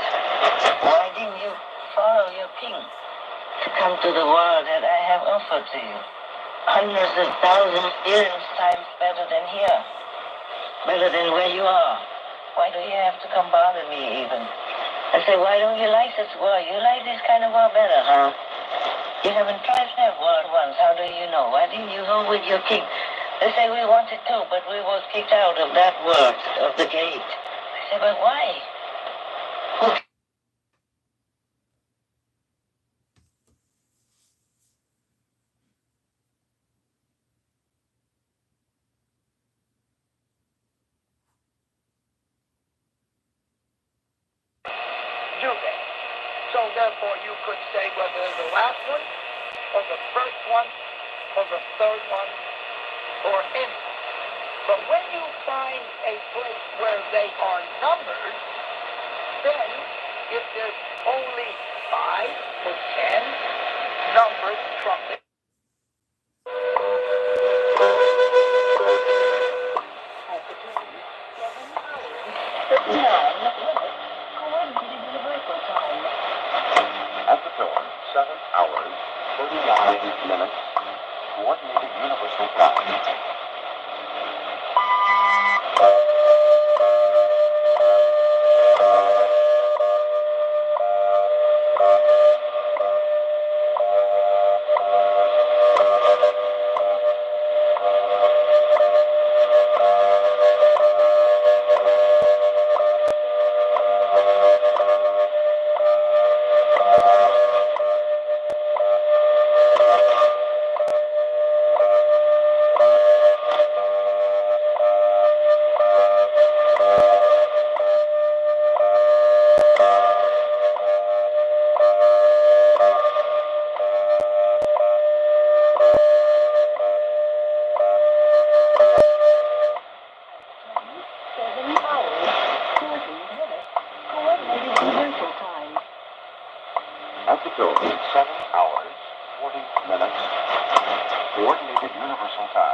Why didn't you follow your king to come to the world that I have offered to you? Hundreds of thousands, millions times better than here. Better than where you are. Why do you have to come bother me even? I said, why don't you like this world? You like this kind of world better, huh? You haven't tried that world once. How do you know? Why didn't you go with your king? They say we wanted to, but we were kicked out of that world, of the gate. I said, but why? Do they? So therefore you could say whether the last one, or the first one, or the third one, or any. But when you find a place where they are numbered, then if there's only 5 or 10 numbered trumpets, At the tone, 7 hours, 39 minutes, coordinated universal time. At the tone, 7 hours, 40 minutes, coordinated universal time.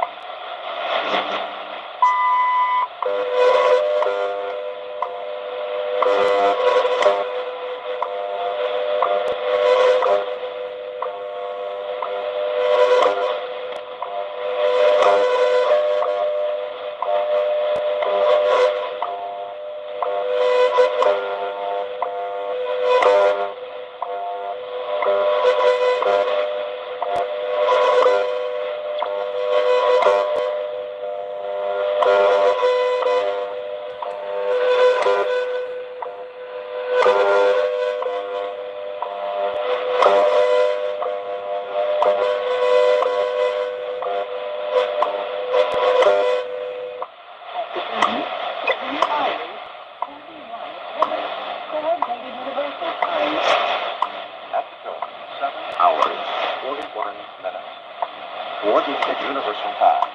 Coordinated universal time.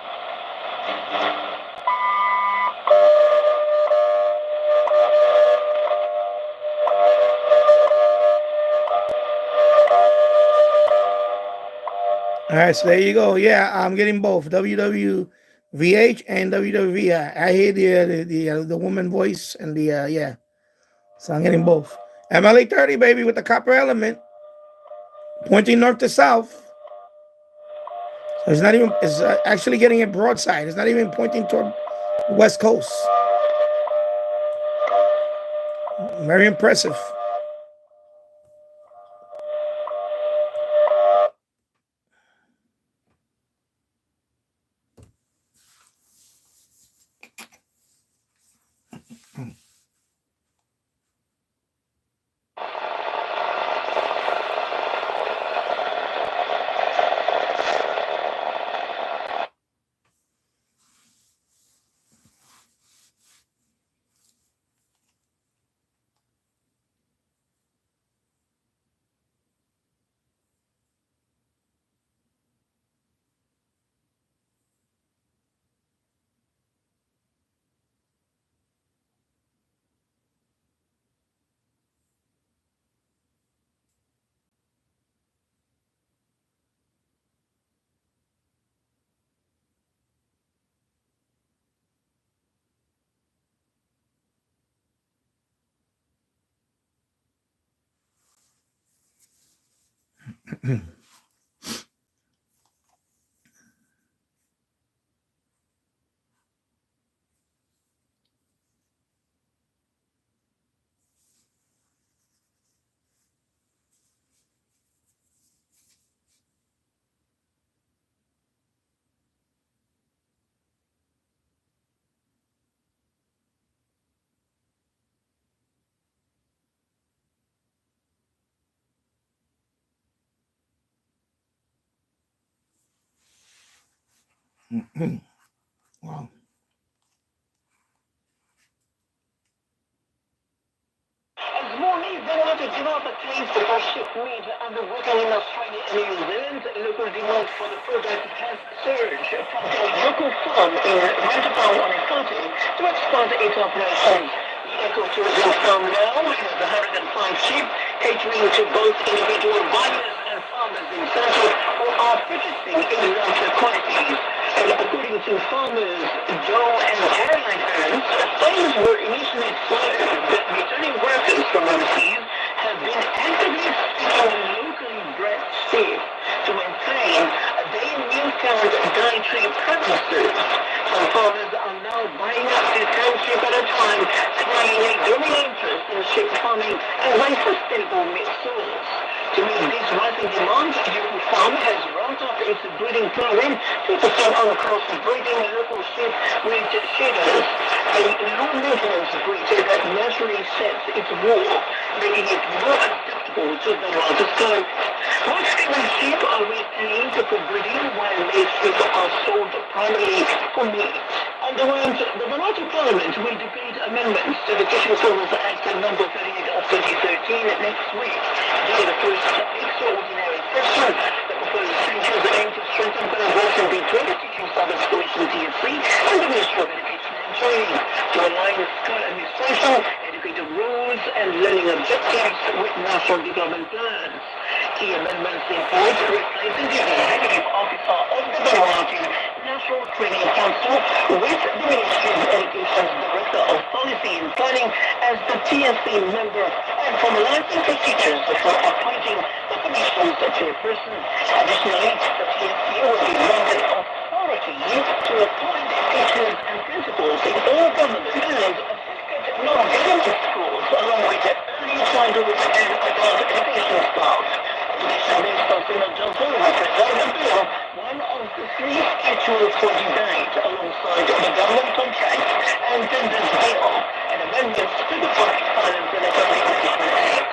All right, so there you go. Yeah, I'm getting both WWVH and WWV. I hear the woman voice and the yeah. So I'm getting both. MLA 30, baby, with the copper element pointing north to south. So it's not even. It's actually getting a broadside. It's not even pointing toward the west coast. Very impressive. Wow. As more news than ever develop claims to ship meat underwater in Australia and New Zealand, local demand for the product has surged, prompting a local farm in Rantapau County to expand its operations. The ecotourism farm now has 105 sheep, catering to both individual buyers and farmers in Central who are purchasing in larger quantities. And according to farmers Joe and Caroline Burns, things were initially slow, but returning workers from overseas have been actively seeking locally bred sheep to maintain their newfound dietary preferences. Some farmers are now buying up to 10 sheep at a time, displaying a growing interest in sheep farming as a sustainable meat source. To meet this rising demand, Young Farm has ramped up its breeding program, focusing on cross-breeding local sheep with shedders, a low-maintenance breed that naturally sheds its wool, making it more adaptable to the larger scope. White female sheep are retained for breeding, while male sheep are sold primarily for meat. Otherwise, the Vanuatu Parliament will debate amendments to the Fishing Service Act No. 38 of 2013 next week. During the first extraordinary session, the proposed changes aim to strengthen collaboration between the Teaching Service Commission TFC and the Ministry of Education and Training to align school administration, educator roles, and learning objectives with national development plans. Key amendments include replacing the executive officer of the Vanuatu National Training Council with the Ministry of Education's Director of Policy and Planning as the TFC member and formalizing procedures for appointing the Commission's chairperson. Additionally, the TFC will be granted authority to appoint teachers and principals in all government and assisted non-government schools, along with early childhood and adult education staff. Minister Senator Johnson will present the bill, one of the three scheduled for debate alongside the government contract and tenders bill and amendments to the Public Finance and Economic Management Act.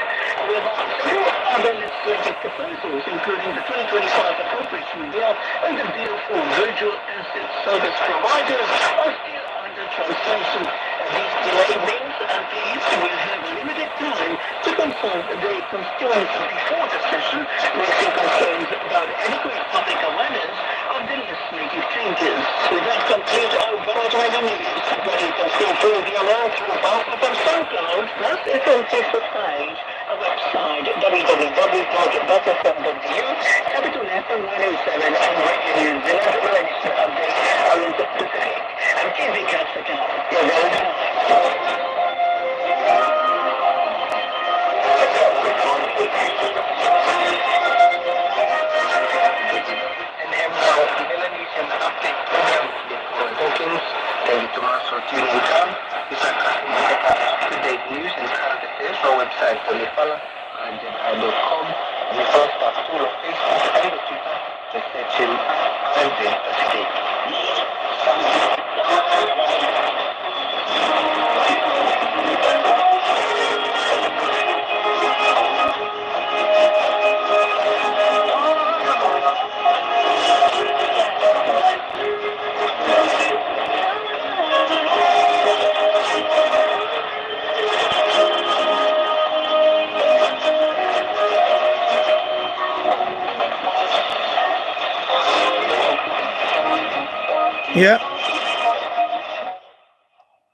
With several other legislative proposals, including the 2025 appropriation bill and the bill for virtual asset service providers, are still under translation. These delay means MPs will have limited time to consult their constituents before the session, raising concerns about adequate public awareness of the legislative changes. With that complete our Vanuatu news, but you can still follow the alert through Boston and SoundCloud, plus it's on Facebook page, our website www.butterfm.eu, Capital FM 107 and Radio New Zealand Relation Update around the Pacific. I'm TV Katsaka, your Valentine. Thank you, Tomas, for tuning in. This is up-to-date news and current affairs. Our website, onlyfollow.com, and you follow us on Facebook and Twitter. Just search him and escape. Yeah.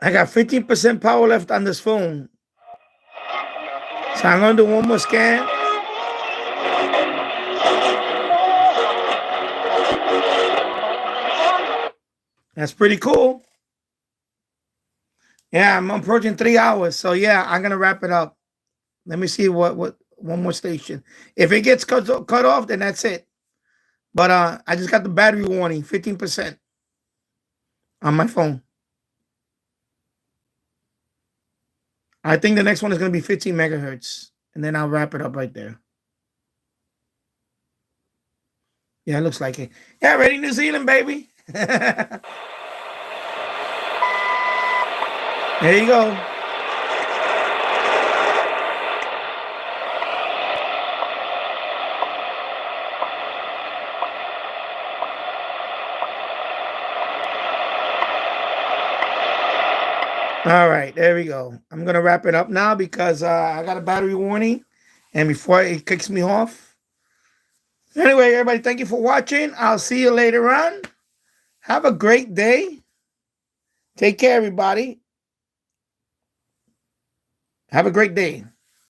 I got 15% power left on this phone. So I'm going to do one more scan. That's pretty cool. Yeah, I'm approaching 3 hours. So yeah, I'm going to wrap it up. Let me see what one more station. If it gets cut off, then that's it. But I just got the battery warning, 15% on my phone. I think the next one is going to be 15 megahertz. And then I'll wrap it up right there. Yeah, it looks like it. Yeah, ready New Zealand, baby. There you go. All right, there we go. I'm going to wrap it up now because I got a battery warning. And before it kicks me off. Anyway, everybody, thank you for watching. I'll see you later on. Have a great day. Take care, everybody. Have a great day.